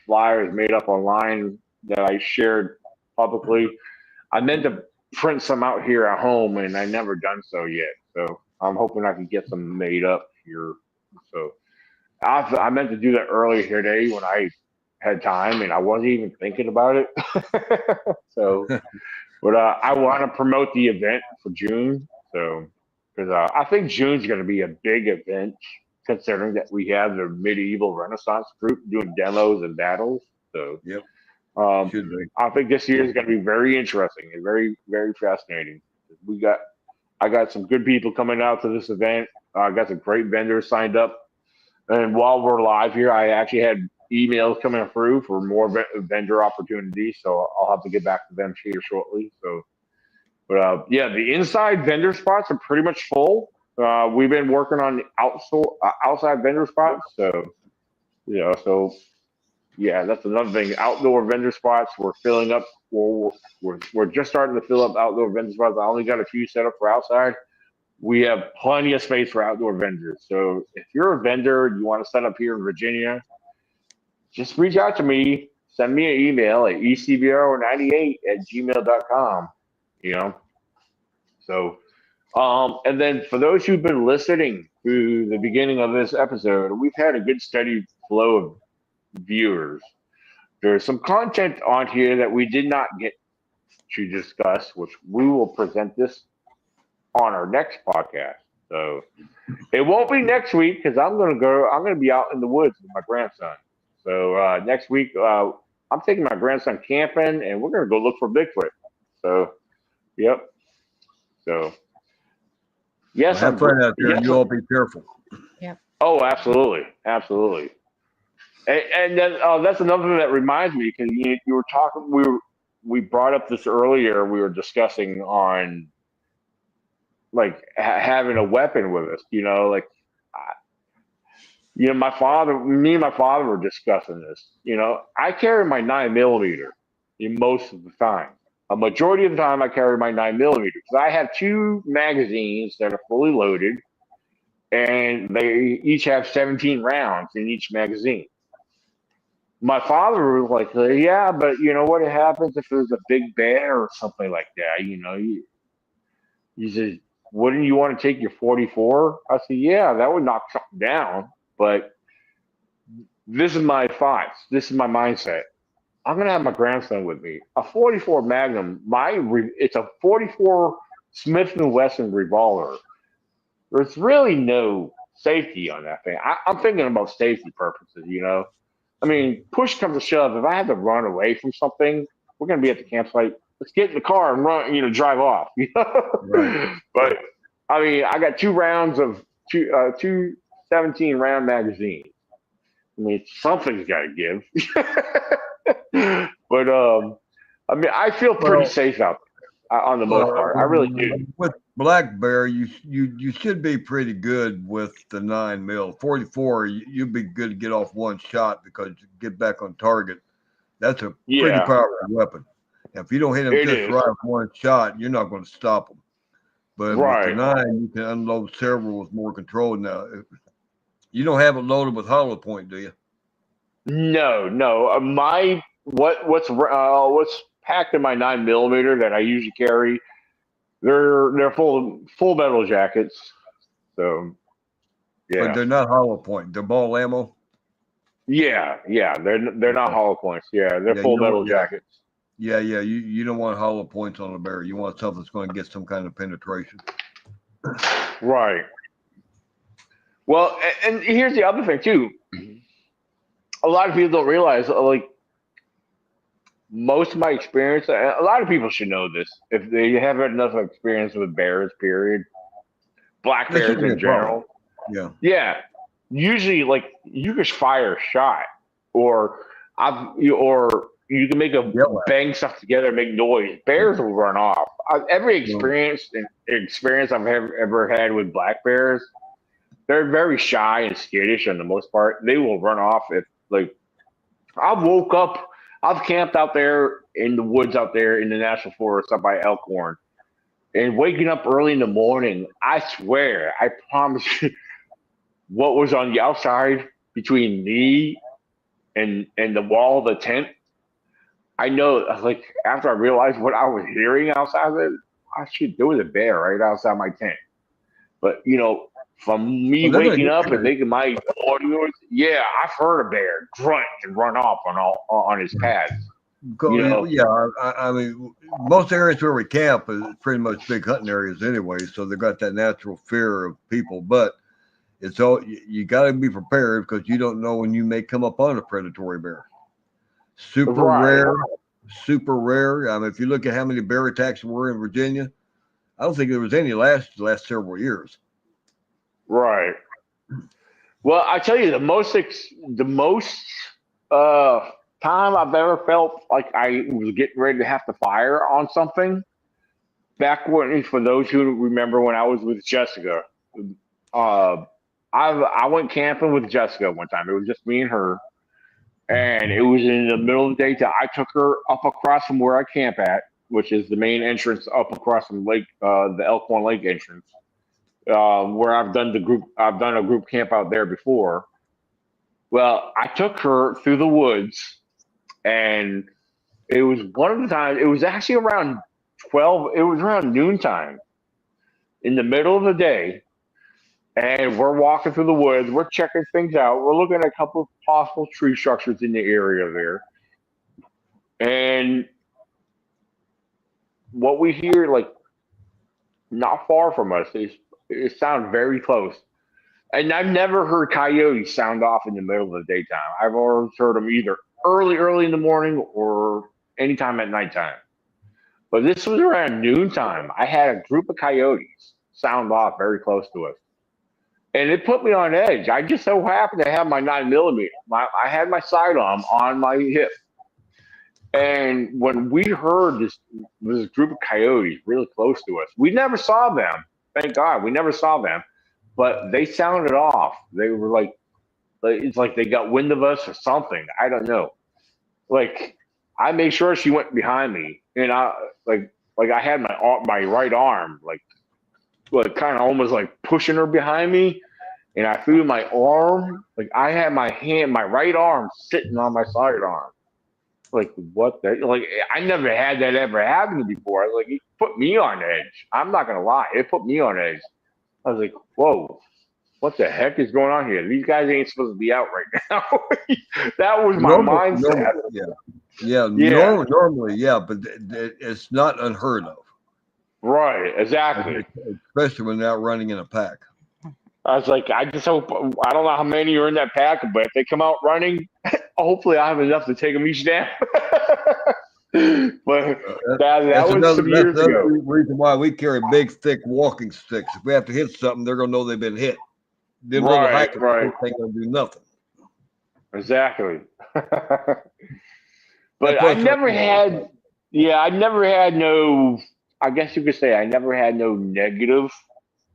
flyers made up online that I shared publicly. I meant to print some out here at home, and I never done so yet. So I'm hoping I can get some made up here. So I meant to do that earlier today when I had time, and I wasn't even thinking about it. So, but I want to promote the event for June. So, because I think June's going to be a big event, considering that we have the Medieval Renaissance group doing demos and battles. So, yep. I think this year is going to be very interesting and very, very fascinating. I got some good people coming out to this event. I got some great vendors signed up. And while we're live here, I actually had emails coming through for more vendor opportunities. So I'll have to get back to them here shortly. So, but the inside vendor spots are pretty much full. We've been working on the outside vendor spots. So, that's another thing. Outdoor vendor spots, we're filling up. We're just starting to fill up outdoor vendor spots. I only got a few set up for outside. We have plenty of space for outdoor vendors. So if you're a vendor and you want to set up here in Virginia, just reach out to me. Send me an email at ecbro98@gmail.com. So, and then for those who've been listening through the beginning of this episode, we've had a good steady flow of viewers. There's some content on here that we did not get to discuss, which we will present this on our next podcast. So it won't be next week because I'm going to be out in the woods with my grandson. So next week, I'm taking my grandson camping and we're going to go look for Bigfoot. So, yep. So, yes. Have fun out there. Yes, You all be careful. Yep. Oh, absolutely. Absolutely. And then that's another thing that reminds me because you were talking, we brought up this earlier. We were discussing on like having a weapon with us, me and my father were discussing this. I carry my 9mm most of the time. A majority of the time I carry my 9mm because I have 2 magazines that are fully loaded and they each have 17 rounds in each magazine. My father was like, yeah, but you know what happens if there's a big bear or something like that? He says, wouldn't you want to take your 44? I said, yeah, that would knock something down. But this is my thoughts. This is my mindset. I'm going to have my grandson with me. A 44 Magnum, it's a 44 Smith & Wesson revolver. There's really no safety on that thing. I'm thinking about safety purposes, I mean, push comes to shove. If I had to run away from something, we're going to be at the campsite. Let's get in the car and run, drive off. Right. But I mean, I got 2 rounds of two 17-round magazines. I mean, something's got to give. But I mean, I feel pretty safe out there on the most part. I really do. With black bear, you should be pretty good with the 9mm. 44, you'd be good to get off one shot because you get back on target. That's a pretty powerful weapon. If you don't hit them just right with one shot, you're not going to stop them. But with the 9, you can unload several with more control. Now, you don't have it loaded with hollow point, do you? No. What's packed in my 9mm that I usually carry, they're full metal jackets. So yeah. But they're not hollow point. They're ball ammo. Yeah. They're not hollow points. Yeah, they're full metal jackets. Yeah. You don't want hollow points on a bear. You want something that's going to get some kind of penetration. Right. Well, and here's the other thing too. A lot of people don't realize, like, most of my experience, a lot of people should know this if they haven't enough experience with bears, period. Black bears in general. Yeah. Usually, like, you just fire a shot, or you can make a bang stuff together and make noise. Bears will run off. Every experience I've ever had with black bears, they're very shy and skittish on the most part. They will run off if, like, I've camped out there in the woods out there in the National Forest up by Elkhorn, and waking up early in the morning, I swear, I promise you, what was on the outside between me and the wall of the tent, I know, like, after I realized what I was hearing outside of it, there was a bear right outside my tent. But, from me waking up and making my audio, I've heard a bear grunt and run off on his pads. I mean, most areas where we camp is pretty much big hunting areas anyway, so they've got that natural fear of people. But it's all you got to be prepared because you don't know when you may come up on a predatory bear. Super rare. I mean, if you look at how many bear attacks were in Virginia, I don't think there was any last several years. Right. Well, I tell you, the most time I've ever felt like I was getting ready to have to fire on something, back when, for those who remember when I was with Jessica, I went camping with Jessica one time. It was just me and her, and it was in the middle of the day. I took her up across from where I camp at, which is the main entrance up across from Lake, the Elkhorn Lake entrance. Where I've done a group camp out there before. Well, I took her through the woods, and it was one of the times, it was actually around noontime in the middle of the day. And we're walking through the woods. We're checking things out. We're looking at a couple of possible tree structures in the area there. And what we hear, like, not far from us, it sounds very close. And I've never heard coyotes sound off in the middle of the daytime. I've always heard them either early in the morning or anytime at nighttime. But this was around noontime. I had a group of coyotes sound off very close to us. And it put me on edge. I just so happened to have my 9mm. I had my sidearm on my hip. And when we heard this group of coyotes really close to us, we never saw them. Thank God, we never saw them. But they sounded off. They were like, it's like they got wind of us or something. I don't know. Like, I made sure she went behind me, and I had my right arm like kind of almost like pushing her behind me, and I threw my arm, like I had my right arm sitting on my sidearm. Like, what the, like, I never had that ever happen to me before. Like, it put me on edge. I'm not gonna lie, it put me on edge. I was like, whoa, what the heck is going on here? These guys ain't supposed to be out right now. That was my mindset. Normally, yeah, but it's not unheard of. Right, exactly. Especially when they're out running in a pack. I was like, I just hope, I don't know how many are in that pack, but if they come out running, hopefully I have enough to take them each down. But that was some years ago. That's the reason why we carry big, thick walking sticks. If we have to hit something, they're going to know they've been hit. Them little hikers ain't going to do nothing. Exactly. But I never had no, I guess you could say I never had no negative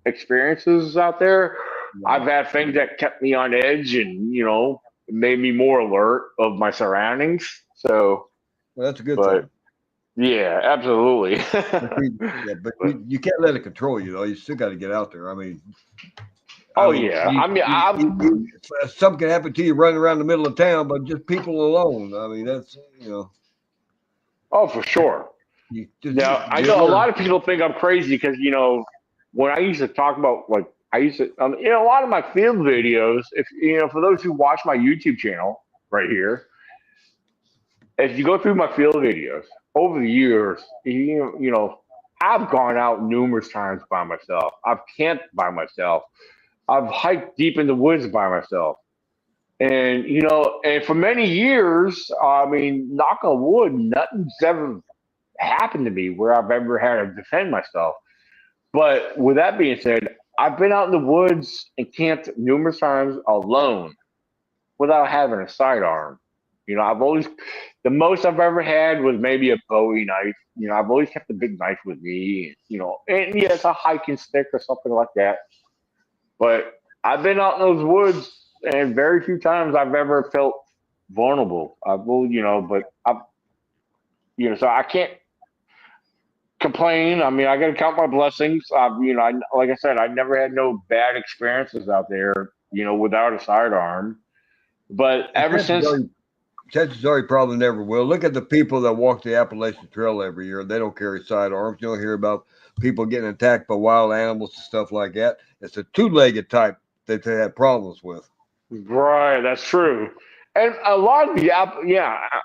experiences out there. No. I've had things that kept me on edge and, you know, made me more alert of my surroundings. So, well, that's a good thing. Yeah, absolutely. but you can't let it control you, though. You still got to get out there. I mean, something can happen to you running around the middle of town, but just people alone. I mean, that's, you know. Oh, for sure. Now, I know a lot of people think I'm crazy because, you know, when I used to talk about, like, I used to, you know, a lot of my field videos, if, you know, for those who watch my YouTube channel right here, if you go through my field videos over the years, you know, I've gone out numerous times by myself. I've camped by myself. I've hiked deep in the woods by myself. And, you know, and for many years, I mean, knock on wood, nothing's ever happened to me where I've ever had to defend myself. But with that being said, I've been out in the woods and camped numerous times alone without having a sidearm. You know, the most I've ever had was maybe a Bowie knife. You know, I've always kept a big knife with me, you know, and yeah, it's a hiking stick or something like that. But I've been out in those woods and very few times I've ever felt vulnerable. You know, so I can't complain. I mean, I got to count my blessings. You know, like I said, I never had no bad experiences out there, you know, without a sidearm. But ever since, chances are you probably never will. Look at the people that walk the Appalachian Trail every year. They don't carry sidearms. You don't hear about people getting attacked by wild animals and stuff like that. It's a two-legged type that they had problems with. Right, that's true. And a lot of the,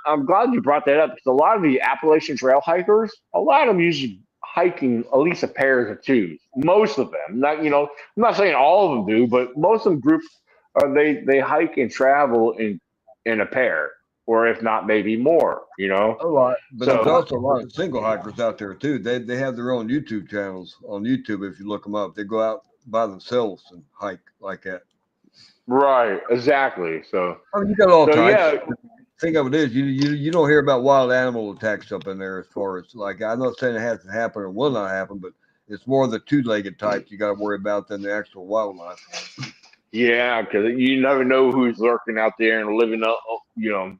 I'm glad you brought that up because a lot of the Appalachian Trail hikers, a lot of them usually hiking at least a pair or two. Most of them, not, you know, I'm not saying all of them do, but most of them groups, they hike and travel in a pair, or if not, maybe more. You know, a lot. But there's also a lot of single hikers out there too. They have their own YouTube channels on YouTube. If you look them up, they go out by themselves and hike like that. Right, exactly. So I mean, you got all types. Yeah. Thing of it is, you don't hear about wild animal attacks up in there. As far as, like, I'm not saying it hasn't happened or will not happen, but it's more the two-legged types you got to worry about than the actual wildlife. Yeah, because you never know who's lurking out there and living up. You know,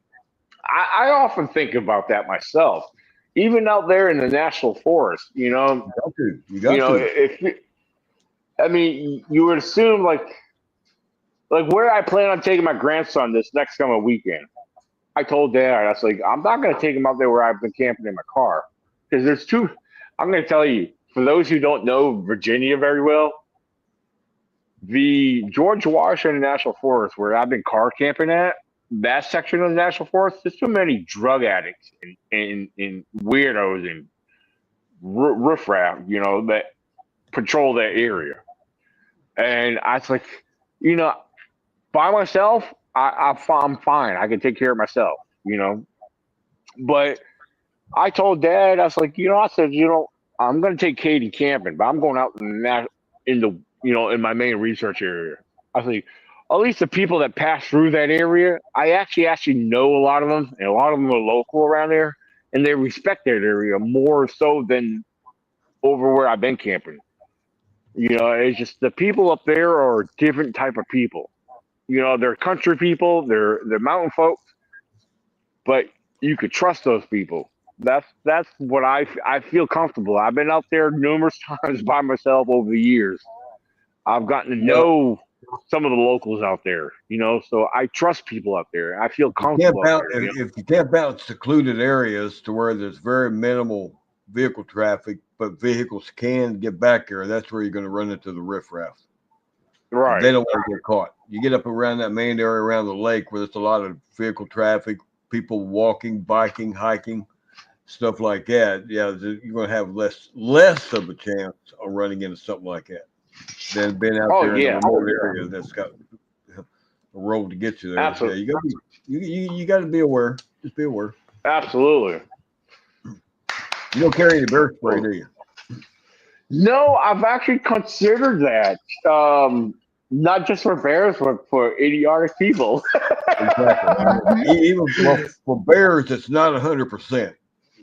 I often think about that myself. Even out there in the national forest, you know, you got to. I mean, you would assume like where I plan on taking my grandson this next coming weekend. I told Dad, I was like, I'm not going to take him out there where I've been camping in my car. Because there's I'm going to tell you, for those who don't know Virginia very well, the George Washington National Forest, where I've been car camping at, that section of the National Forest, there's too many drug addicts and weirdos and riffraff, that patrol that area. And I was like, by myself, I'm fine. I can take care of myself, But I told Dad, I was like, I said, I'm going to take Katie camping, but I'm going out in my main research area. I was like, at least the people that pass through that area, I actually know a lot of them, and a lot of them are local around there, and they respect that area more so than over where I've been camping. It's just the people up there are a different type of people. They're country people, they're mountain folks, but you could trust those people. That's what I feel comfortable. I've been out there numerous times by myself over the years. I've gotten to know some of the locals out there, so I trust people out there. I feel comfortable. If you camp out in secluded areas to where there's very minimal vehicle traffic, but vehicles can get back there, that's where you're going to run into the riffraff. Right. They don't want to get caught. You get up around that main area around the lake where there's a lot of vehicle traffic, people walking, biking, hiking, stuff like that. Yeah, you're going to have less of a chance of running into something like that than being out there in the remote area that's got a road to get you there. Absolutely. Yeah, you got to be aware. Just be aware. Absolutely. You don't carry any bear spray, do you? No, I've actually considered that. Not just for bears, but for idiotic people. Exactly. Even for bears, it's not 100%.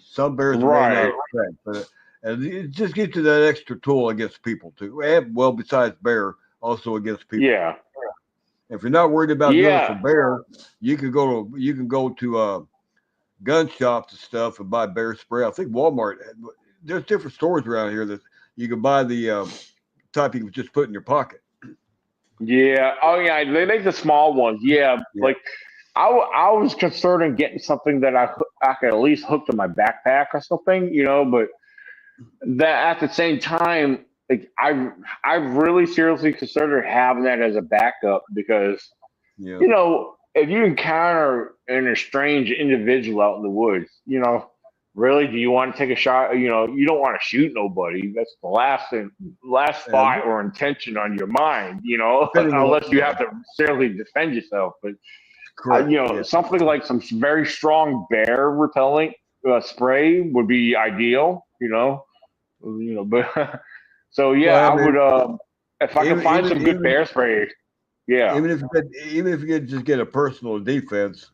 Some bears may not affect, but it just gets you that extra tool against people too. And, well, besides bear, also against people. Yeah. If you're not worried about doing it for bear, you can go to gun shops and stuff and buy bear spray. I think Walmart. There's different stores around here that you can buy the type you can just put in your pocket. Yeah. Oh, yeah. They make the small ones. Yeah. Like I was concerned in getting something that I could at least hook to my backpack or something, but that at the same time, like I really seriously considered having that as a backup because, if you encounter an strange individual out in the woods, really, do you want to take a shot? You don't want to shoot nobody. That's the last thought or intention on your mind, unless you have to necessarily defend yourself. But, something like some very strong bear repellent spray would be ideal, but so, I would, if I can find some good bear spray. Yeah. Even if you could just get a personal defense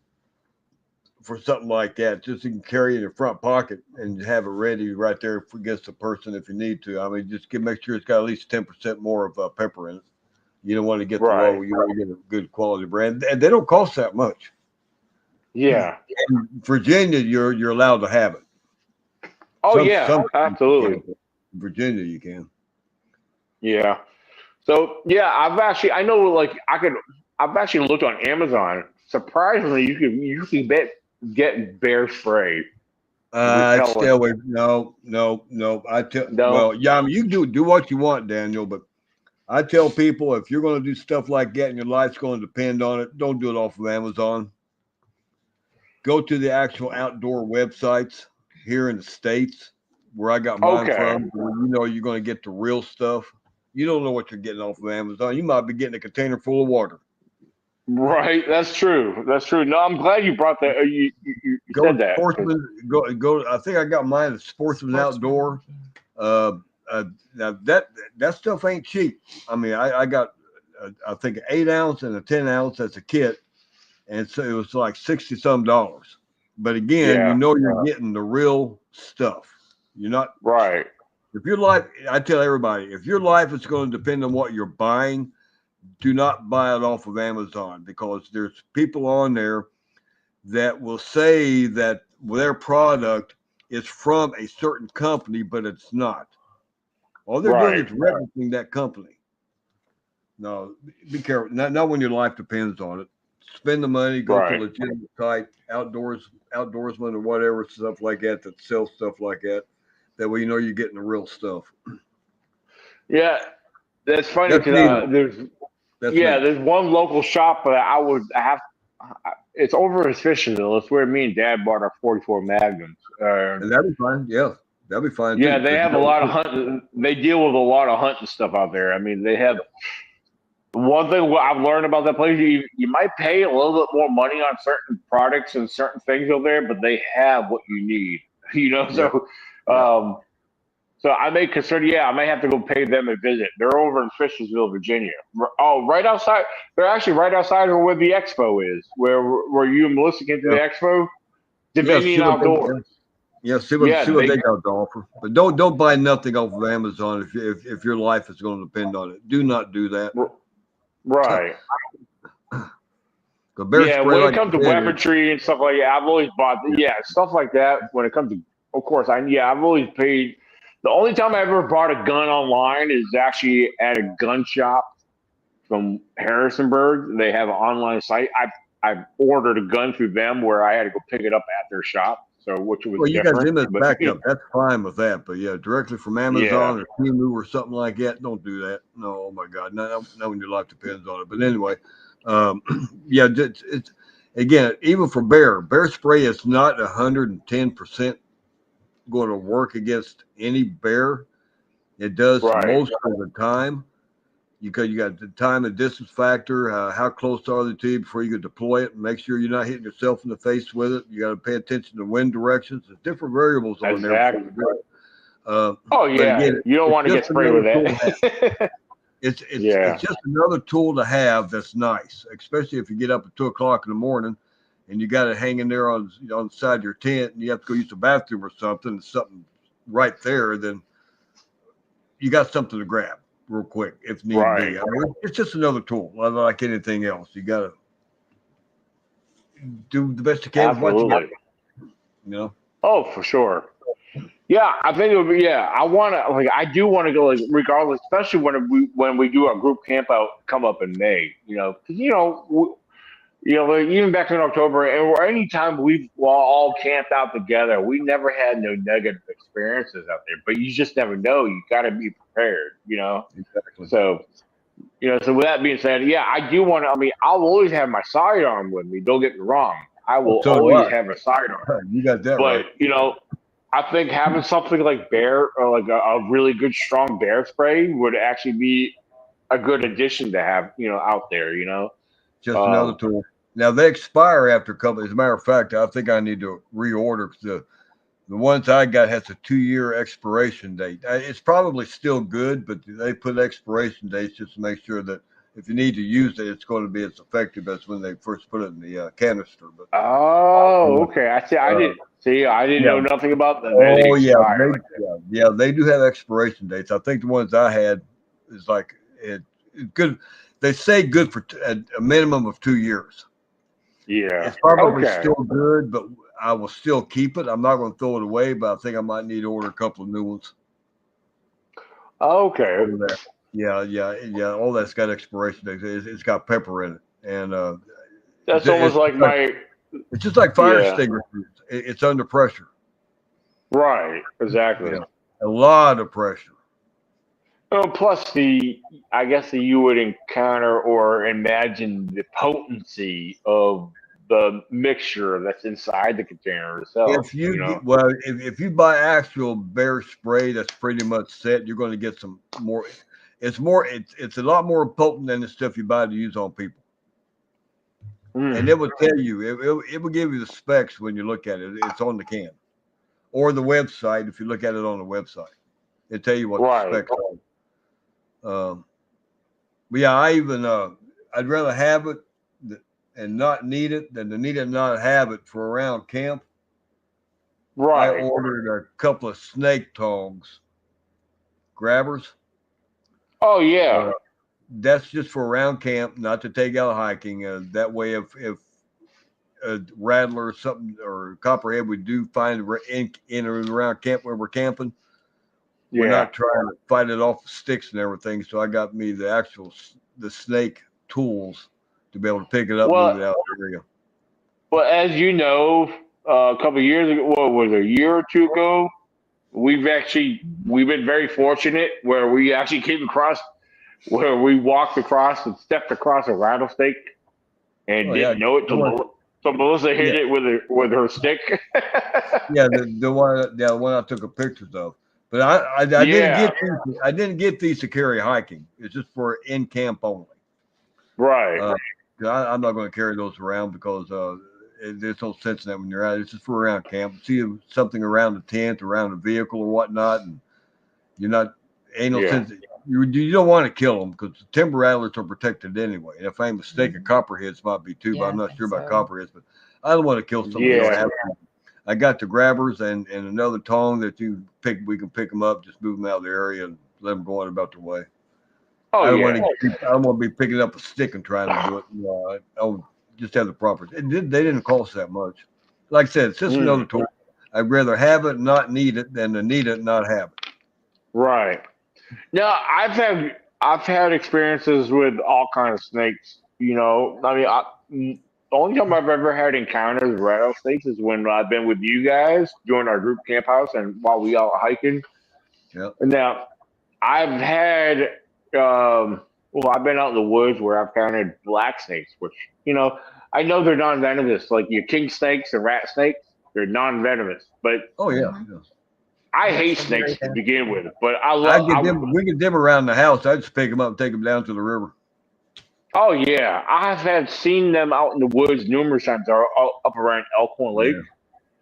for something like that, just you can carry it in your front pocket and have it ready right there against the person if you need to. I mean, just make sure it's got at least 10% more of pepper in it. You don't want to get the low. You want to get a good quality brand, and they don't cost that much. Yeah. In Virginia, you're allowed to have it. Oh, absolutely. In Virginia, you can. Yeah. So I've actually looked on Amazon. Surprisingly, you can get bear spray. Stay away. No. Well, yeah, I mean, you can do what you want, Daniel, but I tell people if you're going to do stuff like that and your life's going to depend on it, don't do it off of Amazon. Go to the actual outdoor websites here in the States where I got mine from. Where you're going to get the real stuff. You don't know what you're getting off of Amazon. You might be getting a container full of water. Right. That's true. No, I'm glad you brought that. You said that. Go. I think I got mine at Sportsman Outdoor. Now that stuff ain't cheap. I mean, I got I think an 8 ounce and a 10 ounce as a kit, and so it was like $60-some. But again, you're getting the real stuff. You're not right. If your life, I tell everybody, if your life is going to depend on what you're buying, do not buy it off of Amazon because there's people on there that will say that their product is from a certain company, but it's not. All they're doing is referencing that company. No, be careful. Not when your life depends on it. Spend the money, go to a legitimate site, outdoorsman or whatever, stuff like that sells stuff like that. That way you're getting the real stuff. Yeah. That's funny because there's one local shop that I have. It's over in Fishersville. It's where me and Dad bought our 44 Magnums. And that'd be fine. Yeah, that'd be fine. Yeah, too, they have a lot of hunting. They deal with a lot of hunting stuff out there. I mean, they have. One thing I've learned about that place, you might pay a little bit more money on certain products and certain things over there, but they have what you need. So I may consider, I may have to go pay them a visit. They're over in Fishersville, Virginia. Oh, right outside. They're actually right outside of where the expo is, where you and Melissa came to the expo. Dominion Outdoors. See what they got to offer. But don't buy nothing off of Amazon if your life is going to depend on it. Do not do that. Right. When it comes to weaponry and stuff like that, I've always bought stuff like that. When it comes to, of course, I've always paid. The only time I ever bought a gun online is actually at a gun shop from Harrisonburg. They have an online site. I ordered a gun through them where I had to go pick it up at their shop. So which was you different. got them as backup. That's fine with that. But directly from Amazon or Temu or something like that, don't do that. No, oh my God, not when your life depends on it. But anyway, it's again, even for bear spray is not 110% going to work against any bear. It does most of the time. Because you got the time and distance factor, how close are they to you before you can deploy it, and make sure you're not hitting yourself in the face with it. You got to pay attention to wind directions. There's different variables on there. Again, you don't want to get sprayed with it. It's just another tool to have that's nice, especially if you get up at 2:00 in the morning and you got it hanging there on the side of your tent and you have to go use the bathroom or something, something right there, then you got something to grab real quick if need be. I mean, it's just another tool, like anything else. You got to do the best you can. Absolutely. Oh, for sure. Yeah, I think it would be. Yeah, I do want to go, regardless, especially when we do our group camp out come up in May. Even back in October, or anytime we've all camped out together, we never had no negative experiences out there. But you just never know. You got to be prepared, Exactly. So, so with that being said, I do want to. I mean, I'll always have my sidearm with me. Don't get me wrong. I will always have a sidearm. You got that right. But I think having something like bear or like a really good strong bear spray would actually be a good addition to have, out there. Just another tool. Now they expire after a couple. As a matter of fact, I think I need to reorder because the ones I got has a 2-year expiration date. It's probably still good, but they put expiration dates just to make sure that if you need to use it, it's going to be as effective as when they first put it in the canister. But okay. I see. I didn't know nothing about that. They do have expiration dates. I think the ones I had is like it's good. They say good for a minimum of 2 years. Yeah, it's probably still good, but I will still keep it. I'm not going to throw it away, but I think I might need to order a couple of new ones. Okay. Yeah. All that's got expiration dates. It's got pepper in it, and that's almost like my. It's just like fire extinguishers. It's under pressure. Right. Exactly. A lot of pressure. Plus I guess you would encounter or imagine the potency of the mixture that's inside the container itself. If you buy actual bear spray that's pretty much set, you're going to get some more. It's a lot more potent than the stuff you buy to use on people. And it will tell you, it will give you the specs when you look at it. It's on the can or the website. If you look at it on the website, it'll tell you what the specs are. But I'd rather have it and not need it than to need it and not have it for around camp. Right. I ordered a couple of snake tongs grabbers. Oh yeah. That's just for around camp, not to take out hiking. That way, if a rattler or something or copperhead we do find in or around camp where we're camping, we're not trying to fight it off with sticks and everything. So I got me the snake tools to be able to pick it up and move it out of the area. Well, as you know, a couple of years ago, what was it, a year or two ago, we've been very fortunate where we actually came across where we walked across and stepped across a rattlesnake and didn't know it so Melissa hit it with her stick. the one I took a pictures of. But I didn't get these to carry hiking. It's just for in camp only. Right. I'm not going to carry those around because there's no sense in that when you're out. It's just for around camp. See something around the tent, around the vehicle or whatnot, and you're not ain't no sense. You don't want to kill them because timber rattlers are protected anyway. And if I'm mistaken, copperheads might be too, but I'm not sure about copperheads. But I don't want to kill somebody. I got the grabbers and another tong that we can pick them up, just move them out of the area and let them go on about their way. I don't want to be picking up a stick and trying to do it. I'll just have the proper. They didn't cost that much. Like I said, it's just another tool. I'd rather have it and not need it than to need it and not have it. Right. Now I've had experiences with all kinds of snakes. You know, I mean, the only time I've ever had encounters with rattlesnakes is when I've been with you guys during our group camp house and while we out hiking. Yep. Now I've had I've been out in the woods where I've encountered black snakes, which, you know, I know they're non-venomous. Like your king snakes and rat snakes, they're non-venomous. But I hate snakes to begin with. But we get them around the house. I just pick them up and take them down to the river. Oh yeah, I've seen them out in the woods numerous times. They're up around Elkhorn Lake.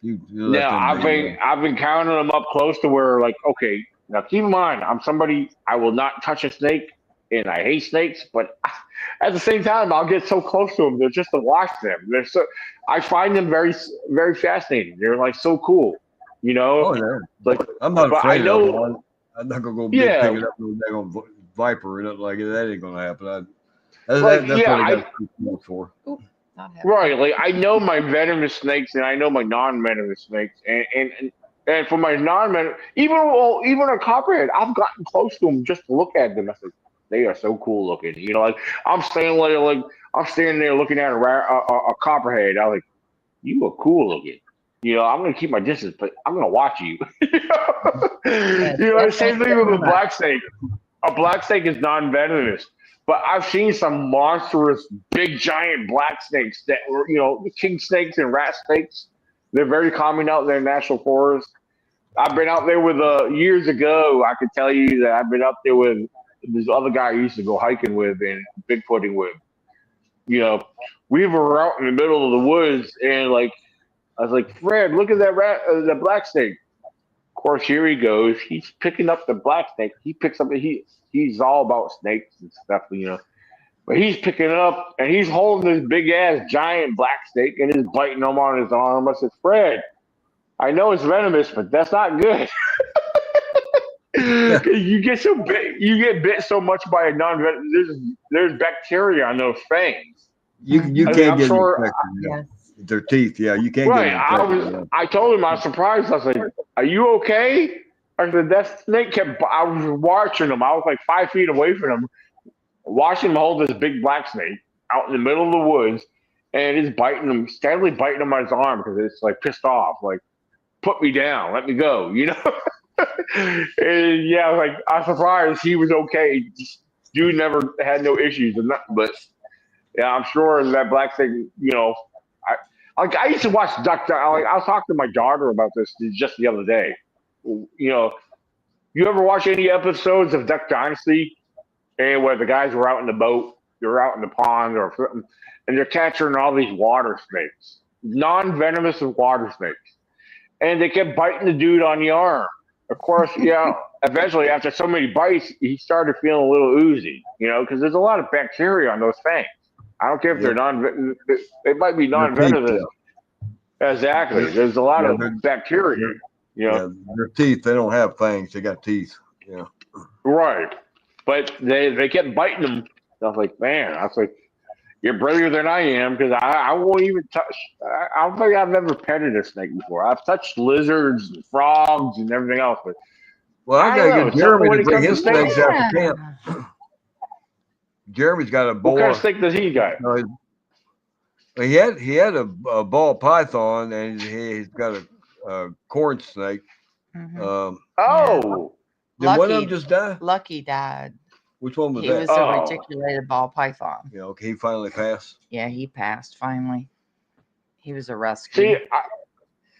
Yeah. I've encountered them up close to where, like, okay, now keep in mind, I'm somebody, I will not touch a snake, and I hate snakes, but at the same time, I'll get so close to them just to watch them. I find them very, very fascinating. They're like so cool, you know. Oh yeah. Like I'm not afraid of them. I'm not gonna go pick it up with a viper or nothing like that. That ain't gonna happen. That's what I got for. Right, like I know my venomous snakes and I know my non-venomous snakes, and for my non-venomous, even a copperhead, I've gotten close to them just to look at them. I said, they are so cool looking. You know, like I'm standing there looking at a copperhead. I'm like, you are cool looking. You know, I'm gonna keep my distance, but I'm gonna watch you. You know, same thing with a black snake. A black snake is non-venomous. But I've seen some monstrous, big, giant black snakes that were, you know, king snakes and rat snakes. They're very common out there in national forest. I've been out there with years ago. I can tell you that I've been up there with this other guy I used to go hiking with and bigfooting with. You know, we were out in the middle of the woods, and like I was like, Fred, look at that black snake. Of course, here he goes. He's picking up the black snake. He picks up he's all about snakes and stuff, you know. But he's picking it up and he's holding this big ass giant black snake and he's biting him on his arm. I said, Fred, I know it's venomous, but that's not good. You get bit so much by a non-venomous. There's bacteria on those fangs. You can't get infected. Their teeth, you can't get infected. I told him I was surprised. I was like, "Are you okay?" I said, "That snake I was watching him. I was like 5 feet away from him, watching him hold this big black snake out in the middle of the woods, and he's steadily biting him on his arm because it's like pissed off, like, put me down, let me go, you know." And I was surprised he was okay. Dude never had no issues or nothing, but I'm sure that black thing, you know. I used to watch Duck Dynasty. I was talking to my daughter about this just the other day. You know, you ever watch any episodes of Duck Dynasty, and where the guys were out in the boat, they're out in the pond or something, and they're capturing all these water snakes, non-venomous water snakes, and they kept biting the dude on the arm. Of course, eventually after so many bites, he started feeling a little oozy, you know, because there's a lot of bacteria on those fangs. I don't care if they're they might be non-venomous. Exactly. There's a lot of bacteria. You know? Their teeth, they don't have fangs. They got teeth. Yeah. Right. But they kept biting them. I was like, man, you're braver than I am because I won't even touch. I don't think I've ever petted a snake before. I've touched lizards and frogs and everything else. But I gotta get Jeremy to bring his snakes out to camp. Jeremy's got a boa. What kind of snake does he got? He had a ball python, and he's got a corn snake. Mm-hmm. Did one of them just die? Lucky died. Which one was He that? was a reticulated ball python. Yeah, okay, he finally passed. Yeah, he passed finally. He was a rescue. See,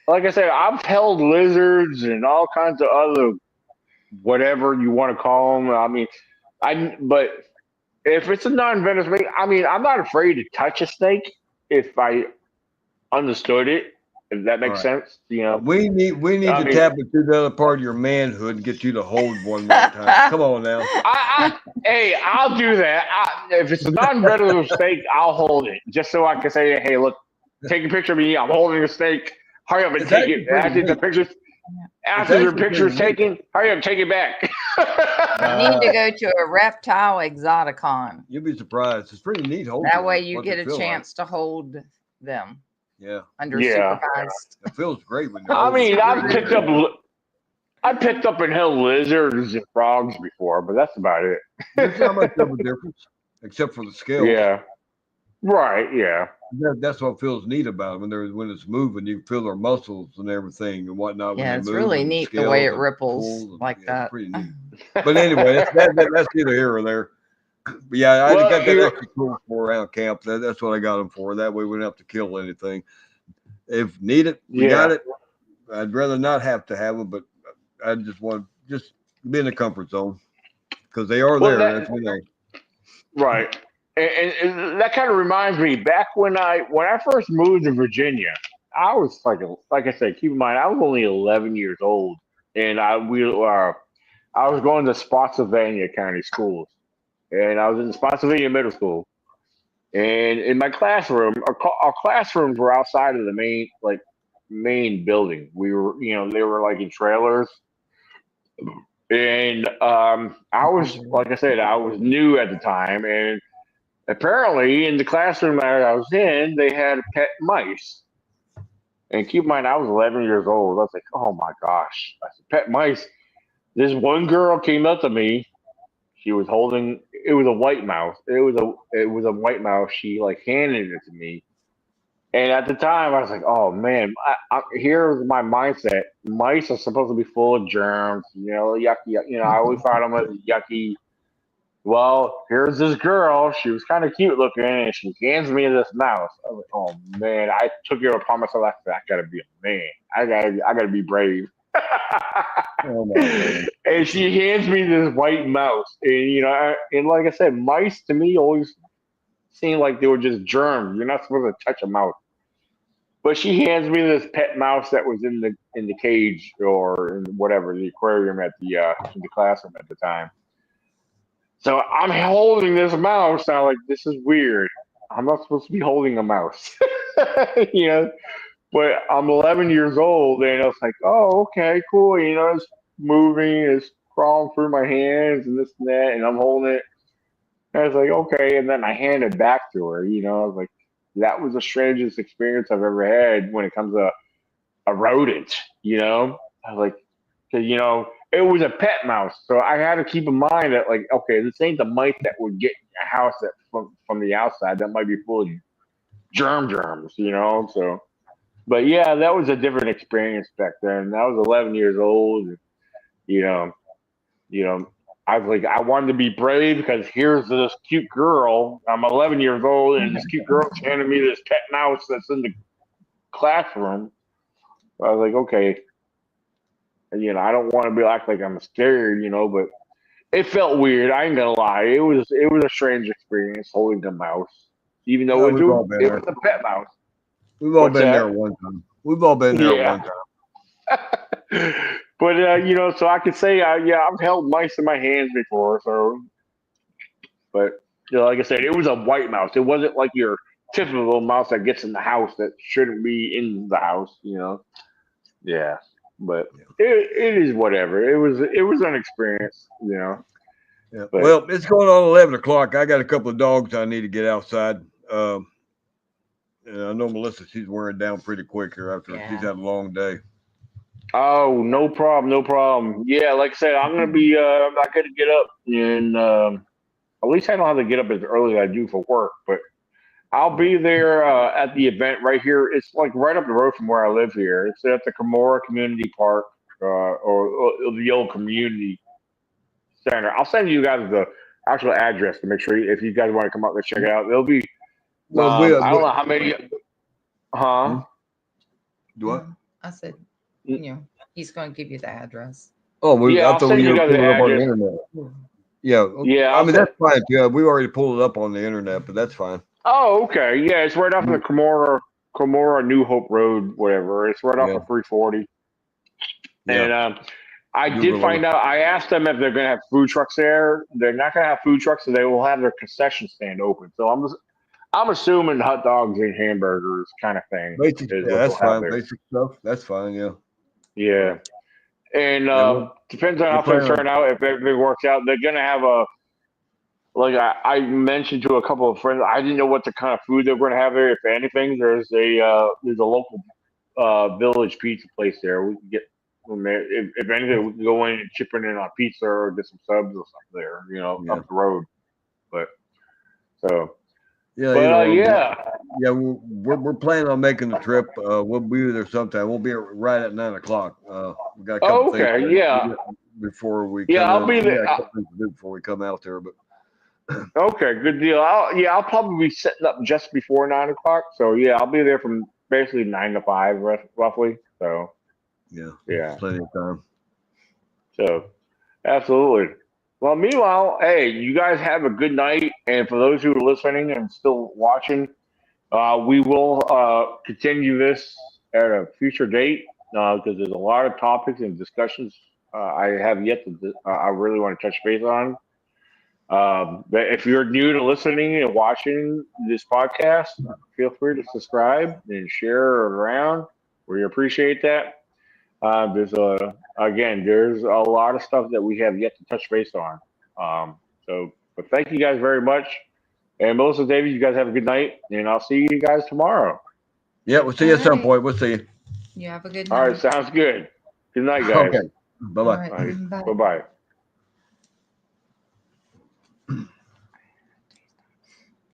like I said, I've held lizards and all kinds of other whatever you want to call them. I mean, but if it's a non-venomous snake, I mean, I'm not afraid to touch a snake if I understood it. If that makes sense, you know. We need to tap into the other part of your manhood and get you to hold one more time. Come on now. Hey, I'll do that. If it's a non-venomous snake, I'll hold it just so I can say, "Hey, look, take a picture of me. I'm holding a snake. Hurry up and take it." After the picture's taken, hurry up, take it back. You need to go to a reptile exoticon. You'll be surprised. It's pretty neat. That way you get a chance to hold them. Yeah. Under supervised. It feels great when I mean, I picked up and held lizards and frogs before, but that's about it. There's not much of a difference, except for the scales. Yeah. Right. Yeah. That's what feels neat about it. When it's moving, you feel their muscles and everything and whatnot. Yeah, it's really neat the way it ripples like that. It's pretty neat. But anyway, that's either here or there. But yeah, I got that extra tool for around camp. That's what I got them for. That way we don't have to kill anything. If needed, we got it. I'd rather not have to have them, but I just want to be in the comfort zone because they are there. That's what they. Right. And that kind of reminds me, back when I first moved to Virginia, I was like I said, keep in mind, I was only 11 years old, and I was going to Spotsylvania County Schools, and I was in Spotsylvania Middle School, and in my classroom, our classrooms were outside of the main building. We were, they were like in trailers, and I was, like I said, I was new at the time, and apparently, in the classroom that I was in, they had pet mice. And keep in mind, I was 11 years old. I was like, "Oh my gosh!" I said, "Pet mice." This one girl came up to me. She was holding. It was a white mouse. It was a white mouse. She handed it to me. And at the time, I was like, "Oh man!" Here's my mindset. Mice are supposed to be full of germs. Yucky. I always thought them as yucky. Well, here's this girl. She was kind of cute looking, and she hands me this mouse. I was like, "Oh man!" I took it upon myself. I said, "I gotta be a man. I gotta be brave." Oh my God. And she hands me this white mouse, and and like I said, mice to me always seemed like they were just germs. You're not supposed to touch a mouse. But she hands me this pet mouse that was in the cage or in whatever the aquarium at in the classroom at the time. So I'm holding this mouse. And I'm like, this is weird. I'm not supposed to be holding a mouse, But I'm 11 years old, and I was like, oh, okay, cool. It's moving, it's crawling through my hands and this and that, and I'm holding it. And I was like, okay. And then I handed it back to her. I was like, that was the strangest experience I've ever had when it comes to a rodent. I was like, because it was a pet mouse, so I had to keep in mind that, okay, this ain't the mice that would get in a house that from the outside that might be full of germs, So, but yeah, that was a different experience back then. I was 11 years old, and, I was like, I wanted to be brave because here's this cute girl. I'm 11 years old, and this cute girl's handing me this pet mouse that's in the classroom. I was like, okay. I don't want to act like I'm scared, but it felt weird. I ain't gonna lie. It was a strange experience holding a mouse, even though it was a pet mouse. We've all been there one time. We've all been there one time. But so I could say, I've held mice in my hands before. So, but like I said, it was a white mouse. It wasn't like your typical mouse that gets in the house that shouldn't be in the house. Yeah. But it is whatever. It was an experience, Yeah. But, well, it's going on 11 o'clock. I got a couple of dogs I need to get outside. And I know Melissa, she's wearing down pretty quick here after she's had a long day. Oh, no problem. Yeah, like I said, I'm gonna be I'm not gonna get up, and at least I don't have to get up as early as I do for work, but I'll be there at the event right here. It's right up the road from where I live here. It's at the Camorra Community Park or the old community center. I'll send you guys actual address to make sure if you guys want to come out there check it out. It'll be. Well, I don't know how many. Huh? Do what? I said, you know, he's going to give you the address. Oh, Yeah, I I'll thought send we you were guys pulling the it up on the address. internet. Yeah. Yeah, I mean, that's fine. Yeah, we already pulled it up on the internet, but that's fine. Oh, okay. Yeah, it's right off of the Cremora New Hope Road, whatever. It's right off of 340. Yeah. And I did find out. I asked them if they're going to have food trucks there. They're not going to have food trucks, so they will have their concession stand open. So I'm assuming hot dogs and hamburgers kind of thing. Basic, is yeah, what that's they'll have fine. there. Basic stuff. That's fine. Yeah. Yeah. And depends on how things turn out. If everything works out, they're going to have a. Like I mentioned to a couple of friends, I didn't know what the kind of food they're going to have there. If anything, there's a local village pizza place there. We can get, if anything, we can go in and chip in on pizza or get some subs or something there, up the road. But so yeah, yeah, we're planning on making the trip. We'll be there sometime. We'll be right at 9 o'clock. We got a couple things before we come I'll be there. a couple things to do before we come out there, but. Okay, good deal. I'll probably be setting up just before 9 o'clock. So yeah, I'll be there from basically 9 to 5 roughly. So yeah, plenty of time. So absolutely. Well, meanwhile, hey, you guys have a good night. And for those who are listening and still watching, we will continue this at a future date because there's a lot of topics and discussions I have yet to. I really want to touch base on. But if you're new to listening and watching this podcast, feel free to subscribe and share around. We appreciate that. There's a lot of stuff that we have yet to touch base on. But thank you guys very much. And Melissa, David, you guys have a good night, and I'll see you guys tomorrow. Yeah, we'll see you at some point. We'll see you. You have a good night. All right, sounds good. Good night, guys. Okay. Bye-bye. All right, bye. Bye-bye.